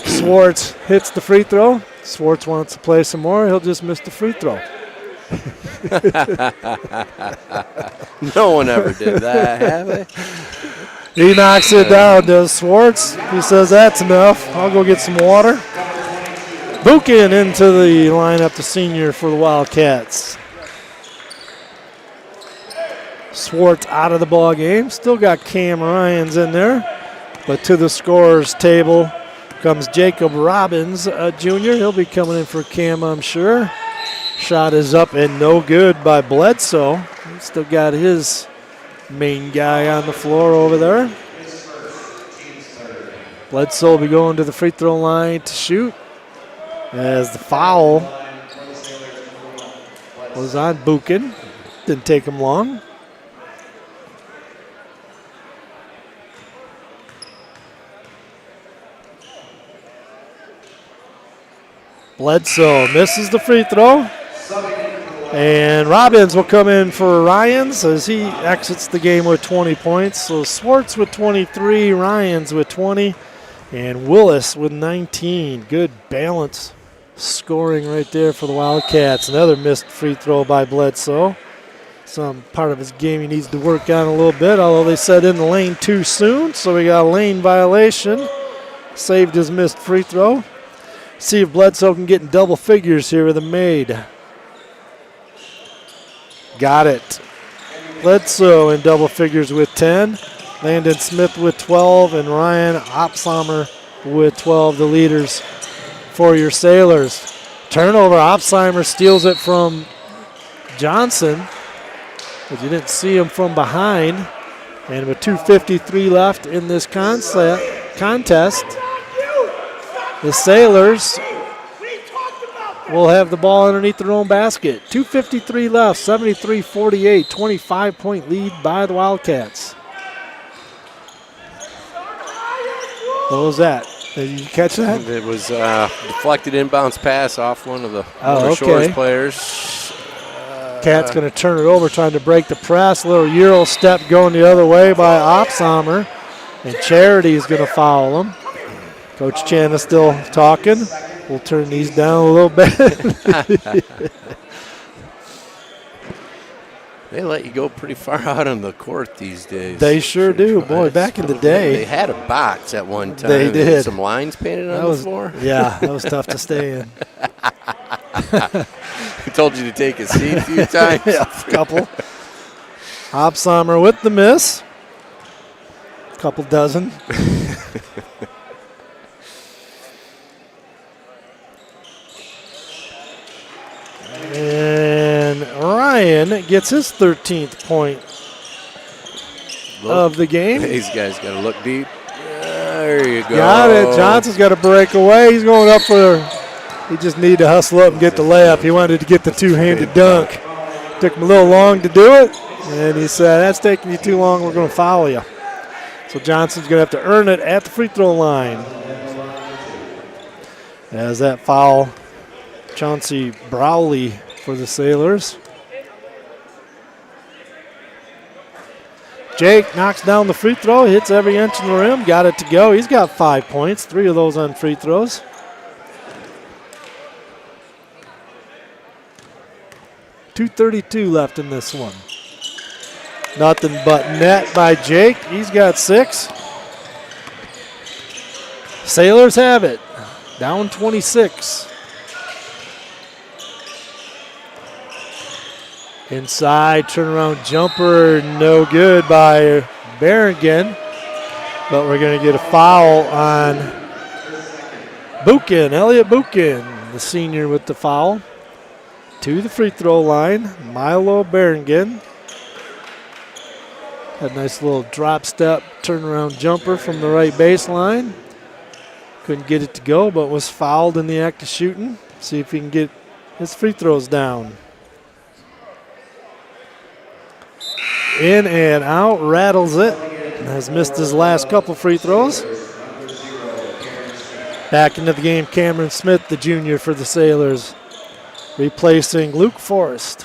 Swartz hits the free throw. Swartz wants to play some more. He'll just miss the free throw. No one ever did that, have they? He knocks it down, does Swartz. He says, that's enough. I'll go get some water. Buchan into the lineup, the senior for the Wildcats. Swartz out of the ball game. Still got Cam Ryans in there. But to the scorer's table comes Jacob Robbins, a junior. He'll be coming in for Cam, I'm sure. Shot is up and no good by Bledsoe. He's still got his main guy on the floor over there. Bledsoe will be going to the free throw line to shoot. As the foul was on Buchan. Didn't take him long. Bledsoe misses the free throw. And Robbins will come in for Ryans as he exits the game with 20 points. So Swartz with 23, Ryans with 20, and Willis with 19. Good balance scoring right there for the Wildcats. Another missed free throw by Bledsoe. Some part of his game he needs to work on a little bit, although they set in the lane too soon, so we got a lane violation. Saved his missed free throw. See if Bledsoe can get in double figures here with a made. Got it. Bledsoe in double figures with 10. Landon Smith with 12 and Ryan Opsheimer with 12, the leaders for your Sailors. Turnover, Opsheimer steals it from Johnson, but you didn't see him from behind. And with 2:53 left in this contest, the Sailors will have the ball underneath their own basket. 2:53 left, 73-48, 25-point lead by the Wildcats. What was that? Did you catch that? It was deflected inbounds pass off one of the okay. Shores players. Cat's going to turn it over, trying to break the press. A little Euro step going the other way by Opsheimer. And Charity is going to foul him. Coach Chan is still talking. We'll turn these down a little bit. They let you go pretty far out on the court these days. They sure do. Boy, back in the day. They had a box at one time. They did. Had some lines painted on the floor. Yeah, that was tough to stay in. I told you to take a seat a few times. Yeah, a couple. Hobsommer with the miss. A couple dozen. And Ryan gets his 13th point of the game. These guys got to look deep. There you go. Got it. Johnson's got to break away. He's going up for, he just needed to hustle up and get the layup. He wanted to get the two-handed dunk. Took him a little long to do it, and he said, that's taking you too long. We're going to foul you. So Johnson's going to have to earn it at the free throw line. As that foul, Chauncey Browley for the Sailors. Jake knocks down the free throw, hits every inch in the rim, got it to go. He's got 5 points, 3 of those on free throws. .232 left in this one. Nothing but net by Jake. He's got 6. Sailors have it. Down 26. Inside turnaround jumper, no good by Berrigan. But we're going to get a foul on Buchan, Elliot Buchan, the senior with the foul. To the free throw line, Milo Berrigan. Had a nice little drop step turnaround jumper from the right baseline. Couldn't get it to go, but was fouled in the act of shooting. See if he can get his free throws down. In and out, rattles it. Has missed his last couple free throws. Back into the game, Cameron Smith, the junior for the Sailors, replacing Luke Forrest.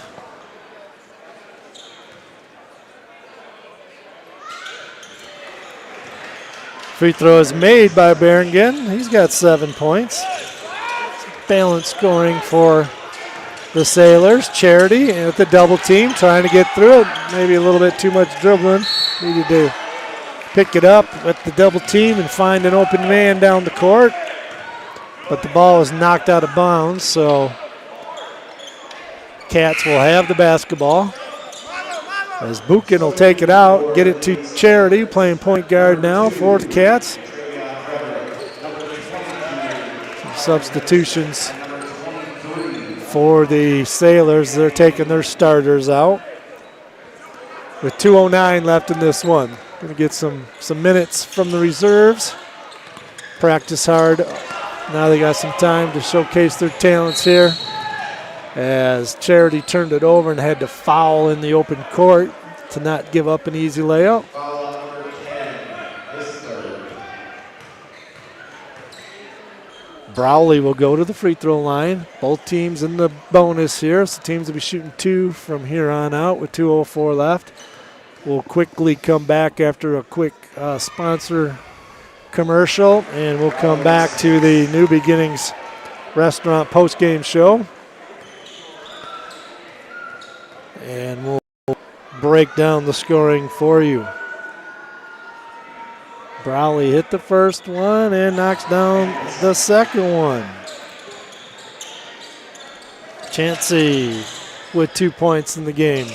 Free throw is made by Berrigan. He's got 7 points. Balanced scoring for the Sailors. Charity with the double team, trying to get through it. Maybe a little bit too much dribbling. Needed to pick it up with the double team and find an open man down the court. But the ball was knocked out of bounds, so Cats will have the basketball. As Buchan will take it out, get it to Charity, playing point guard now for the Cats. Some substitutions for the Sailors. They're taking their starters out. With 2:09 left in this one. Going to get some minutes from the reserves. Practice hard. Now they got some time to showcase their talents here. As Charity turned it over and had to foul in the open court to not give up an easy layup. Browley will go to the free throw line. Both teams in the bonus here, so teams will be shooting 2 from here on out with 2:04 left. We'll quickly come back after a quick sponsor commercial, and we'll come back to the New Beginnings Restaurant postgame show. And we'll break down the scoring for you. Browley hit the first one and knocks down the second one. Chancey with 2 points in the game.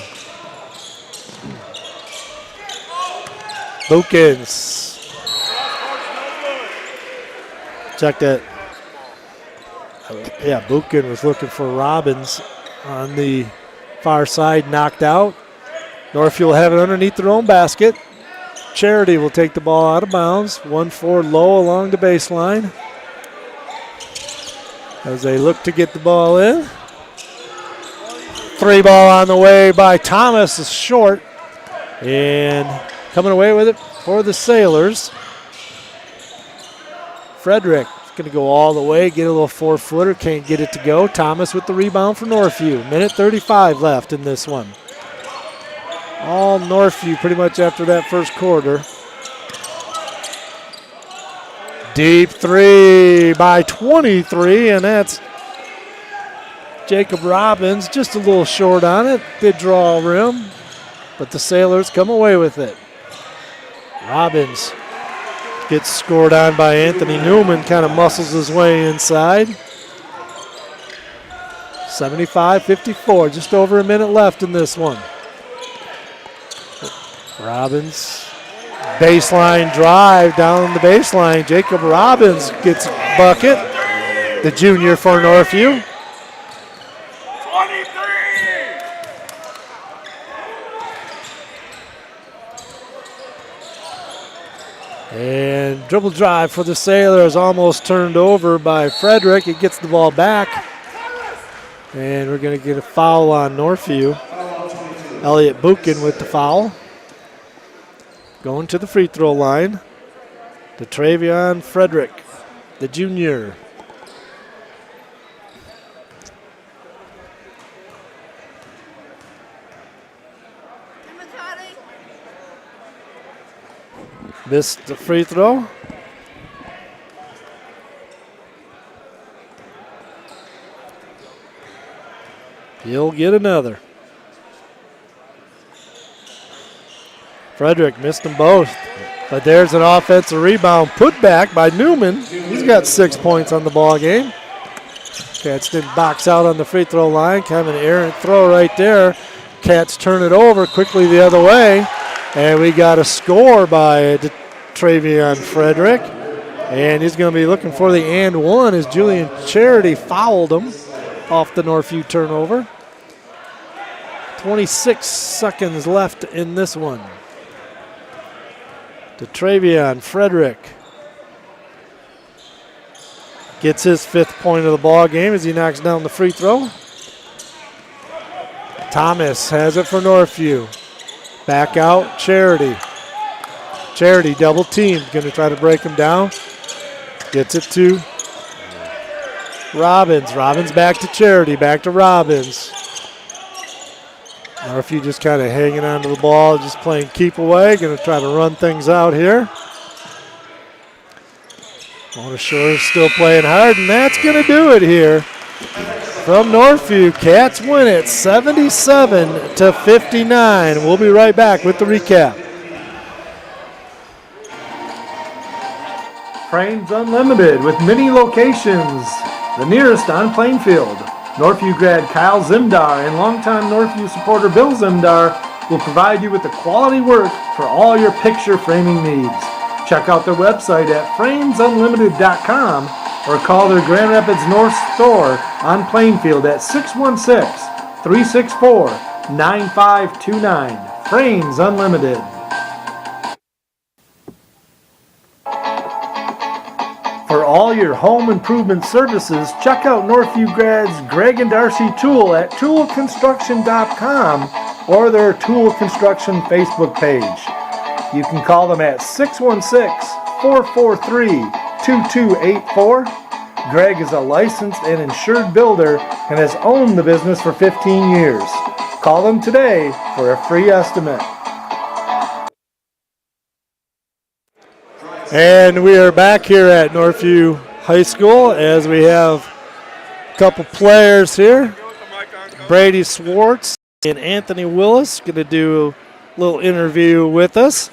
Buchans. Check that. Yeah, Buchan was looking for Robbins on the far side, knocked out. Northview will have it underneath their own basket. Charity will take the ball out of bounds. 1-4 low along the baseline. As they look to get the ball in. 3 ball on the way by Thomas is short. And coming away with it for the Sailors. Frederick going to go all the way, get a little 4-footer, can't get it to go. Thomas with the rebound for Northview. Minute 35 left in this one. All Northview pretty much after that first quarter. Deep three by 23, and that's Jacob Robbins, just a little short on it. Did draw a rim, but the Sailors come away with it. Robbins gets scored on by Anthony Newman, kind of muscles his way inside. 75-54, just over a minute left in this one. Robbins, baseline drive down the baseline. Jacob Robbins gets a bucket, the junior for Northview. 23! And dribble drive for the Sailors, almost turned over by Frederick. He gets the ball back. And we're going to get a foul on Northview. Elliot Buchan with the foul. Going to the free throw line. To Travion Frederick, the junior. Missed the free throw. He'll get another. Frederick missed them both, but there's an offensive rebound put back by Newman. He's got 6 points on the ball game. Cats didn't box out on the free throw line. Kind of an errant throw right there. Cats turn it over quickly the other way, and we got a score by Travion Frederick, and he's going to be looking for the and one as Julian Charity fouled him off the Northview turnover. 26 seconds left in this one. To Travion Frederick. Gets his 5th point of the ball game as he knocks down the free throw. Thomas has it for Northview. Back out, Charity. Charity double teamed, going to try to break him down. Gets it to Robbins. Robbins back to Charity, back to Robbins. Northview just kind of hanging on to the ball, just playing keep away. Going to try to run things out here. Mona Shores still playing hard, and that's going to do it here. From Northview, Cats win it 77-59. We'll be right back with the recap. Frames Unlimited with many locations. The nearest on Plainfield. Northview grad Kyle Zimdar and longtime Northview supporter Bill Zimdar will provide you with the quality work for all your picture framing needs. Check out their website at framesunlimited.com or call their Grand Rapids North store on Plainfield at 616-364-9529. Frames Unlimited. For all your home improvement services, check out Northview grads Greg and Darcy Tool at toolconstruction.com or their Tool Construction Facebook page. You can call them at 616-443-2284. Greg is a licensed and insured builder and has owned the business for 15 years. Call them today for a free estimate. And we are back here at Northview High School as we have a couple players here. Brady Swartz and Anthony Willis going to do a little interview with us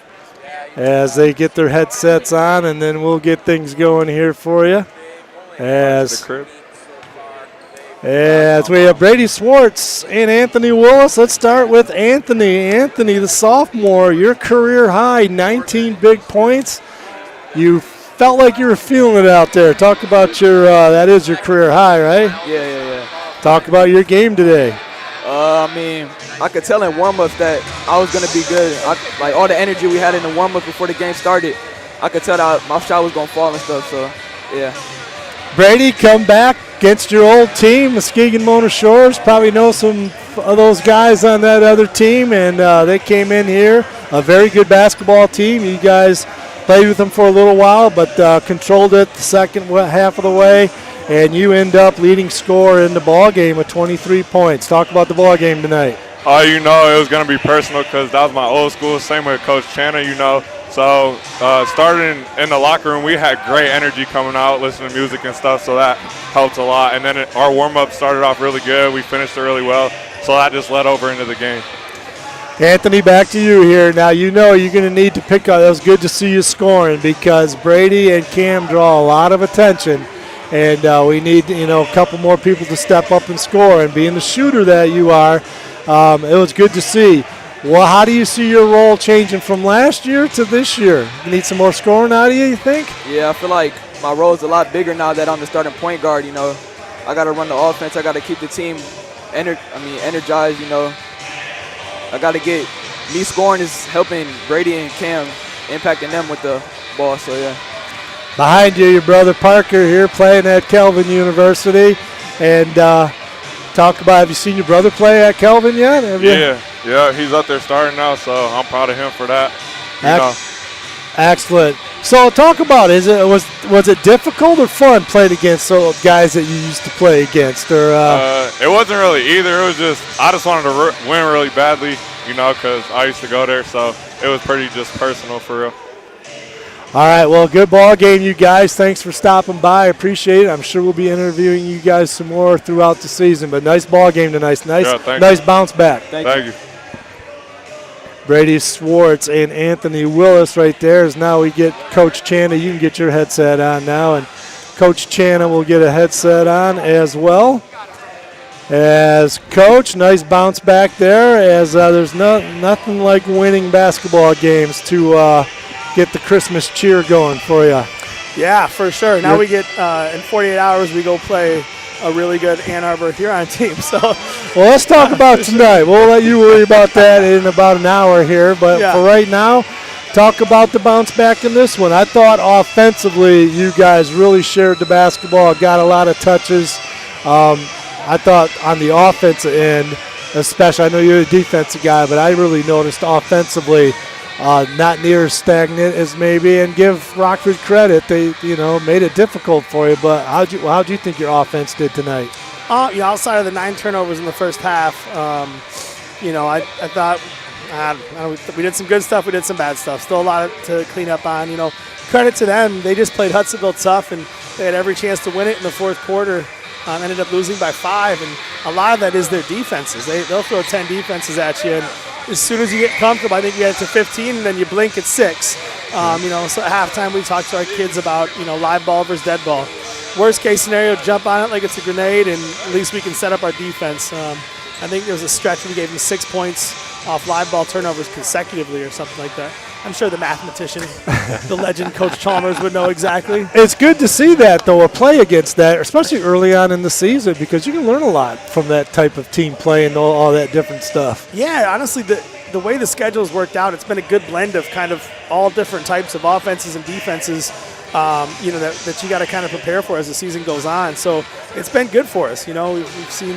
as they get their headsets on, and then we'll get things going here for you. As we have Brady Swartz and Anthony Willis. Let's start with Anthony. Anthony, the sophomore, your career high, 19 big points. You felt like you were feeling it out there. Talk about your, that is your career high, right? Yeah. Talk about your game today. I could tell in warm-ups that I was going to be good. Like all the energy we had in the warm-ups before the game started, I could tell that my shot was going to fall and stuff, so, yeah. Brady, come back against your old team, Muskegon Mona Shores. Probably know some of those guys on that other team, and they came in here, a very good basketball team. You guys played with them for a little while, but controlled it the second half of the way, and you end up leading scorer in the ball game with 23 points. Talk about the ball game tonight. It was going to be personal because that was my old school. Same with Coach Channer, So starting in the locker room, we had great energy coming out, listening to music and stuff, so that helped a lot. And then our warm-up started off really good. We finished it really well, so that just led over into the game. Anthony, back to you here. Now, you know you're going to need to pick up. It was good to see you scoring because Brady and Cam draw a lot of attention, and we need, a couple more people to step up and score. And being the shooter that you are, it was good to see. Well, how do you see your role changing from last year to this year? You need some more scoring out of you think? Yeah, I feel like my role is a lot bigger now that I'm the starting point guard. I got to run the offense. I got to keep the team energized. I got to get me scoring is helping Brady and Cam, impacting them with the ball. So, yeah. Behind you, your brother Parker here playing at Kelvin University. And talk about, have you seen your brother play at Kelvin yet? Yeah, he's up there starting now, so I'm proud of him for that. Excellent. So talk about it. Was it difficult or fun playing against those guys that you used to play against? Or it wasn't really either. It was just I just wanted to win really badly, because I used to go there, so it was pretty just personal for real. All right, well, good ball game, you guys. Thanks for stopping by. I appreciate it. I'm sure we'll be interviewing you guys some more throughout the season. But nice ball game tonight. Nice bounce back. Thank you. Brady Swartz and Anthony Willis right there. As now we get Coach Channa. You can get your headset on now, and Coach Channa will get a headset on as well. As Coach, nice bounce back there. As there's nothing like winning basketball games to get the Christmas cheer going for you. Yeah, for sure. Now we get in 48 hours we go play a really good Ann Arbor Huron team. So, well, let's talk about tonight. We'll let you worry about that in about an hour here. But for right now, talk about the bounce back in this one. I thought offensively you guys really shared the basketball, got a lot of touches. I thought on the offensive end, especially, I know you're a defensive guy, but I really noticed offensively not near as stagnant as maybe, and give Rockford credit. They, made it difficult for you. But how'd you think your offense did tonight? Outside of the 9 turnovers in the first half, I thought we did some good stuff. We did some bad stuff. Still a lot to clean up on. Credit to them. They just played Hudsonville tough, and they had every chance to win it in the fourth quarter. Ended up losing by 5, and a lot of that is their defenses. They'll throw 10 defenses at you, and as soon as you get comfortable, I think you get to 15, and then you blink at 6. So at halftime we talked to our kids about, live ball versus dead ball. Worst case scenario, jump on it like it's a grenade, and at least we can set up our defense. I think there was a stretch where we gave them 6 points off live ball turnovers consecutively or something like that. I'm sure the mathematician, the legend Coach Chalmers would know exactly. It's good to see that, though, a play against that, especially early on in the season, because you can learn a lot from that type of team play and all that different stuff. Yeah, honestly, the way the schedule's worked out, it's been a good blend of kind of all different types of offenses and defenses, that you got to kind of prepare for as the season goes on. So it's been good for us. We've seen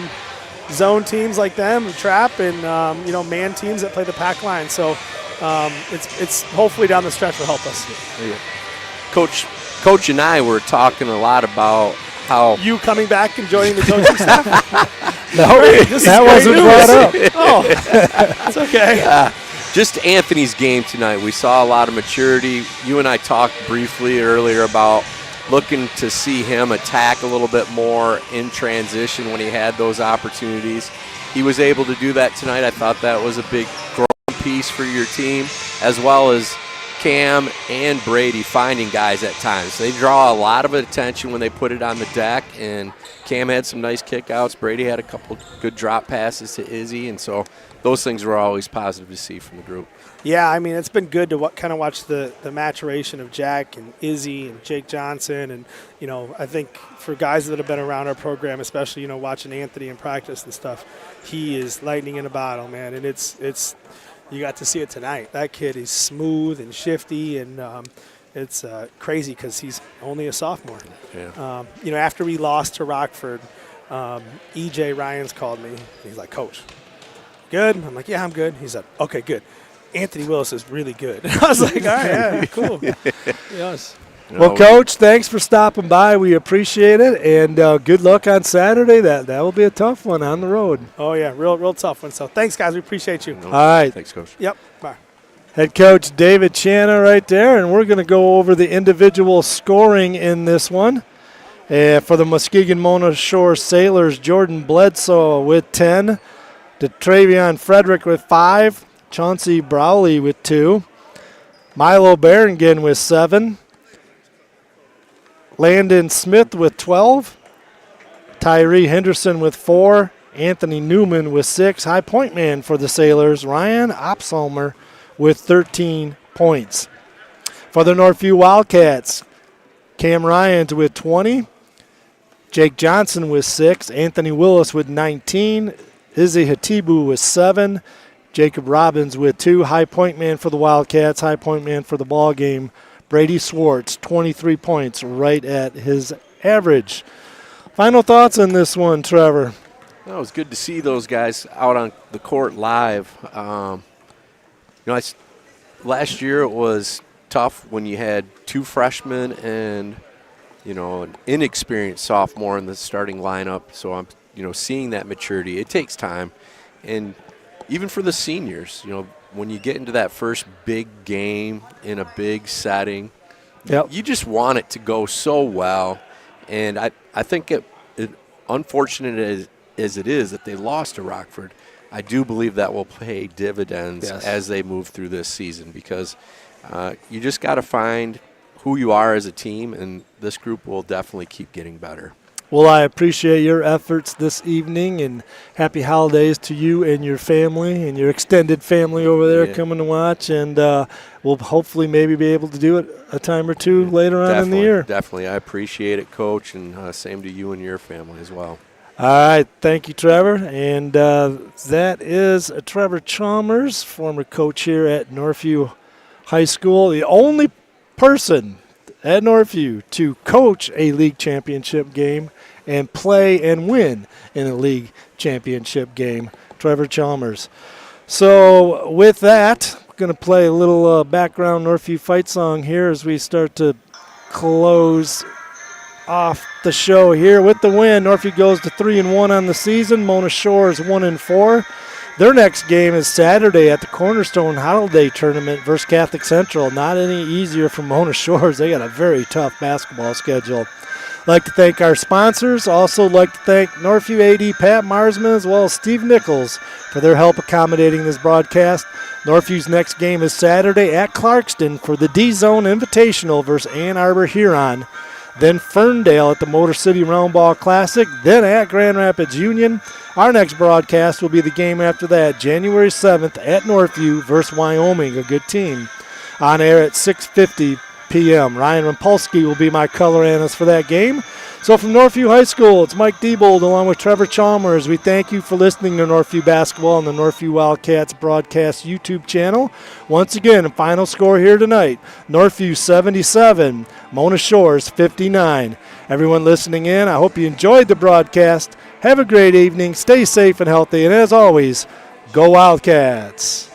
zone teams like them, trap, and, man teams that play the pack line. So it's hopefully down the stretch will help us. Yeah. Coach and I were talking a lot about how you coming back and joining the coaching staff. That wasn't brought up. Oh, it's okay. Just Anthony's game tonight. We saw a lot of maturity. You and I talked briefly earlier about looking to see him attack a little bit more in transition when he had those opportunities. He was able to do that tonight. I thought that was a big growing piece for your team, as well as Cam and Brady finding guys at times. They draw a lot of attention when they put it on the deck, and Cam had some nice kickouts. Brady had a couple good drop passes to Izzy, and so those things were always positive to see from the group. Yeah, I mean, it's been good to kind of watch the maturation of Jack and Izzy and Jake Johnson. And, I think for guys that have been around our program, especially, watching Anthony in practice and stuff, he is lightning in a bottle, man. And it's you got to see it tonight. That kid is smooth and shifty, and it's crazy because he's only a sophomore. Yeah. After we lost to Rockford, E.J. Ryans called me. He's like, Coach, good? I'm like, yeah, I'm good. He's like, okay, good. Anthony Willis is really good. I was like, all right, yeah, cool. Yes. Well, Coach, thanks for stopping by. We appreciate it, and good luck on Saturday. That will be a tough one on the road. Oh, yeah, real tough one. So thanks, guys. We appreciate you. All right. Thanks, Coach. Yep, bye. Head coach David Chana right there, and we're going to go over the individual scoring in this one. For the Muskegon Mona Shore Sailors, Jordan Bledsoe with 10, DeTravion Frederick with 5, Chauncey Browley with 2, Milo Berengen with 7, Landon Smith with 12, Tyree Henderson with 4, Anthony Newman with 6. High point man for the Sailors, Ryan Opsalmer with 13 points. For the Northview Wildcats, Cam Ryans with 20, Jake Johnson with 6, Anthony Willis with 19, Izzy Hatibu with 7, Jacob Robbins with 2. High point man for the Wildcats, high point man for the ball game, Brady Swartz, 23 points, right at his average. Final thoughts on this one, Trevor? It was good to see those guys out on the court live. Last year it was tough when you had 2 freshmen and, an inexperienced sophomore in the starting lineup. So I'm, seeing that maturity. It takes time. And even for the seniors, when you get into that first big game in a big setting, you just want it to go so well. And I think it unfortunate as it is that they lost to Rockford, I do believe that will pay dividends as they move through this season, because you just got to find who you are as a team, and this group will definitely keep getting better. Well, I appreciate your efforts this evening, and happy holidays to you and your family and your extended family over there coming to watch. And we'll hopefully maybe be able to do it a time or two later on in the year. Definitely. I appreciate it, Coach, and same to you and your family as well. All right. Thank you, Trevor. And that is Trevor Chalmers, former coach here at Northview High School, the only person at Northview to coach a league championship game and play and win in a league championship game, Trevor Chalmers. So with that, we're going to play a little background Northview fight song here as we start to close off the show here. With the win, Northview goes to 3-1 on the season. Mona Shore is 1-4. Their next game is Saturday at the Cornerstone Holiday Tournament versus Catholic Central. Not any easier for Mona Shores. They got a very tough basketball schedule. I'd like to thank our sponsors. Also like to thank Northview AD Pat Marsman as well as Steve Nichols for their help accommodating this broadcast. Northview's next game is Saturday at Clarkston for the D-Zone Invitational versus Ann Arbor Huron. Then Ferndale at the Motor City Roundball Classic. Then at Grand Rapids Union. Our next broadcast will be the game after that, January 7th at Northview versus Wyoming, a good team. On air at 6:50 p.m. Ryan Rampolsky will be my color analyst for that game. So from Northview High School, it's Mike Diebold along with Trevor Chalmers. We thank you for listening to Northview Basketball on the Northview Wildcats broadcast YouTube channel. Once again, a final score here tonight, Northview 77, Mona Shores 59. Everyone listening in, I hope you enjoyed the broadcast. Have a great evening, stay safe and healthy, and as always, go Wildcats.